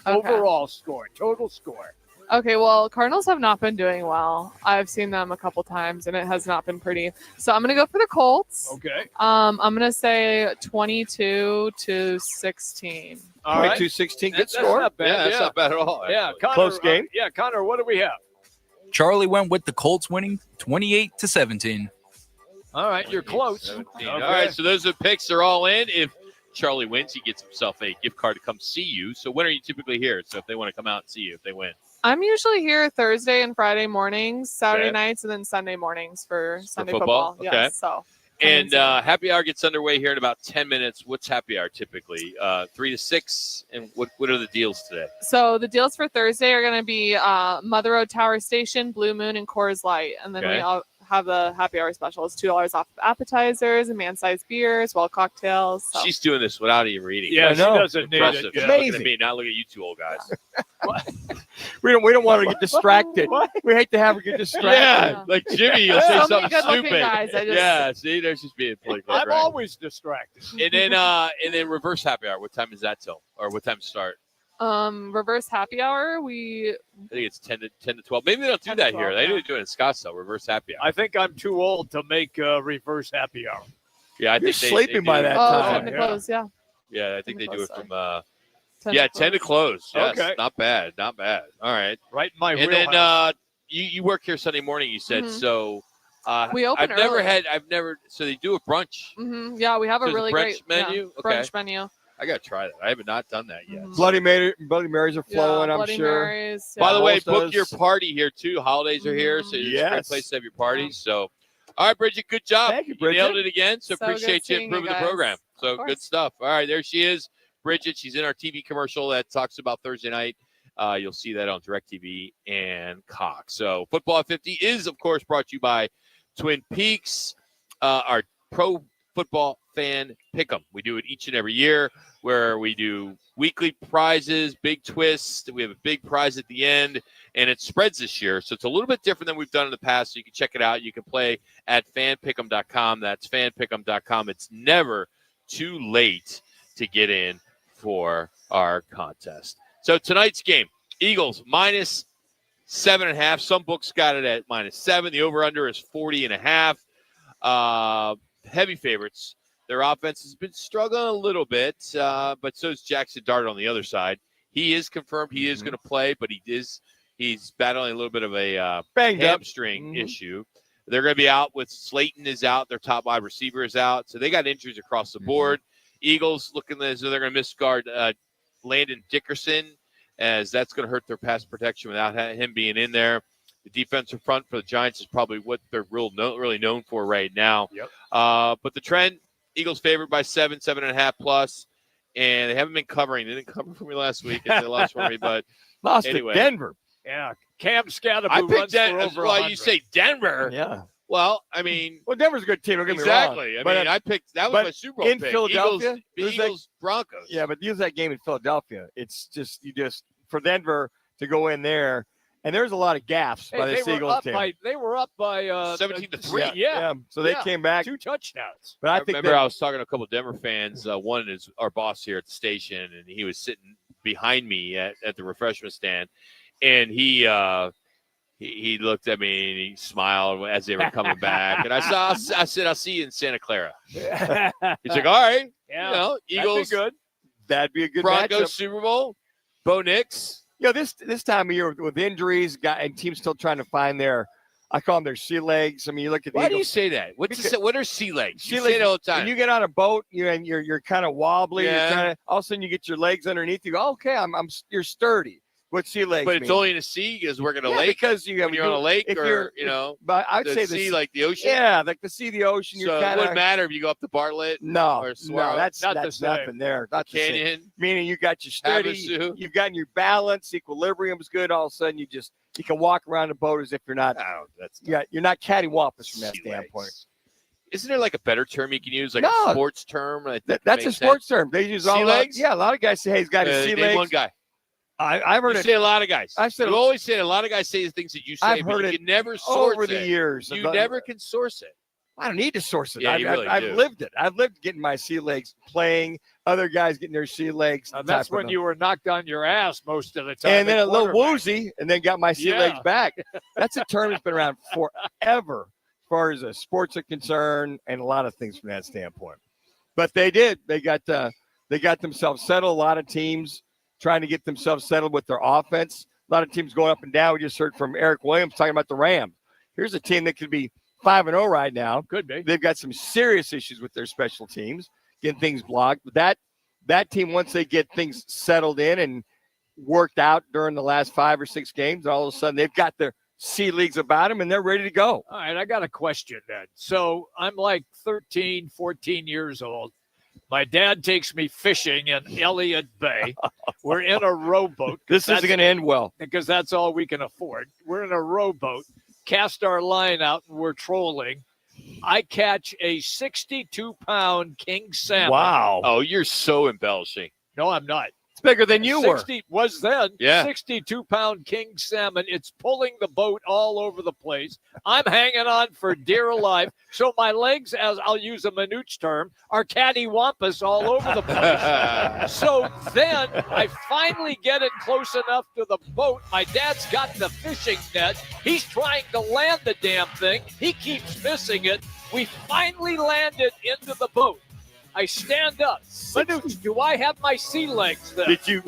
Okay. Overall score, total score. Okay, well, Cardinals have not been doing well. I've seen them a couple times, and it has not been pretty. So I'm going to go for the Colts. Okay. I'm going to say 22-16. All right. 22-16, good That's score. not bad. Yeah, that's not bad at all. Yeah, actually. Connor, Close game. Connor, what do we have? Charlie went with the Colts winning 28-17. All right, you're close. 17. All right, so those are picks. They're all in. If Charlie wins, he gets himself a gift card to come see you. So when are you typically here? So if they want to come out and see you, if they win. I'm usually here Thursday and Friday mornings, Saturday Okay. nights, and then Sunday mornings for Sunday football? football. Okay. Yes, so And happy hour gets underway here in about 10 minutes. What's happy hour typically? 3 to 6. And what are the deals today? So the deals for Thursday are going to be Mother Road Tower Station, Blue Moon, and Coors Light. And then we all have the happy hour special. It's $2 off appetizers and man-sized beers, well cocktails. So. She's doing this without even reading. Yeah, she doesn't need it. She's looking at me, not looking at you two old guys. We don't want her to get distracted. We hate to have her get distracted. Yeah, like Jimmy, you'll say So many something good-looking stupid. guys, I just- Yeah, see, there's just being politically I'm correct. always distracted. And then reverse happy hour. What time is that till? Or what time to start? Reverse happy hour. I think it's 10 to 12. Maybe they don't do 10 to that 12, here. They yeah. do it in Scottsdale. Reverse happy hour. I think I'm too old to make reverse happy hour. Yeah, I You're think they sleeping do. by that Oh, time. 10 to close, yeah. Yeah, I think they 10 to do it close, from 10 yeah, to 10 to close. Yes, Okay. not bad, not bad. All right. Right in my And wheelhouse. then you work here Sunday morning, you said. Mhm. So We open I've never so they do a brunch. Mm-hmm. Yeah, we have So a it's a really brunch great menu? Okay. brunch menu. I gotta try that. I have not done that yet. Bloody Marys are flowing, I'm Bloody sure. Marys, By the yeah. way, Most book does. your party here too. Holidays are here, so it's a great Yes. place to have your parties. So, all right, Bridget, good job. Thank you, You nailed Bridget. it again. So, So good appreciate you seeing you improving the guys. program. So Of good course. stuff. All right, there she is, Bridget. She's in our TV commercial that talks about Thursday night. You'll see that on DirecTV and Cox. So, Football at 50 is, of course, brought to you by Twin Peaks, our pro football fan pick'em. We do it each and every year where we do weekly prizes, big twists. We have a big prize at the end, and it spreads this year. So it's a little bit different than we've done in the past. So you can check it out. You can play at fanpick'em.com. That's fanpick'em.com. It's never too late to get in for our contest. So tonight's game, Eagles minus 7.5. Some books got it at -7. The over-under is 40.5. Heavy favorites. Their offense has been struggling a little bit, but so is Jackson Dart on the other side. He is confirmed he is going to play, but he's battling a little bit of a Banged up. hamstring issue. They're going to be out with Slayton is out. Their top wide receiver is out. So they got injuries across the board. Eagles looking as though they're going to miss guard Landon Dickerson, as that's going to hurt their pass protection without him being in there. The defensive front for the Giants is probably what they're really known for right now. Yep. But the trend, Eagles favored by 7.5 plus, and they haven't been covering. They didn't cover for me last week, and they lost for me. But Lost anyway, to Denver. Yeah, Cam Scatterby I runs picked for Denver. over Well, 100. you say Denver. Yeah. Well, I mean, Well, Denver's a good team. Don't get me exactly. wrong. I mean, I picked that was but my Super Bowl in pick. Philadelphia, Eagles Broncos. Yeah, but use that game in Philadelphia. It's just for Denver to go in there, and there's a lot of gaffes by this Eagles team. They were up by 17-3. Yeah. So they came back. 2 touchdowns. But I think remember I was talking to a couple of Denver fans. One is our boss here at the station, and he was sitting behind me at the refreshment stand, and he looked at me and he smiled as they were coming back. And I said, I'll see you in Santa Clara. He's like, all right. Yeah, you know, Eagles, that'd be a good Broncos matchup. Super Bowl. Bo Nix. This time of year with injuries, and teams still trying to find I call them their sea legs. I mean, you look at the Why do you Eagles. say that? What are sea legs? Sea You legs, say it all the time. When you get on a boat, you're kind of wobbly. Yeah. You're trying to, all of a sudden you get your legs underneath you. Oh, okay, you're sturdy. What sea legs? But it's mean? only in the sea because we're going to Yeah, lake. because you have when you're on a lake, if or you're- But I'd the say sea like the ocean. Yeah, like the sea, the ocean. So You're it kind wouldn't matter if you go up to Bartlett. No, or Saguaro. that's Not the nothing same. there. Not the same. Canyon. Meaning you got your steady, Havasu. you've gotten your balance, equilibrium's good. All of a sudden you can walk around the boat as if you're not. You're not cattywampus from that standpoint. Isn't there like a better term you can use, like No. a sports term? That's a sports term. They use Sea all legs? Yeah, a lot of guys say, "Hey, he's got his sea name legs." one guy. I've heard You it. say a lot of guys. I've said you always say a lot of guys say the things that you say, I've but heard you it can never source over it. the years. You never can source it. I don't need to source it. Yeah, you really I've do. lived it. I've lived getting my sea legs playing, other guys getting their sea legs. That's when you were knocked on your ass most of the time. And then at a little quarterback. woozy, and then got my sea Yeah. legs back. That's a term that's been around forever as far as sports are concerned, and a lot of things from that standpoint. But they did. They got themselves settled. A lot of teams trying to get themselves settled with their offense. A lot of teams going up and down. We just heard from Eric Williams talking about the Rams. Here's a team that could be 5-0 right now. Could be. They've got some serious issues with their special teams, getting things blocked. But that team, once they get things settled in and worked out during the last 5 or 6 games, all of a sudden they've got their C leagues about them, and they're ready to go. All right, I got a question then. So I'm like 13, 14 years old. My dad takes me fishing in Elliott Bay. We're in a rowboat. This isn't going to end well. Because that's all we can afford. We're in a rowboat, cast our line out, and we're trolling. I catch a 62-pound king salmon. Wow. Oh, you're so embellishing. No, I'm not. It's bigger than you were. 60 was then. Yeah. 62-pound king salmon. It's pulling the boat all over the place. I'm hanging on for dear life. So my legs, as I'll use a Manuch term, are cattywampus all over the place. So then I finally get it close enough to the boat. My dad's got the fishing net. He's trying to land the damn thing. He keeps missing it. We finally landed into the boat. I stand up. Manuch, do I have my sea legs then? Did you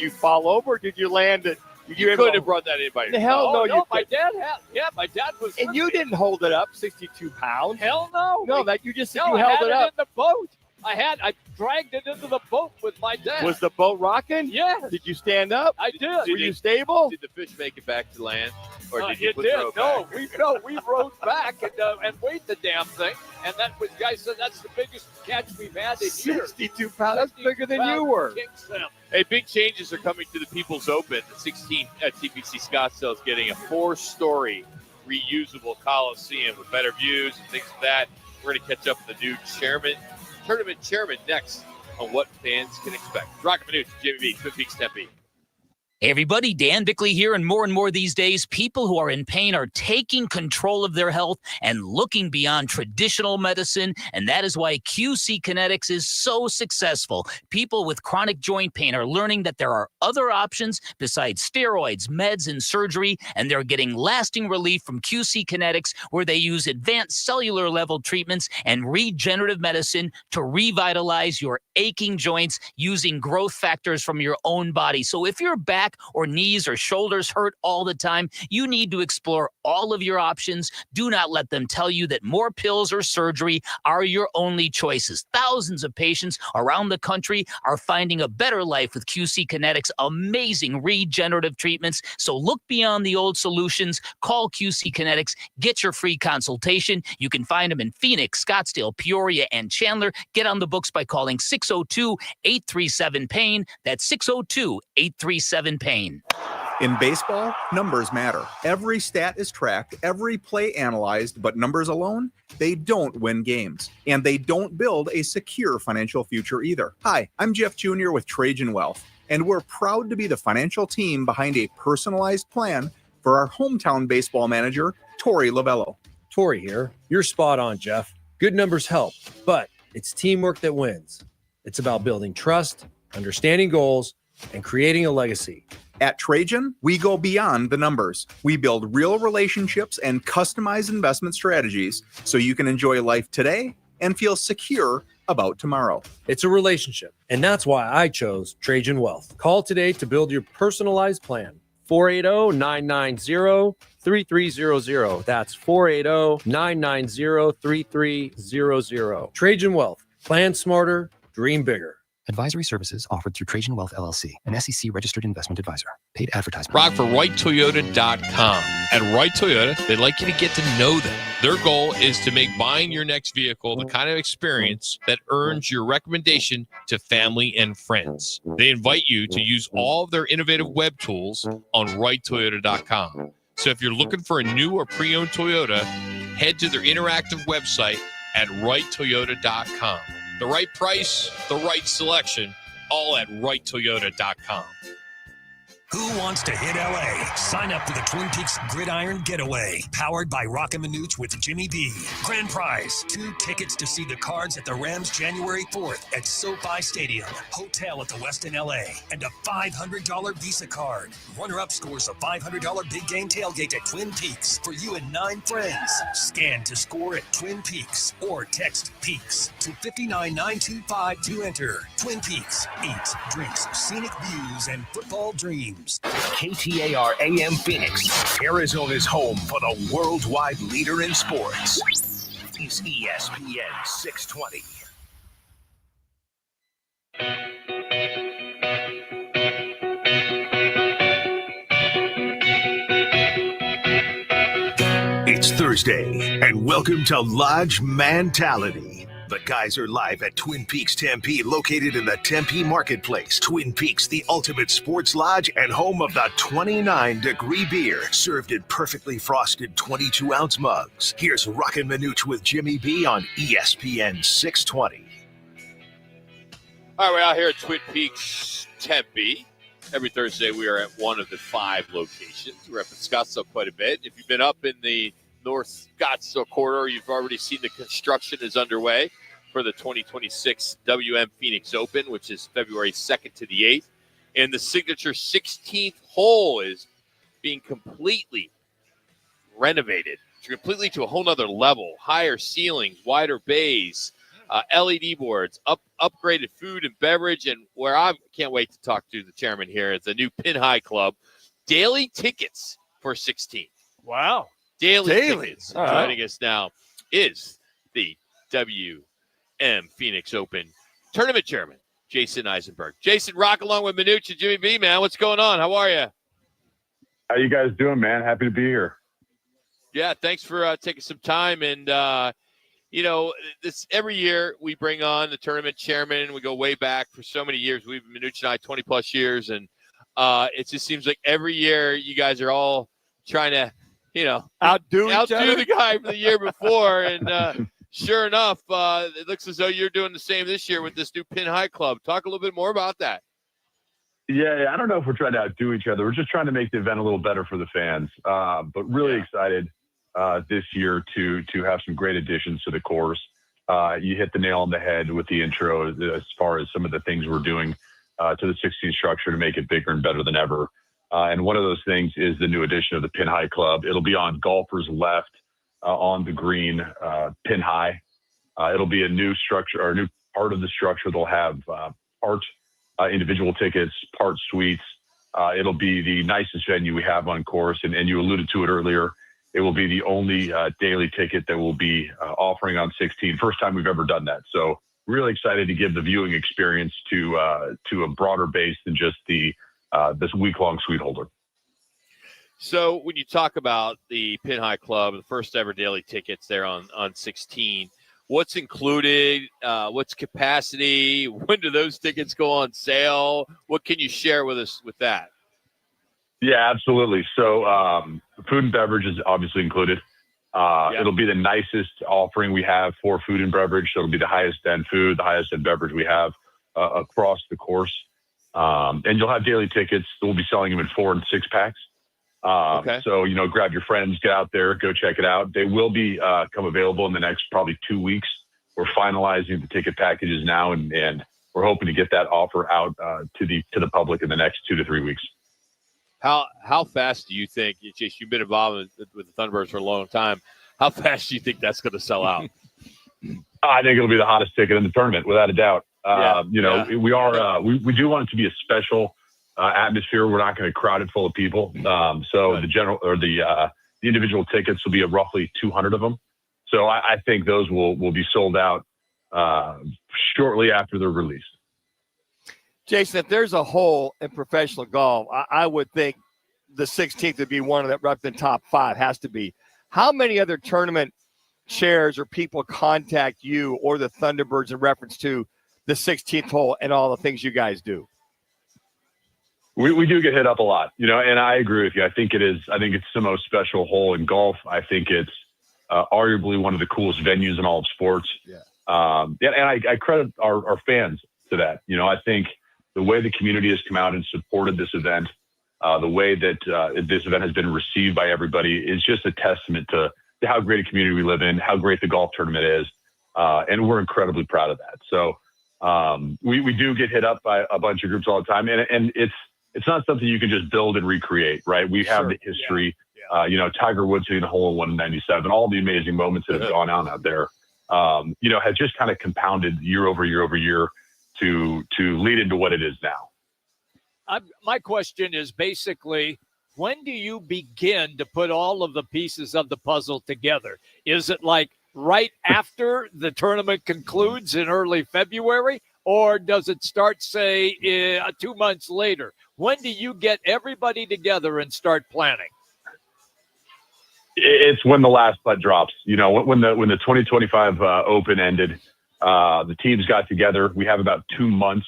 fall over or did you land it? You couldn't have brought that in by yourself. The hell no, you my dad had. Yeah, my dad was. And you didn't hold it up, 62 pounds. Hell no. No, that you just said No, you I held had it up. in the boat. I dragged it into the boat with my dad. Was the boat rocking? Yes. Did you stand up? I did. Were you stable? Did the fish make it back to land? Or did you It put did. the rope back? We rowed back and weighed the damn thing. And that was, guys said, that's the biggest catch we've had in years. 62 pounds. That's bigger than you were. King salmon. Hey, big changes are coming to the People's Open. The 16th at TPC Scottsdale is getting a 4-story reusable Coliseum with better views and things like that. We're going to catch up with the new tournament chairman next on what fans can expect. Roc and Manuch, Jimmy B, Twin Peaks, Tempe. Hey everybody, Dan Bickley here, and more these days, people who are in pain are taking control of their health and looking beyond traditional medicine, and that is why QC Kinetics is so successful. People with chronic joint pain are learning that there are other options besides steroids, meds, and surgery, and they're getting lasting relief from QC Kinetics, where they use advanced cellular level treatments and regenerative medicine to revitalize your aching joints using growth factors from your own body. So if your back or knees or shoulders hurt all the time, you need to explore all of your options. Do not let them tell you that more pills or surgery are your only choices. Thousands of patients around the country are finding a better life with QC Kinetics' amazing regenerative treatments. So look beyond the old solutions. Call QC Kinetics. Get your free consultation. You can find them in Phoenix, Scottsdale, Peoria, and Chandler. Get on the books by calling 602-837-PAIN. That's 602-837-PAIN. In baseball, numbers matter. Every stat is tracked, every play analyzed, but numbers alone, they don't win games. And they don't build a secure financial future either. Hi, I'm Jeff Jr. with Trajan Wealth, and we're proud to be the financial team behind a personalized plan for our hometown baseball manager, Tori Lavello. Tori here. You're spot on, Jeff. Good numbers help, but it's teamwork that wins. It's about building trust, understanding goals, and creating a legacy. At Trajan, we go beyond the numbers. We build real relationships and customize investment strategies so you can enjoy life today and feel secure about tomorrow. It's a relationship, and that's why I chose Trajan Wealth. Call today to build your personalized plan. 480-990-3300. That's 480-990-3300. Trajan Wealth. Plan smarter, dream bigger. Advisory services offered through Trajan Wealth LLC, an SEC-registered investment advisor. Paid advertisement. Rock for WrightToyota.com. At Wright Toyota, they'd like you to get to know them. Their goal is to make buying your next vehicle the kind of experience that earns your recommendation to family and friends. They invite you to use all of their innovative web tools on WrightToyota.com. So if you're looking for a new or pre-owned Toyota, head to their interactive website at WrightToyota.com. The right price, the right selection, all at WrightToyota.com. Who wants to hit LA? Sign up for the Twin Peaks Gridiron Getaway, powered by Roc and Manuch with Jimmy B. Grand prize, 2 tickets to see the Cards at the Rams January 4th at SoFi Stadium, hotel at the Westin LA, and a $500 Visa card. Runner-up scores a $500 big game tailgate at Twin Peaks for you and 9 friends. Scan to score at Twin Peaks or text PEAKS to 59925 to enter. Twin Peaks, eat, drinks, scenic views, and football dreams. KTAR AM Phoenix, Arizona's home for the worldwide leader in sports, is ESPN 620. Thursday, and welcome to Lodge Mentality. The guys are live at Twin Peaks Tempe, located in the Tempe Marketplace. Twin Peaks, the ultimate sports lodge and home of the 29-degree beer, served in perfectly frosted 22-ounce mugs. Here's Roc and Manuch with Jimmy B on ESPN 620. All right, we're out here at Twin Peaks Tempe. Every Thursday, we are at one of the 5 locations. We're up in Scottsdale quite a bit. If you've been up in the North Scottsdale corridor, you've already seen the construction is underway for the 2026 WM Phoenix Open, which is February 2nd to the 8th. And the signature 16th hole is being completely renovated, completely to a whole nother level. Higher ceilings, wider bays, LED boards, upgraded food and beverage, and where I can't wait to talk to the chairman here is the new Pin High Club. Daily tickets for 16. Wow. Daily. Tickets. Joining us now is the WM Phoenix Open Tournament Chairman, Jason Eisenberg. Jason, Roc along with Manuch and Jimmy B, man. What's going on? How are you? How you guys doing, man? Happy to be here. Yeah, thanks for taking some time. And, this every year we bring on the tournament chairman. We go way back for so many years. We've been Manuch and I 20-plus years. And it just seems like every year you guys are all trying to, outdo the guy from the year before. And sure enough, it looks as though you're doing the same this year with this new Pin High Club. Talk a little bit more about that. Yeah, I don't know if we're trying to outdo each other. We're just trying to make the event a little better for the fans. But really excited this year to have some great additions to the course. You hit the nail on the head with the intro as far as some of the things we're doing to the 16 structure to make it bigger and better than ever. And one of those things is the new addition of the Pin High Club. It'll be on golfers' left on the green, pin high. It'll be a new structure or a new part of the structure. They'll have part individual tickets, part suites. It'll be the nicest venue we have on course. And you alluded to it earlier. It will be the only daily ticket that we'll be offering on 16. First time we've ever done that. So really excited to give the viewing experience to a broader base than just this week-long suite holder. So when you talk about the Pin High Club, the first ever daily tickets there on 16, what's included? What's capacity? When do those tickets go on sale? What can you share with us with that? Yeah, absolutely. So food and beverage is obviously included. It'll be the nicest offering we have for food and beverage. So it'll be the highest end food, the highest end beverage we have across the course. And you'll have daily tickets. We'll be selling them in 4 and 6 packs. So, grab your friends, get out there, go check it out. They will be come available in the next probably 2 weeks. We're finalizing the ticket packages now, and we're hoping to get that offer out to the public in the next 2 to 3 weeks. How fast do you think, Jason, you've been involved with the Thunderbirds for a long time, how fast do you think that's going to sell out? I think it'll be the hottest ticket in the tournament, without a doubt. We do want it to be a special atmosphere. We're not going to crowd it full of people. So the individual tickets will be roughly 200 of them. So I think those will be sold out shortly after they're released. Jason, if there's a hole in professional golf, I would think the 16th would be one of the up in the top 5, has to be. How many other tournament chairs or people contact you or the Thunderbirds in reference to the 16th hole and all the things you guys do? We do get hit up a lot, and I agree with you. I think it's the most special hole in golf. I think it's arguably one of the coolest venues in all of sports. And I credit our fans to that. I think the way the community has come out and supported this event, the way that this event has been received by everybody is just a testament to how great a community we live in, how great the golf tournament is. And we're incredibly proud of that. So we do get hit up by a bunch of groups all the time. And it's not something you can just build and recreate, right? We have the history, Tiger Woods hitting the hole in 197, all the amazing moments that have gone on out there, has just kind of compounded year over year over year to lead into what it is now. My question is basically, when do you begin to put all of the pieces of the puzzle together? Is it like right after the tournament concludes in early February, or does it start, say, 2 months later? When do you get everybody together and start planning? It's when the last putt drops. You know, when the 2025 Open ended, the teams got together. We have about 2 months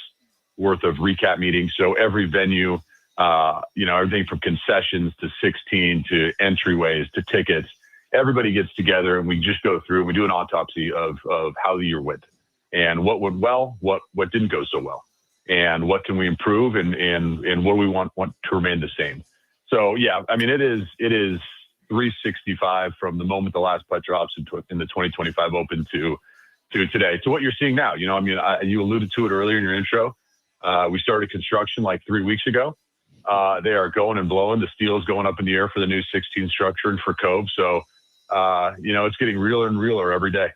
worth of recap meetings. So every venue, everything from concessions to 16 to entryways to tickets, everybody gets together and we just go through and we do an autopsy of how the year went and what went well, what didn't go so well, and what can we improve and what do we want to remain the same. So yeah, I mean, it is 365 from the moment the last putt drops in the 2025 Open to today, to what you're seeing now. You know, I mean, you alluded to it earlier in your intro. We started construction like 3 weeks ago. They are going and blowing. The steel is going up in the air for the new 16 structure and for Cove. So, it's getting realer and realer every day.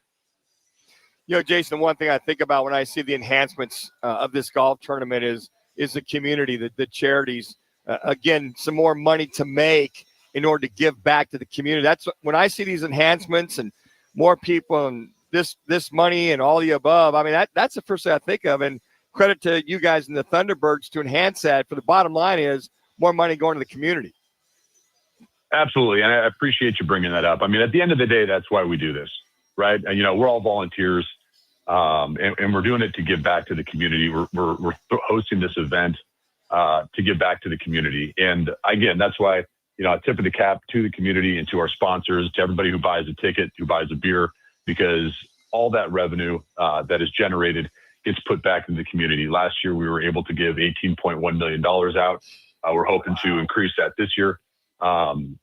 You know, Jason, one thing I think about when I see the enhancements of this golf tournament is the community, the charities. Again, some more money to make in order to give back to the community. That's when I see these enhancements and more people and this money and all the above. I mean, that's the first thing I think of. And credit to you guys and the Thunderbirds to enhance that. For the bottom line is more money going to the community. Absolutely. And I appreciate you bringing that up. I mean, at the end of the day, that's why we do this, right? And, we're all volunteers and we're doing it to give back to the community. We're hosting this event to give back to the community. And again, that's why, I tip of the cap to the community and to our sponsors, to everybody who buys a ticket, who buys a beer, because all that revenue that is generated gets put back into the community. Last year, we were able to give $18.1 million out. We're hoping to increase that this year. And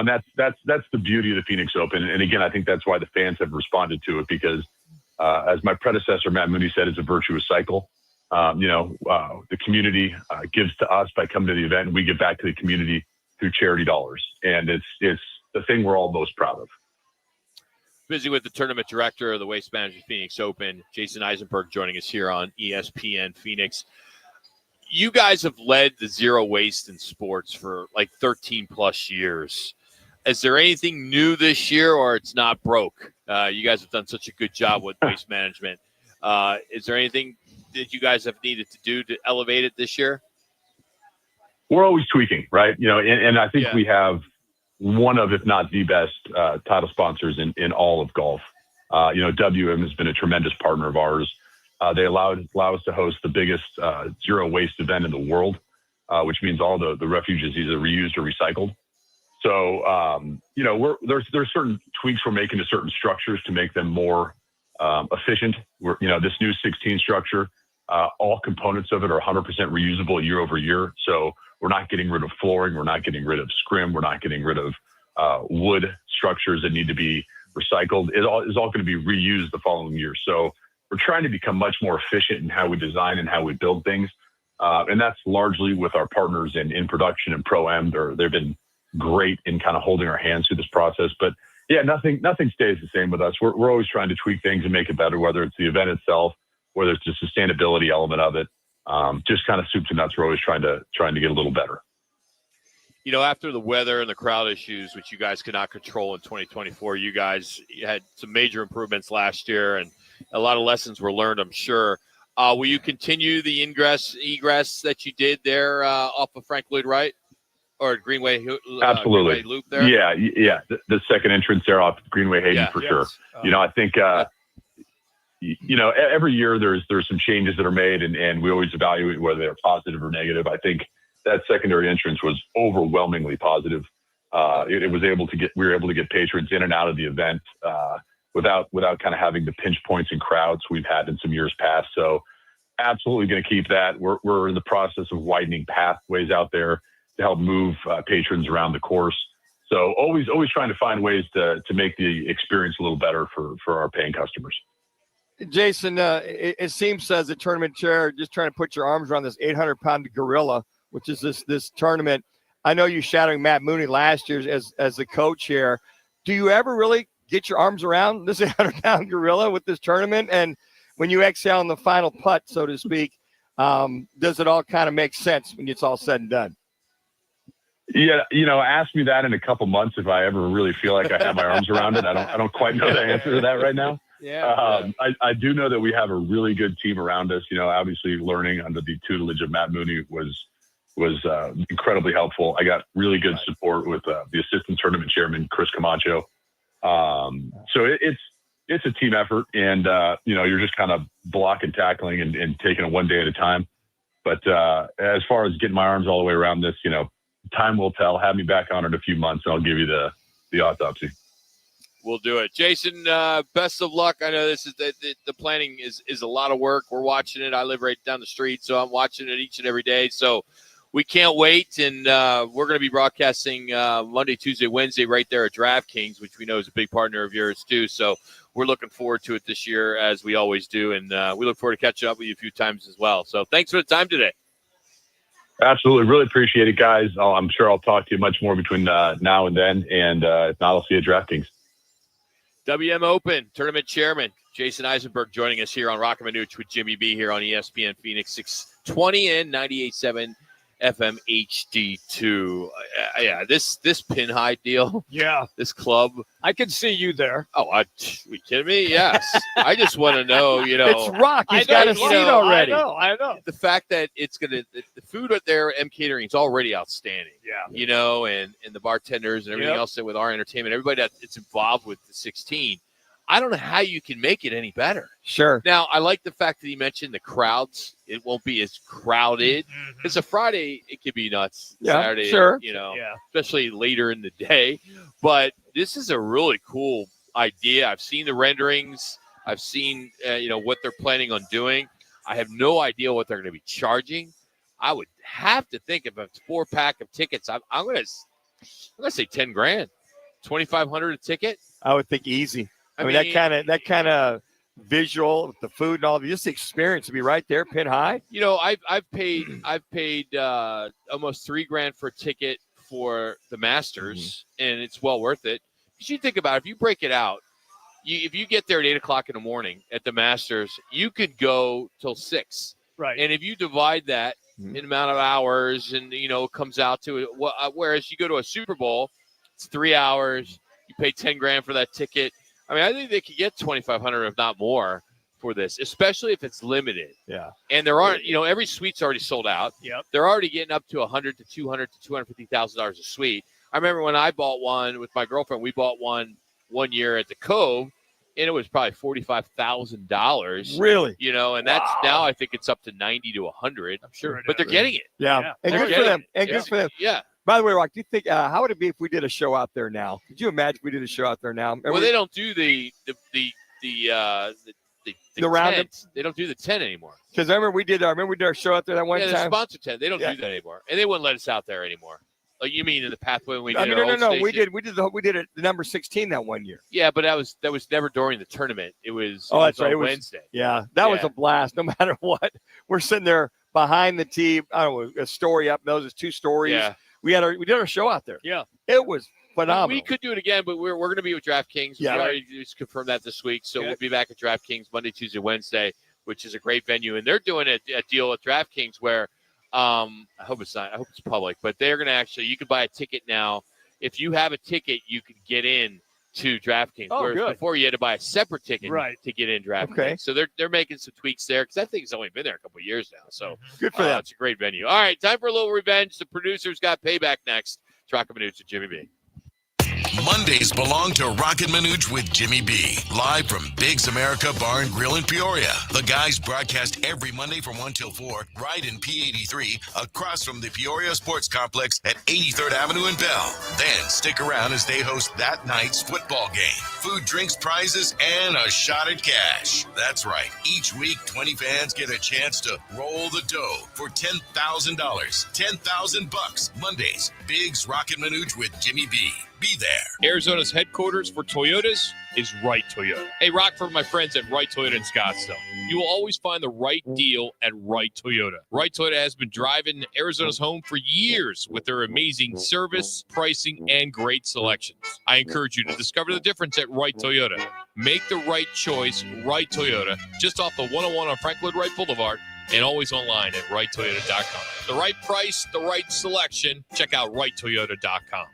that's the beauty of the Phoenix Open. And again, I think that's why the fans have responded to it because, as my predecessor, Matt Mooney, said, it's a virtuous cycle. The community gives to us by coming to the event, and we give back to the community through charity dollars. And it's the thing we're all most proud of. Busy with the tournament director of the Waste Management Phoenix Open, Jason Eisenberg, joining us here on ESPN Phoenix. You guys have led the zero waste in sports for like 13 plus years. Is there anything new this year, or it's not broke? You guys have done such a good job with waste management. Is there anything that you guys have needed to do to elevate it this year? We're always tweaking, right? And I think we have one of, if not the best, title sponsors in all of golf. WM has been a tremendous partner of ours. They allow us to host the biggest zero waste event in the world, which means all the refuge is either reused or recycled. So, there's certain tweaks we're making to certain structures to make them more efficient. This new 16 structure, all components of it are 100% reusable year over year. So we're not getting rid of flooring. We're not getting rid of scrim. We're not getting rid of wood structures that need to be recycled. It is all going to be reused the following year. So we're trying to become much more efficient in how we design and how we build things. And that's largely with our partners in production and Pro-Am. They've been great in kind of holding our hands through this process. But yeah, nothing stays the same with us. We're always trying to tweak things and make it better, whether it's the event itself, whether it's the sustainability element of it. Just kind of soup to nuts. We're always trying to get a little better. After the weather and the crowd issues, which you guys could not control in 2024, you guys had some major improvements last year and a lot of lessons were learned, I'm sure. Will you continue the egress that you did there off of Frank Lloyd Wright or Greenway? Absolutely. Greenway Loop there? Yeah. The second entrance there off Greenway Hayden for sure. I think, every year there's some changes that are made and we always evaluate whether they're positive or negative. I think that secondary entrance was overwhelmingly positive. We were able to get patrons in and out of the event without kind of having the pinch points and crowds we've had in some years past. So absolutely going to keep that. We're in the process of widening pathways out there to help move patrons around the course. So always trying to find ways to make the experience a little better for our paying customers. Jason, it seems as a tournament chair, just trying to put your arms around this 800-pound gorilla, which is this tournament. I know you shadowing Matt Mooney last year as the coach here. Do you ever really get your arms around this 800-pound gorilla with this tournament? And when you exhale on the final putt, so to speak, does it all kind of make sense when it's all said and done? Yeah, ask me that in a couple months if I ever really feel like I have my arms around it. I don't quite know the answer to that right now. I do know that we have a really good team around us. Obviously learning under the tutelage of Matt Mooney was was incredibly helpful. I got really good support with the assistant tournament chairman, Chris Camacho. So it's a team effort, and you're just kind of block and tackling and taking it one day at a time. But as far as getting my arms all the way around this, time will tell. Have me back on in a few months, and I'll give you the autopsy. We'll do it. Jason, best of luck. I know this is the planning is a lot of work. We're watching it. I live right down the street, so I'm watching it each and every day. So we can't wait, and we're going to be broadcasting Monday, Tuesday, Wednesday right there at DraftKings, which we know is a big partner of yours too. So we're looking forward to it this year, as we always do, and we look forward to catching up with you a few times as well. So thanks for the time today. Absolutely. Really appreciate it, guys. I'm sure I'll talk to you much more between now and then, and if not, I'll see you at DraftKings. WM Open Tournament Chairman Jason Eisenberg joining us here on Roc and Manuch with Jimmy B here on ESPN Phoenix 620 and 98.7 FM HD-2. Yeah, this pin high deal. Yeah. This club. I can see you there. Oh, are you kidding me? Yes. I just want to know, It's Roc. He's got a seat already. I know. The fact that it's going to, the food out there at M Catering is already outstanding. Yeah. And the bartenders and everything else that with our entertainment, everybody that's involved with the 16. I don't know how you can make it any better. Sure. Now, I like the fact that he mentioned the crowds. It won't be as crowded. It's a Friday. It could be nuts. Yeah, Saturday, sure. Especially later in the day. But this is a really cool idea. I've seen the renderings. I've seen, what they're planning on doing. I have no idea what they're going to be charging. I would have to think if it's a 4-pack of tickets, I'm going to say $10,000, $2,500 a ticket. I would think easy. I mean that kind of visual with the food and all of just the experience to be right there, pin high. I've paid almost $3,000 for a ticket for the Masters, and it's well worth it. Because you think about it, if you break it out, if you get there at 8:00 in the morning at the Masters, you could go till 6. Right. And if you divide that in amount of hours, and it comes out to it. Whereas you go to a Super Bowl, it's 3 hours. You pay $10,000 for that ticket. I mean, I think they could get $2,500, if not more, for this, especially if it's limited. Yeah. And there aren't, every suite's already sold out. Yep. They're already getting up to $100,000 to $200,000 to $250,000 a suite. I remember when I bought one with my girlfriend. We bought one year at the Cove, and it was probably $45,000. Really? And that's now I think it's up to $90,000 to $100,000. I'm sure, but they're getting it. Yeah. And good for them. And good for them. Yeah. By the way, Roc, do you think how would it be if we did a show out there now? Could you imagine if we did a show out there now? Well, they don't do the round tent. They don't do the tent anymore. Because I remember we did our show out there that one the time. Sponsor tent. They don't do that anymore, and they wouldn't let us out there anymore. Like you mean in the pathway when we did No. We did it the number 16 that one year. Yeah, but that was never during the tournament. It was. That's right. On Wednesday. Yeah, that was a blast. No matter what, we're sitting there behind the tee. I don't know, a story up. Those is 2 stories. Yeah. We did our show out there. Yeah. It was phenomenal. We could do it again, but we're going to be with DraftKings. Yeah. We already just confirmed that this week. So we'll be back at DraftKings Monday, Tuesday, Wednesday, which is a great venue. And they're doing a deal at DraftKings where I hope it's public, but they're going to actually, you can buy a ticket now. If you have a ticket, you can get in to DraftKings. Oh, good. Before you had to buy a separate ticket to get in DraftKings. Okay. So they're making some tweaks there because that thing's only been there a couple of years now. So good for them. It's a great venue. All right, time for a little revenge. The producers got payback next. Roc and Manuch and Jimmy B. Mondays belong to Roc and Manuch with Jimmy B. Live from Biggs America Bar and Grill in Peoria. The guys broadcast every Monday from 1 till 4, right in P83, across from the Peoria Sports Complex at 83rd Avenue in Bell. Then stick around as they host that night's football game. Food, drinks, prizes, and a shot at cash. That's right. Each week, 20 fans get a chance to roll the dough for $10,000. $10,000 Mondays. Biggs Roc and Manuch with Jimmy B. Be there. Arizona's headquarters for Toyotas is Wright Toyota. Hey, Roc, for my friends at Wright Toyota in Scottsdale. You will always find the right deal at Wright Toyota. Wright Toyota has been driving Arizona's home for years with their amazing service, pricing, and great selections. I encourage you to discover the difference at Wright Toyota. Make the right choice, Wright Toyota, just off the 101 on Franklin Wright Boulevard, and always online at WrightToyota.com. The right price, the right selection. Check out WrightToyota.com.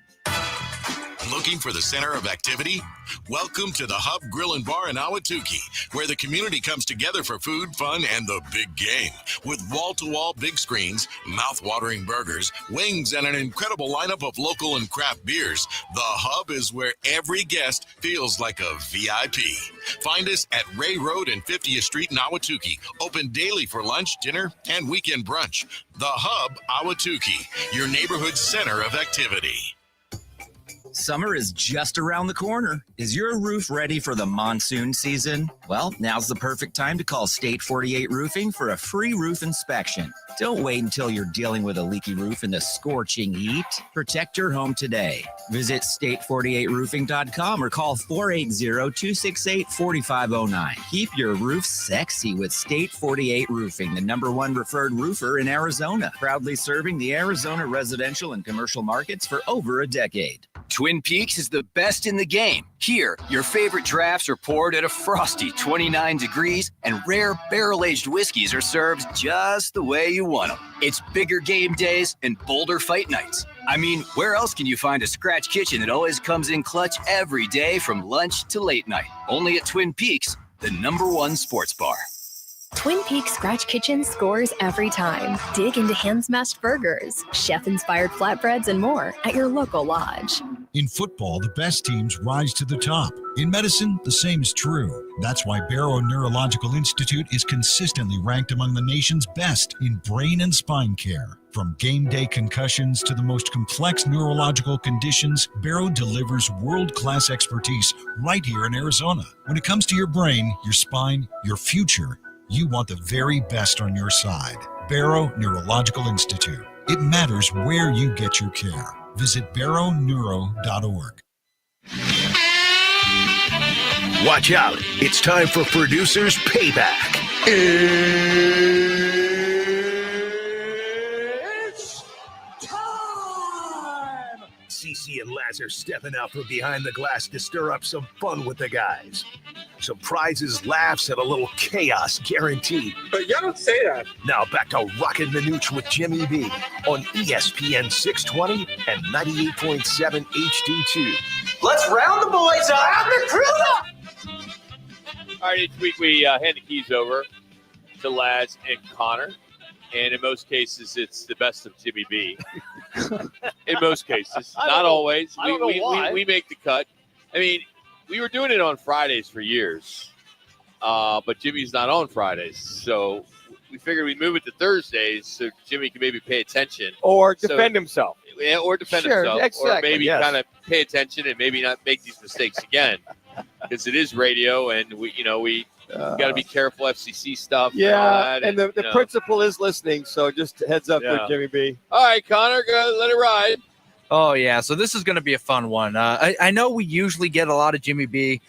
Looking for the center of activity? Welcome to the Hub Grill and Bar in Ahwatukee, where the community comes together for food, fun, and the big game. With wall-to-wall big screens, mouth-watering burgers, wings, and an incredible lineup of local and craft beers, the Hub is where every guest feels like a VIP. Find us at Ray Road and 50th Street in Ahwatukee. Open daily for lunch, dinner, and weekend brunch. The Hub Ahwatukee, your neighborhood center of activity. Summer is just around the corner. Is your roof ready for the monsoon season? Well, now's the perfect time to call State 48 Roofing for a free roof inspection. Don't wait until you're dealing with a leaky roof in the scorching heat. Protect your home today. Visit state48roofing.com or call 480-268-4509. Keep your roof sexy with State 48 Roofing, the #1 referred roofer in Arizona, proudly serving the Arizona residential and commercial markets for over a decade. Twin Peaks is the best in the game. Here, your favorite drafts are poured at a frosty 29 degrees, and rare barrel-aged whiskeys are served just the way you want them. It's bigger game days and bolder fight nights. I mean, where else can you find a scratch kitchen that always comes in clutch every day from lunch to late night? Only at Twin Peaks, the #1 sports bar. Twin Peaks Scratch Kitchen scores every time. Dig into hand-smashed burgers, chef-inspired flatbreads, and more at your local lodge. In football, the best teams rise to the top. In medicine, the same is true. That's why Barrow Neurological Institute is consistently ranked among the nation's best in brain and spine care. From game day concussions to the most complex neurological conditions, Barrow delivers world-class expertise right here in Arizona. When it comes to your brain, your spine, your future, you want the very best on your side. Barrow Neurological Institute. It matters where you get your care. Visit barrowneuro.org. Watch out. It's time for Producer's Payback. It's time! CC and Laz are stepping out from behind the glass to stir up some fun with the guys. Some prizes, laughs, and a little chaos guaranteed. But you don't say that. Now back to Roc and Manuch with Jimmy B on ESPN 620 and 98.7 HD-2. Let's round the boys up. Round the crew up. All right, each week we hand the keys over to Laz and Connor. And in most cases, it's the best of Jimmy B. In most cases. Not always. I don't know why. We make the cut. I mean, we were doing it on Fridays for years, but Jimmy's not on Fridays. So we figured we'd move it to Thursdays so Jimmy can maybe pay attention. Or defend himself. Yeah, or defend himself. Or maybe kind of pay attention and maybe not make these mistakes again. Because it is radio, and we got to be careful, FCC stuff. Yeah, and the principal is listening, so just heads up for Jimmy B. All right, Connor, go let it ride. Oh, yeah. So this is going to be a fun one. I know we usually get a lot of Jimmy B,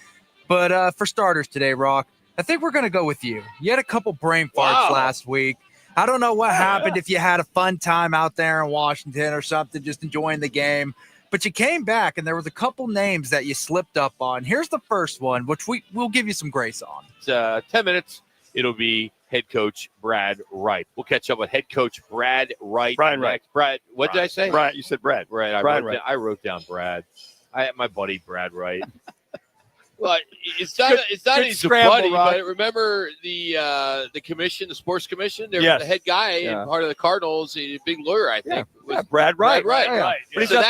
but for starters today, Roc, I think we're going to go with you. You had a couple brain farts last week. I don't know what happened, if you had a fun time out there in Washington or something, just enjoying the game. But you came back, and there was a couple names that you slipped up on. Here's the first one, which we'll give you some grace on. It's 10 minutes. It'll be head coach Brad Wright. We'll catch up with head coach Brad Wright. Brian Wright. Brad, what did I say? Brad, you said Brad. Right. I wrote down Brad. My buddy Brad Wright. Well, it's not his buddy, but remember the commission, the sports commission. There was the head guy and part of the Cardinals, a big lawyer, I think. Yeah, Brad Wright. Right. But so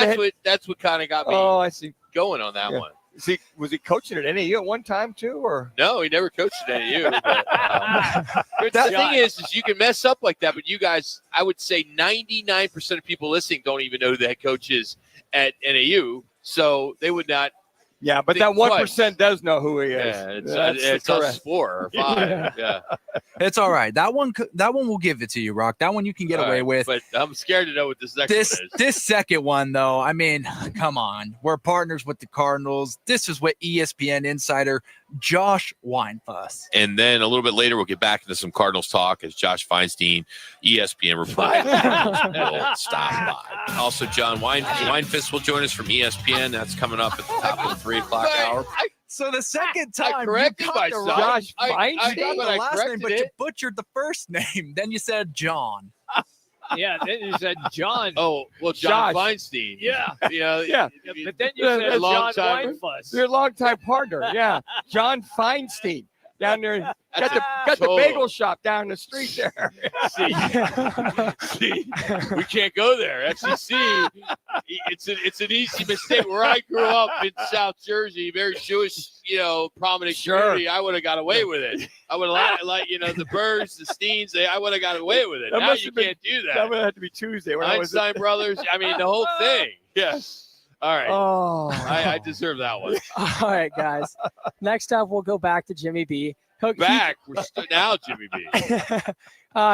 that's what kind of got me. I see. Going on that one. Was he coaching at NAU at one time too, or no? He never coached at NAU. But, the thing is you can mess up like that. But you guys, I would say 99% of people listening don't even know who the head coach is at NAU, so they would not. Yeah, but that 1% does know who he is. Yeah, it's us 4 or 5. Yeah, it's all right. That one we'll give it to you, Roc. That one you can get away with. But I'm scared to know what this next one is. This second one, though, I mean, come on. We're partners with the Cardinals. This is what ESPN insider Josh Weinfuss. And then a little bit later, we'll get back into some Cardinals talk as Josh Feinstein, ESPN reporter, will stop by. Also, John Weinfuss will join us from ESPN. That's coming up at the top of the 3 o'clock hour. So the second time I corrected you got myself. Josh Feinstein, I the last name, but it. you butchered the first name. Then you said John. Yeah, then you said John. Oh, well, John Josh. Feinstein. Yeah. Yeah. But then you said long John time. Winefuss. Your longtime partner. Yeah. John Feinstein. Down there, got the Total. bagel shop down the street there. See, we can't go there. FCC, it's an easy mistake. Where I grew up in South Jersey, very Jewish, prominent community, I would have got away with it. I would have the Birds, the Steens, I would have got away with it. That Now must you have been- can't do That that. would have to be Tuesday. When I was Einstein Brothers, the whole thing. Yes. All right. Oh. I deserve that one. All right, guys. Next up, we'll go back to Jimmy B. We're now Jimmy B.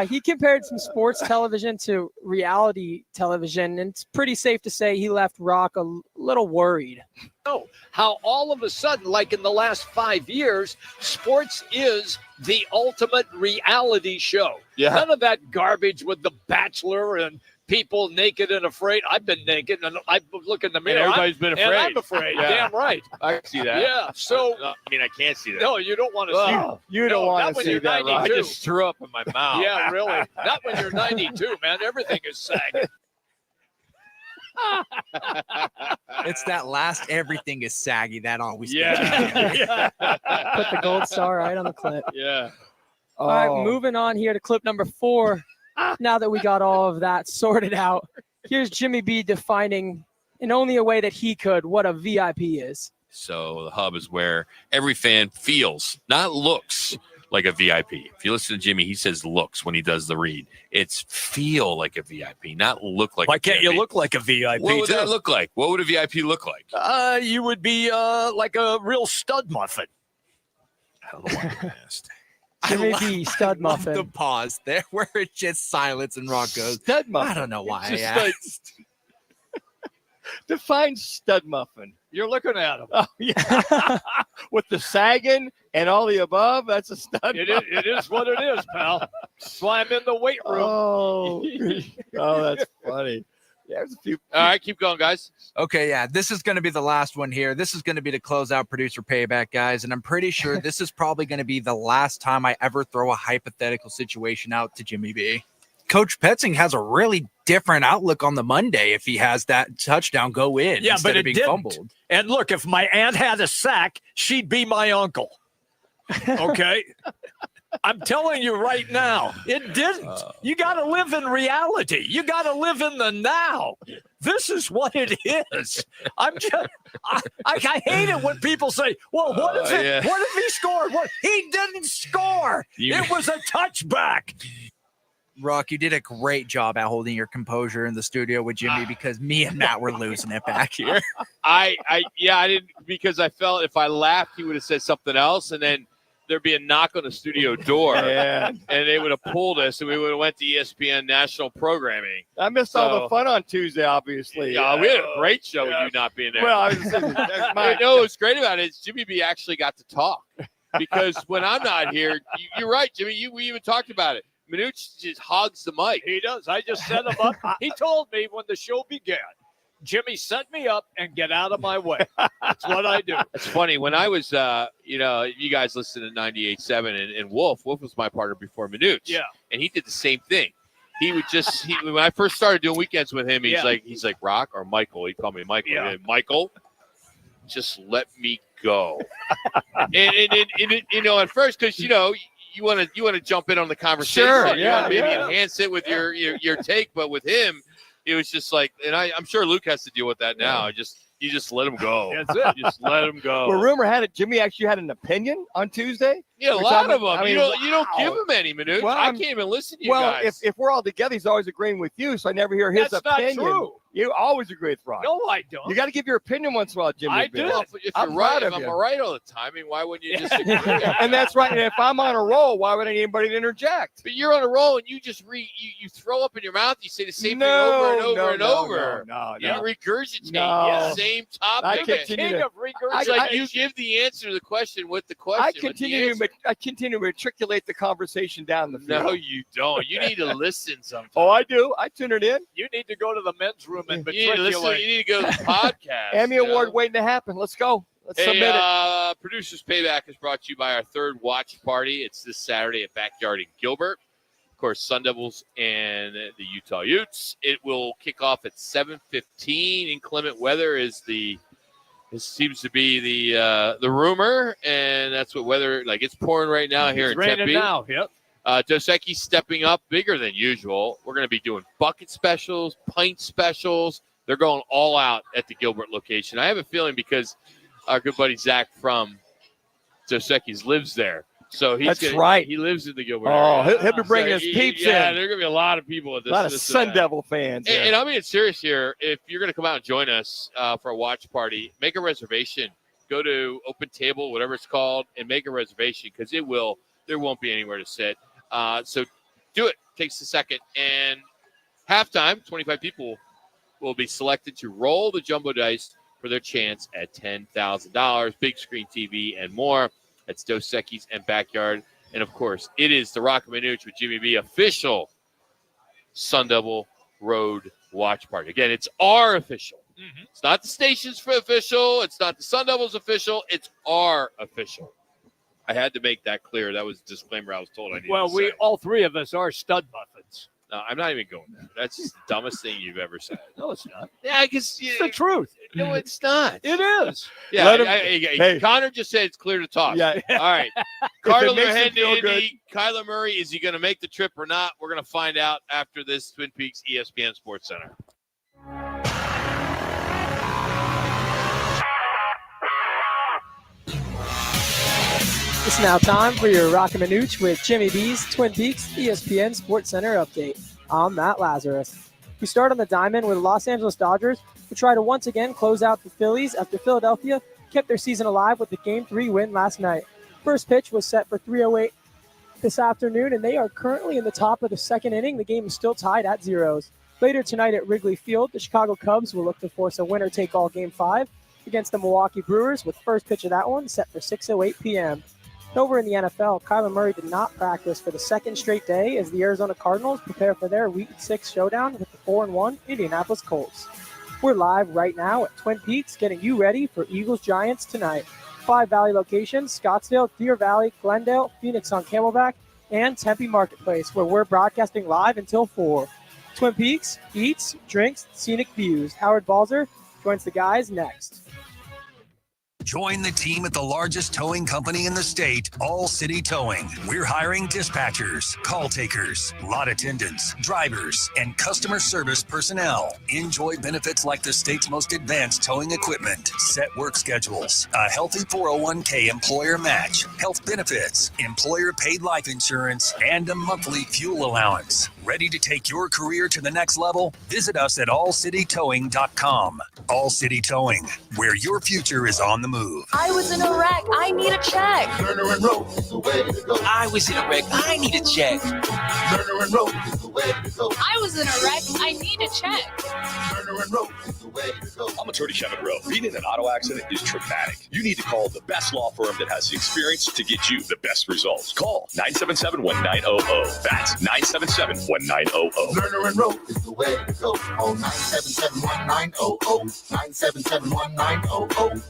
He compared some sports television to reality television, and it's pretty safe to say he left Roc a little worried. know how all of a sudden, like in the last 5 years, sports is the ultimate reality show. Yeah. None of that garbage with The Bachelor and people naked and afraid. I've been naked and I look in the mirror. And everybody's been afraid. And I'm afraid. Yeah. Damn right. I can see that. Yeah. So, I can't see that. no, you don't want to see You don't want not to when see you're that, 92. Roc. I just threw up in my mouth. Yeah, really. Not when you're 92, man. Everything is sagging. It's that last everything is saggy that always Yeah. Put the gold star right on the clip. Yeah. All right, moving on here to clip number 4. Now that we got all of that sorted out, here's Jimmy B defining in only a way that he could what a VIP is. So the hub is where every fan feels, not looks, like a VIP. If you listen to Jimmy, he says looks when he does the read. It's feel like a VIP, not look like Why a can't VIP. you look like a VIP? What would too? that look like? What would a VIP look like? You would be like a real stud muffin. I don't know why I asked. Jimmy B, stud muffin. The pause there where it's just silence and Roc goes, Stud muffin. I don't know why I It's just asked. Define stud muffin. You're looking at him. Oh, yeah. With the sagging and all the above, that's a stud muffin. It is what it is, pal. That's why I'm in the weight room. Oh, that's funny. Yeah, there's a few. All right, keep going, guys. Okay, yeah, this is going to be the last one here. This is going to be the closeout producer payback, guys. And I'm pretty sure this is probably going to be the last time I ever throw a hypothetical situation out to Jimmy B. Coach Petzing has a really different outlook on the Monday if he has that touchdown go in Yeah, instead but of it being didn't. fumbled. And look, if my aunt had a sack, she'd be my uncle. Okay? I'm telling you right now, it didn't. You got to live in reality. You got to live in the now. This is what it is. I'm just, I hate it when people say, well, what if it? Yeah. What if he scored? What? He didn't score. It was a touchback. Roc, you did a great job at holding your composure in the studio with Jimmy because me and Matt were losing it back here. I didn't, because I felt if I laughed, he would have said something else, and then there'd be a knock on the studio door, Yeah. and they would have pulled us, and we would have went to ESPN national programming. I missed all the fun on Tuesday, obviously. Yeah, we had a great show with you not being there. Well, I was saying, that's my, You know what's great about it is Jimmy B actually got to talk, because when I'm not here, you're right, Jimmy. We even talked about it. Manuch just hogs the mic. He does. I just set him up. He told me when the show began, Jimmy, set me up and get out of my way. That's what I do. It's funny. When I was, you guys listen to 98.7 and Wolf was my partner before Manuch. Yeah. And he did the same thing. He would just, when I first started doing weekends with him, he's like Roc or Michael. He'd call me Michael. Yeah. And Michael, just let me go. and at first, because, you want to jump in on the conversation. Sure, You yeah, wanna maybe yeah. enhance it with your take. But with him, it was just like, and I'm sure Luke has to deal with that now. You just let him go. That's it. Just let him go. well, rumor had it Jimmy actually had an opinion on Tuesday. Yeah, a which lot I'm- of them. I mean, you don't wow. give him any, Manuch. Well, I I'm- can't even listen to you Well, guys. if we're all together, he's always agreeing with you, so I never hear his That's not opinion. true. You always agree with Roc. No, I don't. You got to give your opinion once in a while, Jimmy. I B. do. Well, if I'm you're right, proud of if I'm you. right all the time, I mean, why wouldn't you just agree? And that's right. And if I'm on a roll, why would I need anybody to interject? But you're on a roll and you just you throw up in your mouth. You say the same No, thing over and over no, and no, over. no, You no. regurgitate No. the same I topic. continue King to- of It's regurgitation. like you give the answer to the question with the question. I with the continue answer. to matriculate the conversation down the field. No, you don't. You need to listen sometimes. Oh, I do. I tune it in. You need to go to the men's room and You need to listen. matriculate. You need to go to the podcast. Emmy you know? Award waiting to happen. Let's go. Let's Hey, submit it. Producers Payback is brought to you by our third watch party. It's this Saturday at Backyard in Gilbert. Of course, Sun Devils and the Utah Utes. It will kick off at 7:15. Inclement weather this seems to be the rumor, and that's what weather like. It's pouring right now here in Tempe. Now, yep. Dos Equis stepping up bigger than usual. We're going to be doing bucket specials, pint specials. They're going all out at the Gilbert location. I have a feeling because our good buddy Zach from Dos Equis lives there. So right. He lives in the Gilbert area. area. He'll be bringing his peeps in. Yeah, there are going to be a lot of people at this. A lot of Sun Devil fans. And I'm being serious here. If you're going to come out and join us for a watch party, make a reservation. Go to Open Table, whatever it's called, and make a reservation because there won't be anywhere to sit. So do it. Takes a second. And halftime, 25 people will be selected to roll the jumbo dice for their chance at $10,000, big screen TV, and more. That's Dos Equis and Backyard. And, of course, it is the Roc and Manuch with Jimmy B official Sun Devil Road watch party. Again, it's our official. Mm-hmm. It's not the station's official. It's not the Sun Devils official. It's our official. I had to make that clear. That was a disclaimer I was told I needed to say. All three of us are stud muffins. No, I'm not even going there. That's just the dumbest thing you've ever said. No, it's not. Yeah, I guess it's the truth. No, it's not. It is. Yeah, Connor just said it's clear to talk. Yeah. All right. Cardinals are heading to Indy. Kyler Murray, is he going to make the trip or not? We're going to find out after this Twin Peaks ESPN Sports Center. It's now time for your Roc and Manuch with Jimmy B's Twin Peaks ESPN Sports Center update. I'm Matt Lazarus. We start on the diamond with the Los Angeles Dodgers, who try to once again close out the Phillies after Philadelphia kept their season alive with the Game 3 win last night. First pitch was set for 3:08 this afternoon, and they are currently in the top of the second inning. The game is still tied at 0. Later tonight at Wrigley Field, the Chicago Cubs will look to force a winner-take-all Game 5 against the Milwaukee Brewers, with first pitch of that one set for 6:08 p.m. Over in the NFL, Kyler Murray did not practice for the second straight day as the Arizona Cardinals prepare for their Week 6 showdown with the 4-1 Indianapolis Colts. We're live right now at Twin Peaks, getting you ready for Eagles-Giants tonight. 5 Valley locations: Scottsdale, Deer Valley, Glendale, Phoenix on Camelback, and Tempe Marketplace, where we're broadcasting live until 4. Twin Peaks, eats, drinks, scenic views. Howard Balzer joins the guys next. Join the team at the largest towing company in the state, All City Towing. We're hiring dispatchers, call takers, lot attendants, drivers, and customer service personnel. Enjoy benefits like the state's most advanced towing equipment, set work schedules, a healthy 401k employer match, health benefits, employer-paid life insurance, and a monthly fuel allowance. Ready to take your career to the next level? Visit us at allcitytowing.com. All City Towing, where your future is on the move. I was in a wreck. I need a check. Turner and Rope is the way to go. I was in a wreck. I need a check. Turner and Rope is the way to go. I was in a wreck. I need a check. Turner and Rope is the way to go. I'm attorney Kevin Rowe. Being in an auto accident is traumatic. You need to call the best law firm that has the experience to get you the best results. Call 977-1900. That's 977-1900. Turner and Rope is the way to go. Call 977-1900. 977-1900.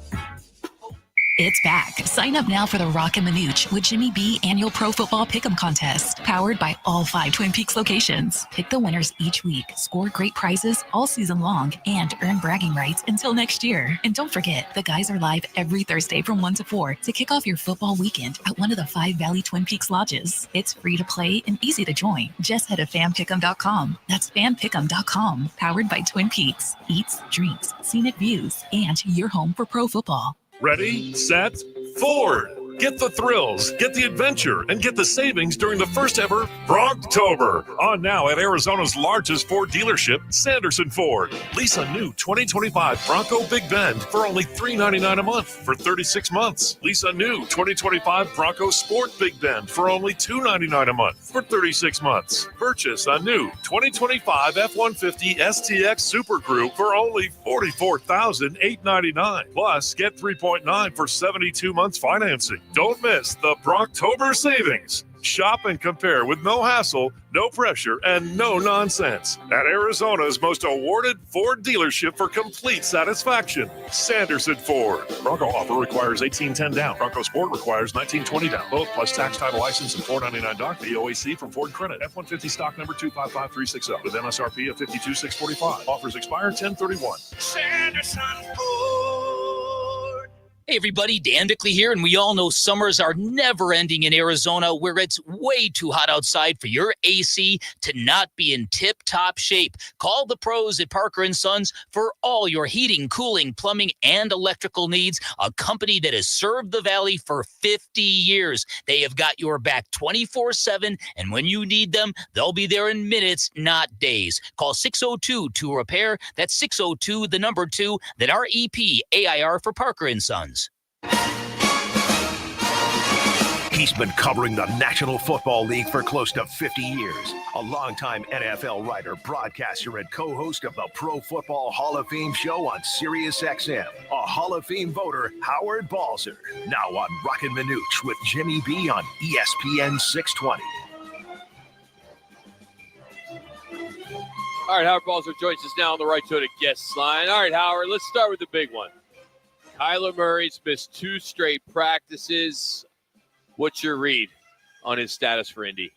It's back. Sign up now for the Roc and Manuch with Jimmy B annual Pro Football Pick'em Contest, powered by all 5 Twin Peaks locations. Pick the winners each week, score great prizes all season long, and earn bragging rights until next year. And don't forget, the guys are live every Thursday from 1 to 4 to kick off your football weekend at one of the 5 Valley Twin Peaks lodges. It's free to play and easy to join. Just head to fanpick'em.com. That's fanpick'em.com, powered by Twin Peaks. Eats, drinks, scenic views, and your home for pro football. Ready, set, forward. Get the thrills, get the adventure, and get the savings during the first ever Brocktober. On now at Arizona's largest Ford dealership, Sanderson Ford. Lease a new 2025 Bronco Big Bend for only $399 a month for 36 months. Lease a new 2025 Bronco Sport Big Bend for only $299 a month for 36 months. Purchase a new 2025 F-150 STX Super Group for only $44,899. Plus, get 3.9 for 72 months financing. Don't miss the Brocktober savings. Shop and compare with no hassle, no pressure, and no nonsense. At Arizona's most awarded Ford dealership for complete satisfaction, Sanderson Ford. Bronco offer requires $1,810 down. Bronco Sport requires $1,920 down. Both plus tax, title, license, and $499 doc. The OAC from Ford Credit. F-150 stock number 255360 with MSRP of $52,645. Offers expire 10/31. Sanderson Ford. Hey everybody, Dan Bickley here, and we all know summers are never ending in Arizona, where it's way too hot outside for your AC to not be in tip-top shape. Call the pros at Parker & Sons for all your heating, cooling, plumbing, and electrical needs, a company that has served the Valley for 50 years. They have got your back 24/7, and when you need them, they'll be there in minutes, not days. Call 602-2-REPAIR. That's 602, the number 2, then REPAIR for Parker & Sons. He's been covering the National Football League for close to 50 years. A longtime NFL writer, broadcaster, and co-host of the Pro Football Hall of Fame show on SiriusXM. A Hall of Fame voter, Howard Balzer. Now on Roc and Manuch with Jimmy B on ESPN 620. All right, Howard Balzer joins us now on the Right Toyota guest line. All right, Howard, let's start with the big one. Kyler Murray's missed 2 straight practices. What's your read on his status for Indy?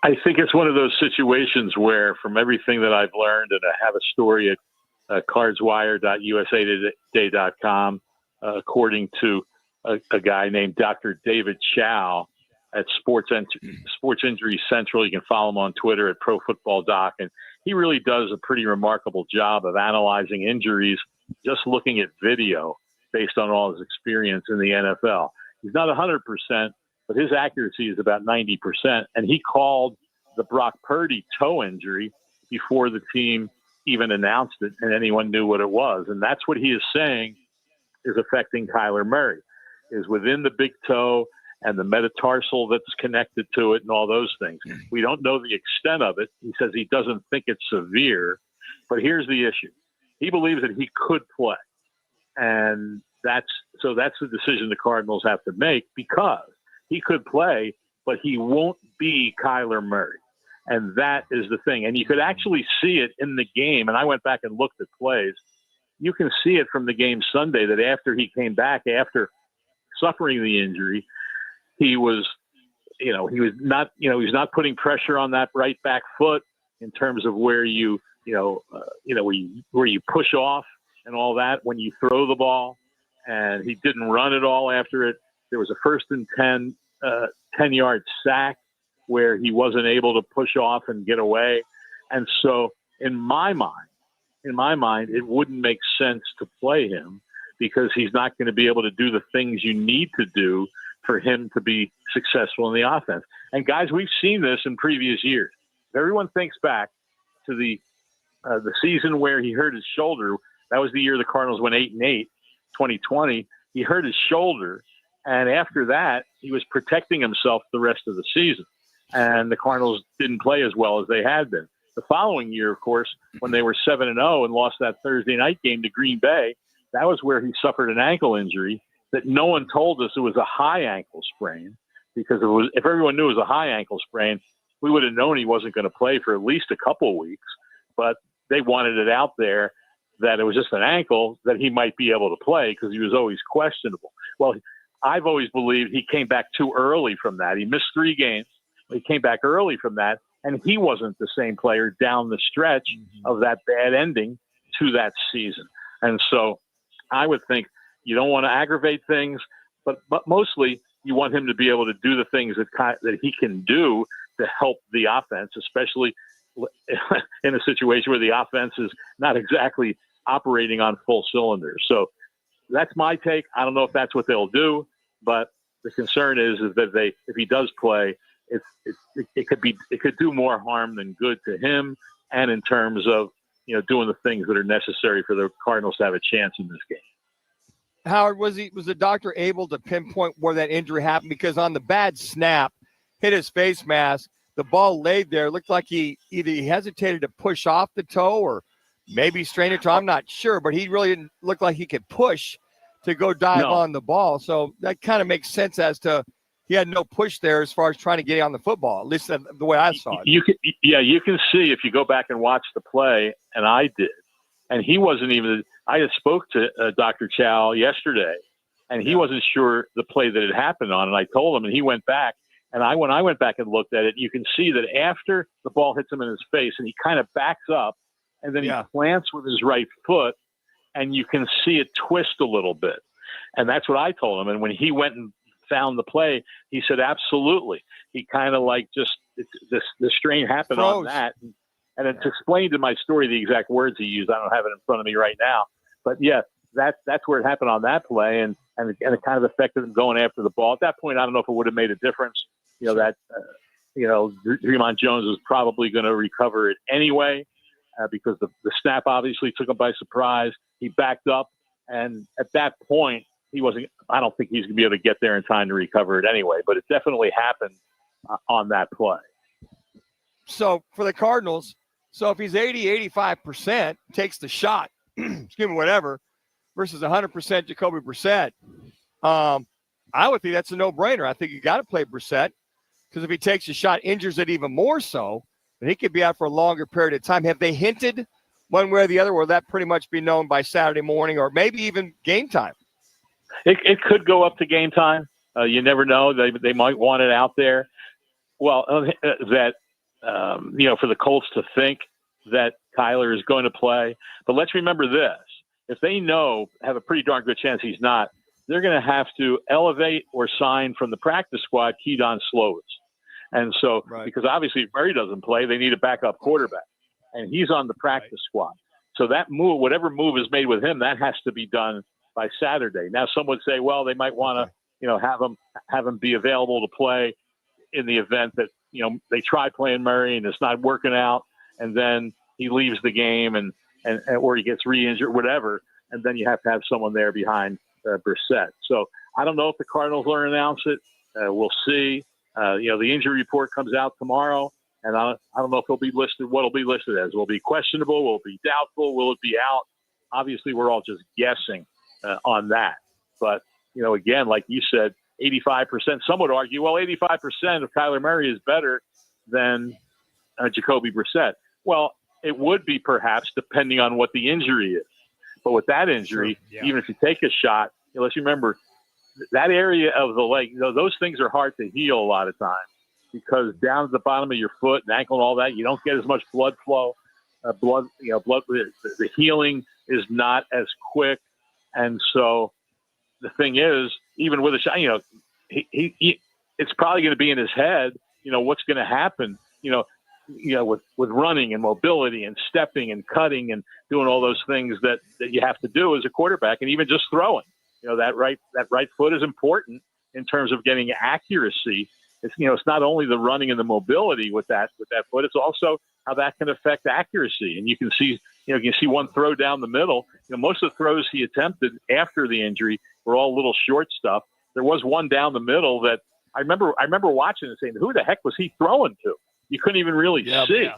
I think it's one of those situations where, from everything that I've learned, and I have a story at CardsWire.usatoday.com, according to a guy named Dr. David Chow at Sports Injury Central. You can follow him on Twitter at Pro Football Doc, and he really does a pretty remarkable job of analyzing injuries, just looking at video based on all his experience in the NFL. He's not 100%, but his accuracy is about 90%. And he called the Brock Purdy toe injury before the team even announced it and anyone knew what it was. And that's what he is saying is affecting Kyler Murray, is within the big toe and the metatarsal that's connected to it and all those things. We don't know the extent of it. He says he doesn't think it's severe, but here's the issue. He believes that he could play. And that's the decision the Cardinals have to make, because he could play, but he won't be Kyler Murray. And that is the thing. And you could actually see it in the game. And I went back and looked at plays. You can see it from the game Sunday that after he came back, after suffering the injury, he was not putting pressure on that right back foot in terms of where you push off and all that when you throw the ball. And he didn't run at all after it. There was a 1st and 10-yard sack where he wasn't able to push off and get away. And so in my mind, it wouldn't make sense to play him, because he's not going to be able to do the things you need to do for him to be successful in the offense. And guys, we've seen this in previous years. If everyone thinks back to the season where he hurt his shoulder, that was the year the Cardinals went 8-8, 2020. He hurt his shoulder, and after that, he was protecting himself the rest of the season. And the Cardinals didn't play as well as they had been. The following year, of course, when they were 7-0 and lost that Thursday night game to Green Bay, that was where he suffered an ankle injury that no one told us it was a high ankle sprain, because if everyone knew it was a high ankle sprain, we would have known he wasn't going to play for at least a couple of weeks. But they wanted it out there that it was just an ankle, that he might be able to play because he was always questionable. Well, I've always believed he came back too early from that. He missed 3 games. He came back early from that, and he wasn't the same player down the stretch of that bad ending to that season. And so I would think you don't want to aggravate things, but mostly you want him to be able to do the things that he can do to help the offense, especially in a situation where the offense is not exactly operating on full cylinders. So that's my take. I don't know if that's what they'll do, but the concern is that if he does play, it could do more harm than good to him, and in terms of doing the things that are necessary for the Cardinals to have a chance in this game. Howard, was the doctor able to pinpoint where that injury happened? Because on the bad snap, hit his face mask, the ball laid there. It looked like he hesitated to push off the toe or maybe strain it toe. I'm not sure, but he really didn't look like he could push to go dive on the ball. So that kind of makes sense as to he had no push there as far as trying to get on the football. At least the way I saw it. You can see if you go back and watch the play, and I did, and he wasn't even. I had spoke to Dr. Chow yesterday, and he wasn't sure the play that it happened on, and I told him, and he went back, and when I went back and looked at it, you can see that after the ball hits him in his face, and he kind of backs up, and then he plants with his right foot, and you can see it twist a little bit, and that's what I told him. And when he went and found the play, he said absolutely. He kind of like just the strain happened on that, and it's explained in my story the exact words he used. I don't have it in front of me right now, but yeah, that's where it happened on that play, and it kind of affected him going after the ball. At that point, I don't know if it would have made a difference. Dre'Mont Jones was probably going to recover it anyway because the snap obviously took him by surprise. He backed up, and at that point, he wasn't. I don't think he's going to be able to get there in time to recover it anyway. But it definitely happened on that play. So for the Cardinals, if he's 85%, takes the shot, excuse me, whatever, versus 100% Jacoby Brissett, I would think that's a no-brainer. I think you got to play Brissett because if he takes a shot, injures it even more so, then he could be out for a longer period of time. Have they hinted one way or the other? Will that pretty much be known by Saturday morning or maybe even game time? It could go up to game time. You never know. They might want it out there. Well, for the Colts to think that Kyler is going to play. But let's remember this. If they have a pretty darn good chance he's not, they're going to have to elevate or sign from the practice squad Keydon Slovis. And so, because obviously if Murray doesn't play, they need a backup quarterback. And he's on the practice squad. So that move, whatever move is made with him, that has to be done by Saturday. Now, some would say, well, they might want to, have him be available to play in the event that, they try playing Murray and it's not working out, and then he leaves the game and or he gets re-injured, whatever, and then you have to have someone there behind Brissett. So I don't know if the Cardinals will announce it. We'll see. The injury report comes out tomorrow, and I don't know if it'll be listed. What it'll be listed as? Will it be questionable? Will it be doubtful? Will it be out? Obviously, we're all just guessing on that. But again, like you said, 85%. Some would argue, well, 85% of Kyler Murray is better than Jacoby Brissett. Well, it would be perhaps depending on what the injury is. But with that injury, even if you take a shot, let's remember that area of the leg, those things are hard to heal a lot of times because down at the bottom of your foot and ankle and all that, you don't get as much blood flow. The healing is not as quick. And so the thing is, even with a shot, it's probably going to be in his head, what's going to happen, with running and mobility and stepping and cutting and doing all those things that you have to do as a quarterback, and even just throwing. That right foot is important in terms of getting accuracy. It's not only the running and the mobility with that foot, it's also how that can affect accuracy. And you can see one throw down the middle. Most of the throws he attempted after the injury were all little short stuff. There was one down the middle that I remember watching and saying, who the heck was he throwing to? You couldn't even really see.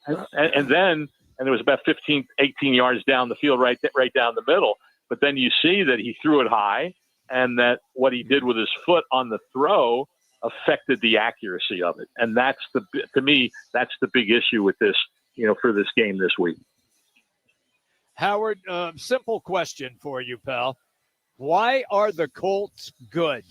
Yeah. And then it was about 15, 18 yards down the field, right down the middle. But then you see that he threw it high, and that what he did with his foot on the throw affected the accuracy of it. And to me, that's the big issue with this, for this game this week. Howard, simple question for you, pal. Why are the Colts good?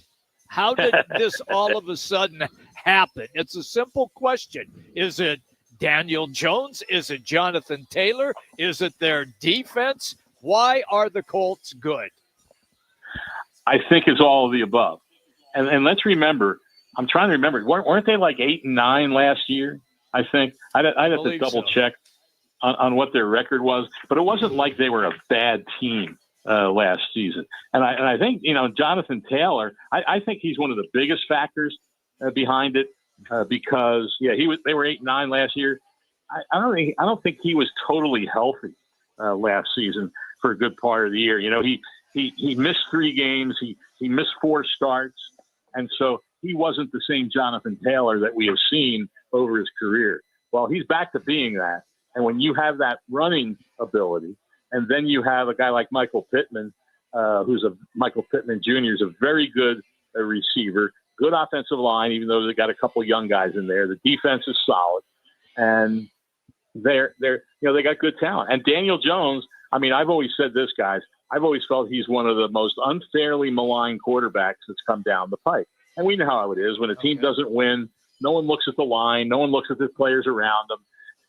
How did this all of a sudden happen? It's a simple question. Is it Daniel Jones? Is it Jonathan Taylor? Is it their defense? Why are the Colts good? I think it's all of the above. And let's remember, I'm trying to remember, weren't they like 8-9 last year? I think I'd have to double check on what their record was, but it wasn't like they were a bad team last season. And I think, Jonathan Taylor, I think he's one of the biggest factors behind it because they were 8-9 last year. I don't think he was totally healthy last season for a good part of the year. He missed 3 games. He missed 4 starts. And so he wasn't the same Jonathan Taylor that we have seen over his career. Well, he's back to being that. And when you have that running ability, and then you have a guy like Michael Pittman Jr. is a very good receiver, good offensive line, even though they got a couple young guys in there. The defense is solid, and they got good talent. And Daniel Jones, I mean, I've always said this, guys. I've always felt he's one of the most unfairly maligned quarterbacks that's come down the pike. And we know how it is. When a team doesn't win, no one looks at the line, no one looks at the players around them,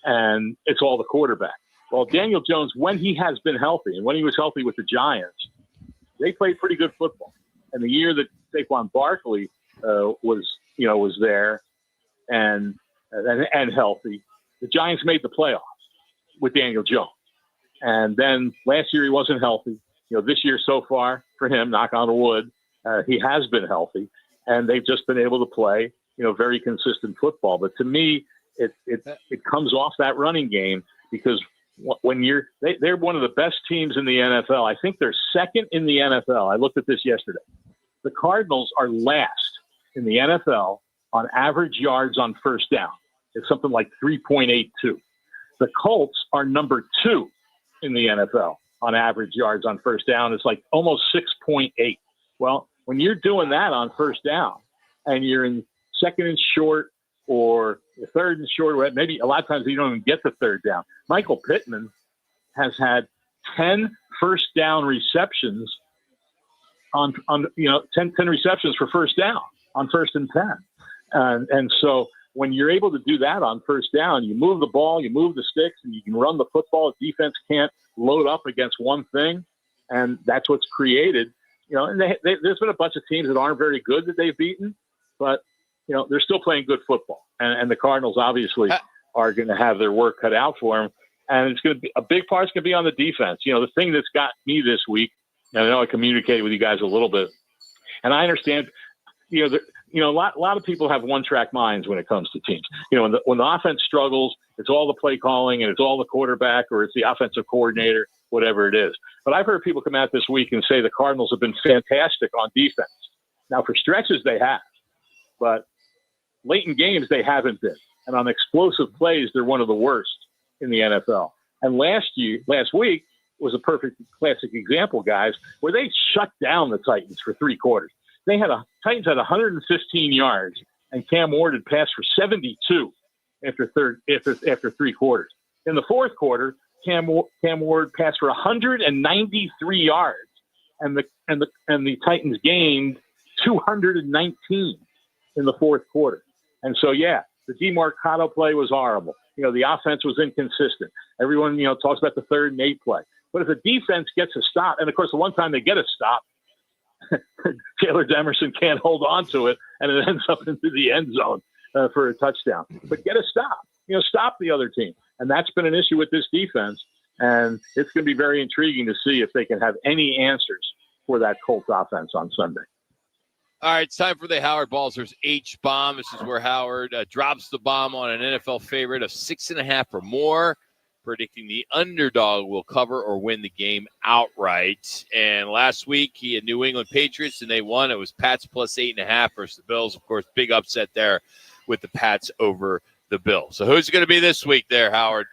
and it's all the quarterback. Well, Daniel Jones, when he has been healthy, and when he was healthy with the Giants, they played pretty good football. And the year that Saquon Barkley was there and healthy, the Giants made the playoffs with Daniel Jones. And then last year he wasn't healthy. This year so far for him, knock on wood, he has been healthy, and they've just been able to play, very consistent football. But to me, it comes off that running game, because when they're one of the best teams in the NFL. I think they're second in the NFL. I looked at this yesterday. The Cardinals are last in the NFL on average yards on first down. It's something like 3.82. The Colts are number 2 in the NFL on average yards on first down. It's like almost 6.8. Well, when you're doing that on first down and you're in second and short or third and short, maybe a lot of times you don't even get the third down. Michael Pittman has had 10 first down receptions on 10 receptions for first down on first and 10. And so when you're able to do that on first down, you move the ball, you move the sticks, and you can run the football. Defense can't load up against one thing, and that's what's created. And there's been a bunch of teams that aren't very good that they've beaten, but they're still playing good football. And the Cardinals obviously are going to have their work cut out for them, and it's going to be a big part's going to be on the defense. The thing that's got me this week, and I know I communicated with you guys a little bit, and I understand. A lot of people have one-track minds when it comes to teams. When the offense struggles, it's all the play calling and it's all the quarterback, or it's the offensive coordinator, whatever it is. But I've heard people come out this week and say the Cardinals have been fantastic on defense. Now, for stretches, they have, but late in games, they haven't been. And on explosive plays, they're one of the worst in the NFL. And last week was a perfect classic example, guys, where they shut down the Titans for 3 quarters. Titans had 115 yards, and Cam Ward had passed for 72 after 3 quarters. In the fourth quarter, Cam Ward passed for 193 yards, and the Titans gained 219 in the fourth quarter. And so, the DeMarcado play was horrible. The offense was inconsistent. Everyone, talks about the 3rd and 8 play. But if the defense gets a stop, and of course, the one time they get a stop, Taylor Demerson can't hold on to it, and it ends up into the end zone for a touchdown. But get a stop. Stop the other team. And that's been an issue with this defense. And it's going to be very intriguing to see if they can have any answers for that Colts offense on Sunday. All right, it's time for the Howard Balzer's H-Bomb. This is where Howard drops the bomb on an NFL favorite of 6.5 or more, predicting the underdog will cover or win the game outright. And last week, he had New England Patriots, and they won. It was Pats plus 8.5 versus the Bills. Of course, big upset there with the Pats over the Bills. So who's it going to be this week there, Howard?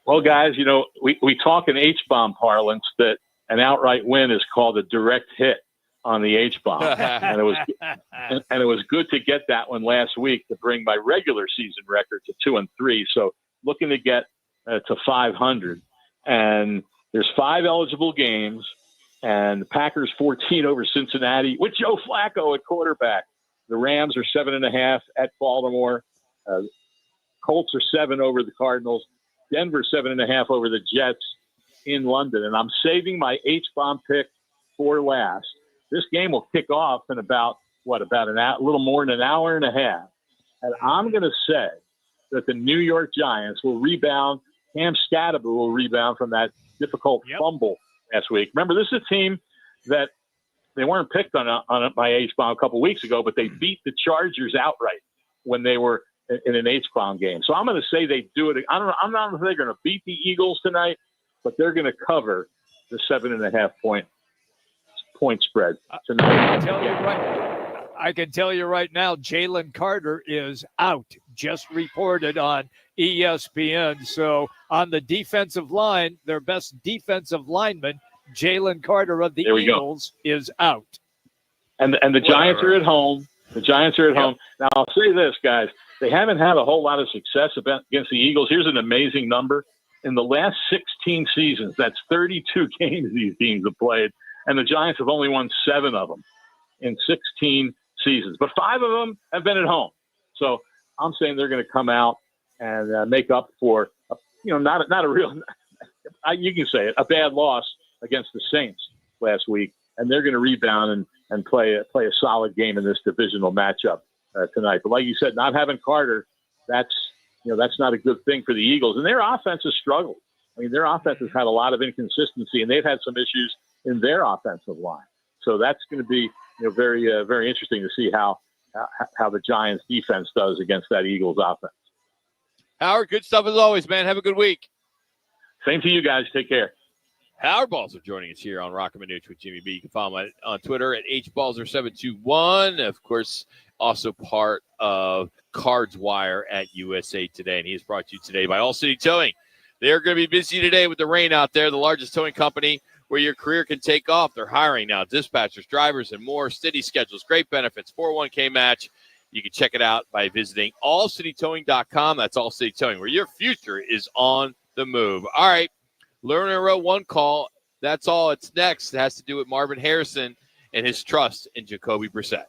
Well, guys, we talk in H-Bomb parlance that an outright win is called a direct hit on the H-Bomb. and it was good to get that one last week to bring my regular season record to 2-3. So looking to get to 500, and there's 5 eligible games, and the Packers 14 over Cincinnati with Joe Flacco at quarterback. The Rams are 7.5 at Baltimore. Colts are 7 over the Cardinals. Denver 7.5 over the Jets in London. And I'm saving my H-Bomb pick for last. This game will kick off in about a little more than an hour and a half. And I'm going to say that the New York Giants will rebound. Cam Scadaboo will rebound from that difficult fumble last week. Remember, this is a team that they weren't picked on my H-Bomb a couple weeks ago, but they beat the Chargers outright when they were in an H-Bomb game. So I'm going to say they do it. I'm not sure they're going to beat the Eagles tonight, but they're going to cover the 7.5 point spread tonight. I can tell you right now, Jalen Carter is out, just reported on ESPN. So on the defensive line, their best defensive lineman, Jalen Carter of the Eagles, is out. And the Giants are at home. The Giants are at home. Now, I'll say this, guys. They haven't had a whole lot of success against the Eagles. Here's an amazing number. In the last 16 seasons, that's 32 games these teams have played, and the Giants have only won 7 of them in 16 seasons. But 5 of them have been at home. So I'm saying they're going to come out and make up for, not a real – you can say it, a bad loss against the Saints last week, and they're going to rebound and play a solid game in this divisional matchup tonight. But like you said, not having Carter, that's not a good thing for the Eagles. And their offense has struggled. I mean, their offense has had a lot of inconsistency, and they've had some issues in their offensive line. So that's going to be very very interesting to see how the Giants defense does against that Eagles offense. Howard, good stuff as always, man. Have a good week. Same to you guys. Take care. Howard Balzer joining us here on Roc and Manuch with Jimmy B. You can follow him on Twitter at hbalzer721. Of course, also part of CardsWire at USA Today. And he is brought to you today by All City Towing. They're going to be busy today with the rain out there. The largest towing company where your career can take off. They're hiring now dispatchers, drivers, and more. Steady schedules, great benefits, 401k match. You can check it out by visiting allcitytowing.com. That's All City Towing, where your future is on the move. All right. Lerner wrote one call. That's all. It's next. It has to do with Marvin Harrison and his trust in Jacoby Brissett.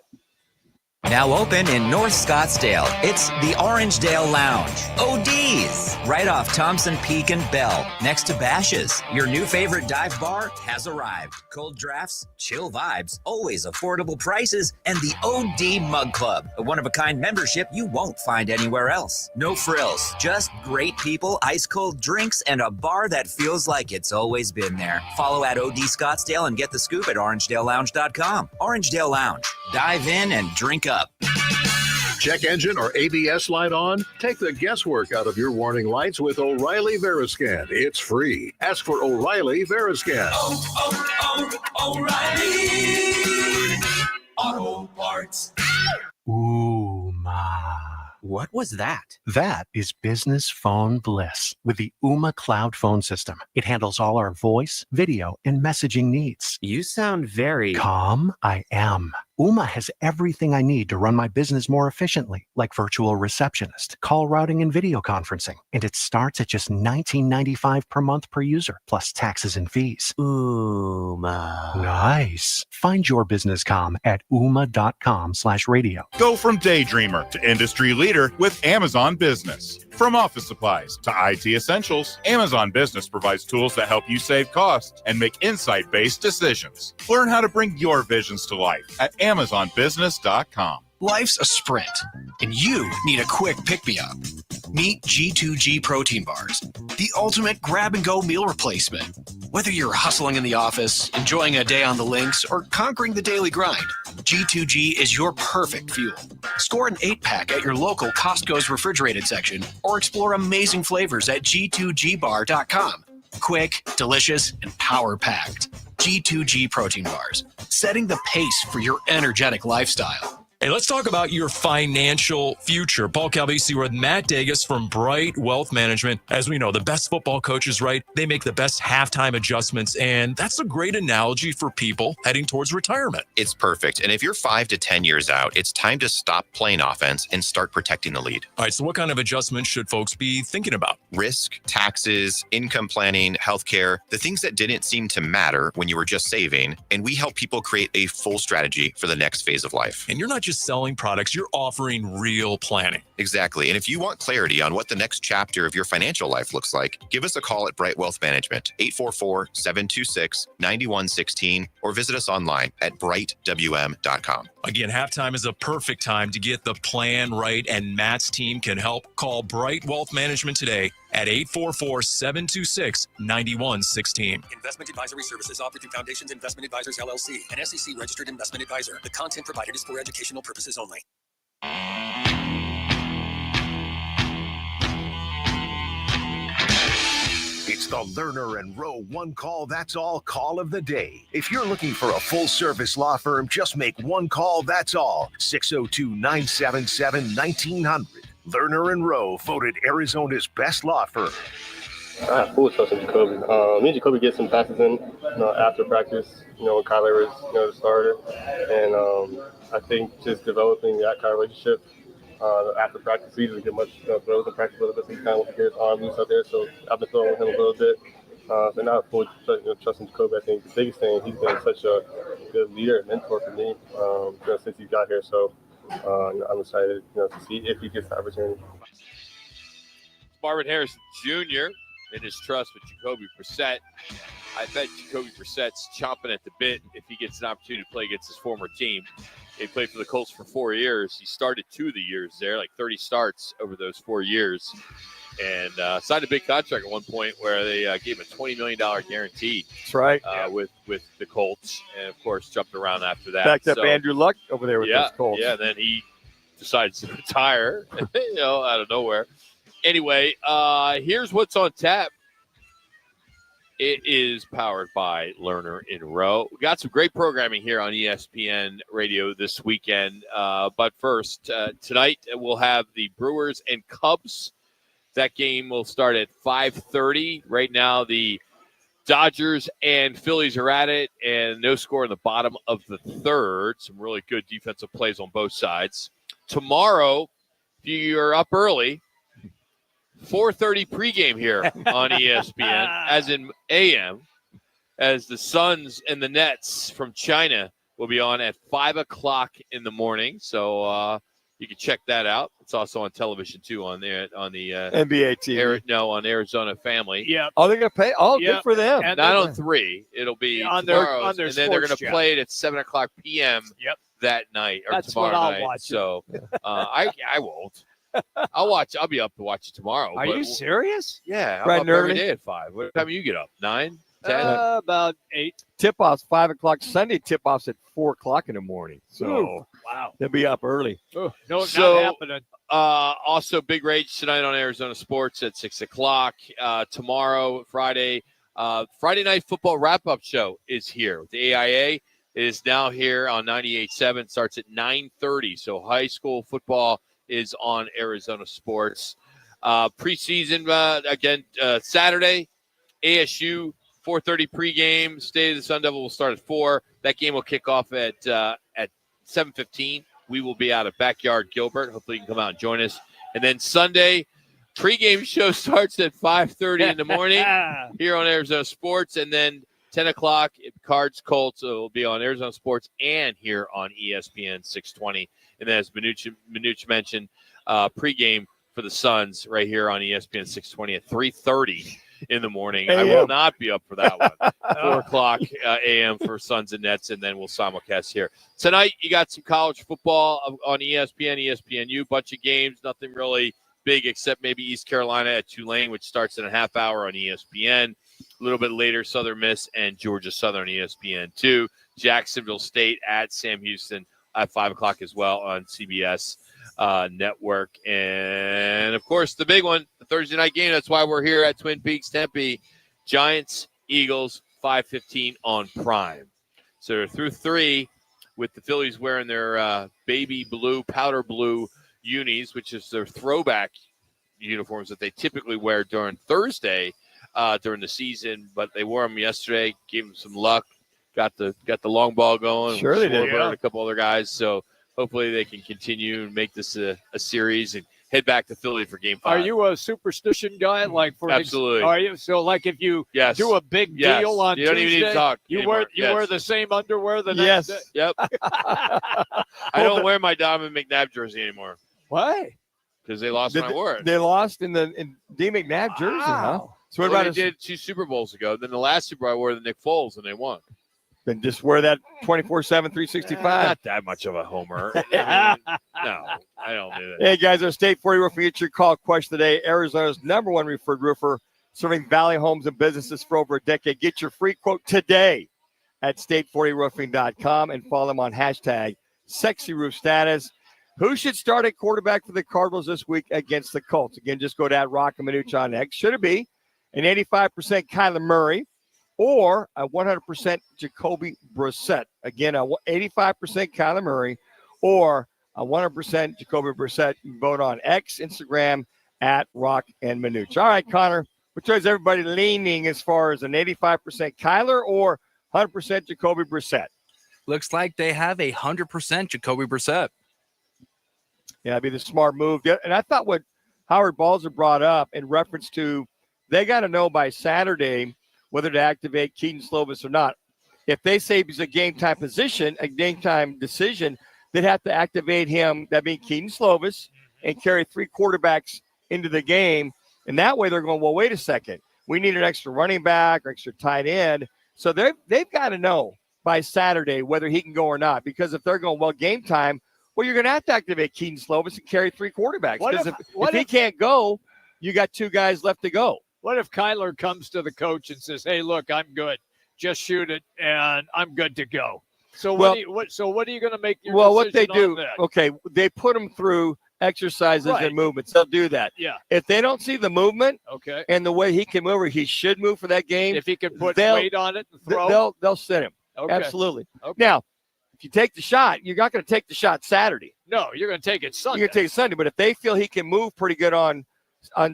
Now open in North Scottsdale, it's the Orangedale Lounge. ODs, right off Thompson Peak and Bell, next to Bash's. Your new favorite dive bar has arrived. Cold drafts, chill vibes, always affordable prices, and the OD Mug Club, a one-of-a-kind membership you won't find anywhere else. No frills, just great people, ice-cold drinks, and a bar that feels like it's always been there. Follow at OD Scottsdale and get the scoop at orangedalelounge.com. Orangedale Lounge. Dive in and drink up. Check engine or ABS light on? Take the guesswork out of your warning lights with O'Reilly Veriscan. It's free. Ask for O'Reilly Veriscan. O'Reilly Auto Parts. Ooh, ma. What was that? That is business phone bliss with the Ooma Cloud phone system. It handles all our voice, video, and messaging needs. You sound very calm. I am. Ooma has everything I need to run my business more efficiently, like virtual receptionist, call routing, and video conferencing. And it starts at just $19.95 per month per user, plus taxes and fees. Ooma. Nice. Find your business comm at ooma.com/radio. Go from daydreamer to industry leader with Amazon Business. From office supplies to IT essentials, Amazon Business provides tools that help you save costs and make insight-based decisions. Learn how to bring your visions to life at AmazonBusiness.com. Life's a sprint, and you need a quick pick-me-up. Meet G2G protein bars, the ultimate grab-and-go meal replacement. Whether you're hustling in the office, enjoying a day on the links, or conquering the daily grind, G2G is your perfect fuel. Score an 8-pack at your local Costco's refrigerated section, or explore amazing flavors at G2GBar.com. Quick, delicious, and power-packed. G2G protein bars, setting the pace for your energetic lifestyle. Hey, let's talk about your financial future. Paul Calvisi with Matt Dagas from Wright Wealth Management. As we know, the best football coaches, right? They make the best halftime adjustments, and that's a great analogy for people heading towards retirement. It's perfect. And if you're 5 to 10 years out, it's time to stop playing offense and start protecting the lead. All right, so what kind of adjustments should folks be thinking about? Risk, taxes, income planning, healthcare, the things that didn't seem to matter when you were just saving. And we help people create a full strategy for the next phase of life. And you're not just selling products, you're offering real planning. Exactly. And if you want clarity on what the next chapter of your financial life looks like, give us a call at Bright Wealth Management, 844-726-9116, or visit us online at brightwm.com. Again, halftime is a perfect time to get the plan right, and Matt's team can help. Call Bright Wealth Management today at 844-726-9116. Investment advisory services offered through Foundations Investment Advisors, LLC, an SEC-registered investment advisor. The content provided is for educational purposes only. It's the Lerner and Rowe One Call That's All call of the day. If you're looking for a full-service law firm, just make one call, that's all. 602-977-1900. Lerner and Rowe, voted Arizona's best law firm. I have full trust in Jacoby. Me and Jacoby get some passes in, after practice, when Kyler is, the starter. And I think just developing that kind of relationship after practice, he doesn't get much throws in practice a little bit, so he kind of wants to get his arm loose out there. So I've been throwing with him a little bit. So now I have full trust in Jacoby. I think the biggest thing, he's been such a good leader and mentor for me since he got here. So I'm excited, to see if he gets the opportunity. Marvin Harrison Jr. in his trust with Jacoby Brissett. I bet Jacoby Brissett's chomping at the bit if he gets an opportunity to play against his former team. He played for the Colts for 4 years. He started 2 of the years there, like 30 starts over those 4 years. And signed a big contract at one point where they gave him a $20 million guarantee. That's right. With the Colts. And, of course, jumped around after that. Backed up Andrew Luck over there with those Colts. Yeah, then he decides to retire, out of nowhere. Anyway, here's what's on tap. It is powered by Lerner in Row. We got some great programming here on ESPN Radio this weekend. But first, tonight we'll have the Brewers and Cubs. That game will start at 5:30. Right now, the Dodgers and Phillies are at it, and no score in the bottom of the third. Some really good defensive plays on both sides. Tomorrow, if you're up early, 4:30 pregame here on ESPN, as in AM, as the Suns and the Nets from China will be on at 5 o'clock in the morning. So you can check that out. It's also on television, too, on the NBA TV. on Arizona Family. Yeah. Oh, they're going to pay? Oh, good for them. And not on 3. It'll be on tomorrow. their and then they're going to play it at 7 o'clock p.m. that night or That's tomorrow when I'll night. watch it. So I won't. I'll be up to watch it tomorrow. Are you serious? Yeah, I'm Bright up and every early? day at 5. What time do you get up? 9, 10? About 8. Tip-off's 5 o'clock. Sunday tip-off's at 4 o'clock in the morning. So Ooh, wow. they'll be up early. Oh, no, it's So- not happening. Also, Big Rage tonight on Arizona Sports at 6 o'clock. Tomorrow, Friday, Friday Night Football Wrap-Up Show is here. The AIA is now here on 98.7. Starts at 9:30. So high school football is on Arizona Sports. Preseason, again, Saturday, ASU, 4:30 pregame. State of the Sun Devil will start at 4. That game will kick off at 7:15. We will be out at Backyard Gilbert. Hopefully you can come out and join us. And then Sunday, pregame show starts at 5:30 in the morning here on Arizona Sports. And then 10 o'clock, Cards Colts will be on Arizona Sports and here on ESPN 620. And then as Manuch mentioned, pregame for the Suns right here on ESPN 620 at 3:30 in the morning. I will not be up for that one. 4 o'clock a.m. for Suns and Nets, and then we'll simulcast here. Tonight, you got some college football on ESPN, ESPNU, bunch of games, nothing really big except maybe East Carolina at Tulane, which starts in a half hour on ESPN. A little bit later, Southern Miss and Georgia Southern ESPN2. Jacksonville State at Sam Houston at 5 o'clock as well on CBS Network. And, of course, the big one, the Thursday night game. That's why we're here at Twin Peaks, Tempe. Giants, Eagles, 5:15 on Prime. So they're through 3 with the Phillies wearing their baby blue, powder blue unis, which is their throwback uniforms that they typically wear during Thursday during the season. But they wore them yesterday, gave them some luck, got the long ball going. Sure they did. And a couple other guys. So hopefully they can continue and make this a series and head back to Philly for Game 5. Are you a superstition guy? Like for Absolutely. Are you? So like if you Yes. do a big Yes. deal on You don't Tuesday, even need to talk you anymore. wear the same underwear the Yes. next day? Yep. I don't wear my Donovan McNabb jersey anymore Why? because they lost when I wore it. They lost in D. McNabb jersey, huh? So what Well, about they did 2 Super Bowls ago. Then the last Super Bowl I wore the Nick Foles and they won. Then just wear that 24/7, 365. Not that much of a homer. I mean, no, I don't do that. Hey, guys, our State 40 Roofing. Get your call question today. Arizona's #1 referred roofer, serving Valley homes and businesses for over a decade. Get your free quote today at state40roofing.com and follow them on hashtag #SexyRoofStatus. Who should start at quarterback for the Cardinals this week against the Colts? Again, just go to Roc and Manuch on X. Should it be an 85% Kyler Murray or a 100% Jacoby Brissett? Again, a 85% Kyler Murray or a 100% Jacoby Brissett. You can vote on X, Instagram, at Roc and Manuch. All right, Connor, which is everybody leaning as far as an 85% Kyler or 100% Jacoby Brissett? Looks like they have 100% Jacoby Brissett. Yeah, it'd be the smart move. And I thought what Howard Balzer brought up in reference to they got to know by Saturday whether to activate Keaton Slovis or not. If they say he's a game-time position, a game-time decision, they'd have to activate him, that being Keaton Slovis, and carry 3 quarterbacks into the game. And that way they're going, well, wait a second. We need an extra running back or extra tight end. So they've got to know by Saturday whether he can go or not. Because if they're going, well, game time, well, you're going to have to activate Keaton Slovis and carry 3 quarterbacks. Because if he can't go, you got 2 guys left to go. What if Kyler comes to the coach and says, hey, look, I'm good. Just shoot it, and I'm good to go. So what are you going to make your decision what they do, on that? okay, they put them through exercises Right. and movements. They'll do that. Yeah. If they don't see the movement Okay. and the way he can move or he should move for that game, If he can put weight on it and throw? they'll sit him. Okay. Absolutely. Okay. Now, if you take the shot, you're not going to take the shot Saturday. No, you're going to take it Sunday. You're going to take it Sunday. But if they feel he can move pretty good on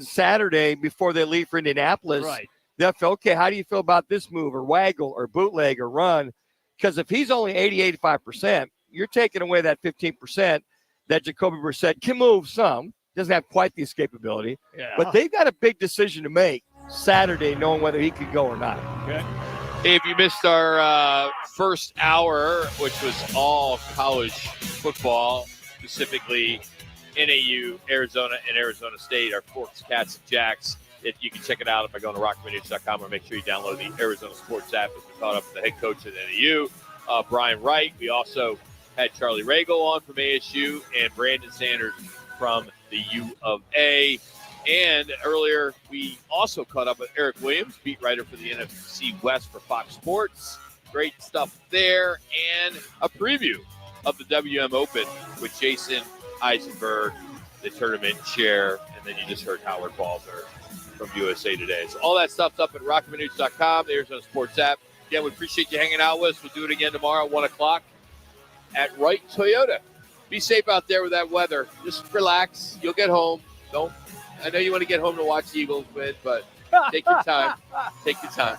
Saturday before they leave for Indianapolis, Right. they'll feel, okay, how do you feel about this move or waggle or bootleg or run? Because if he's only 80, 85%, you're taking away that 15% that Jacoby Brissett can move some. Doesn't have quite the escapability. Yeah. But they've got a big decision to make Saturday, knowing whether he could go or not. Okay. Hey, if you missed our first hour, which was all college football, specifically NAU, Arizona, and Arizona State, our Forks, Cats, and Jacks, you can check it out by going to rockmanuch.com or make sure you download the Arizona Sports app as we caught up with the head coach at NAU, Brian Wright. We also had Charlie Ragle on from ASU and Brandon Sanders from the U of A. And earlier, we also caught up with Eric Williams, beat writer for the NFC West for Fox Sports. Great stuff there. And a preview of the WM Open with Jason Eisenberg, the tournament chair. And then you just heard Howard Balzer from USA Today. So all that stuff's up at rockmanuch.com, the Arizona Sports app. Again, we appreciate you hanging out with us. We'll do it again tomorrow at 1 o'clock at Wright Toyota. Be safe out there with that weather. Just relax. You'll get home. I know you want to get home to watch the Eagles win, but take your time. Take your time.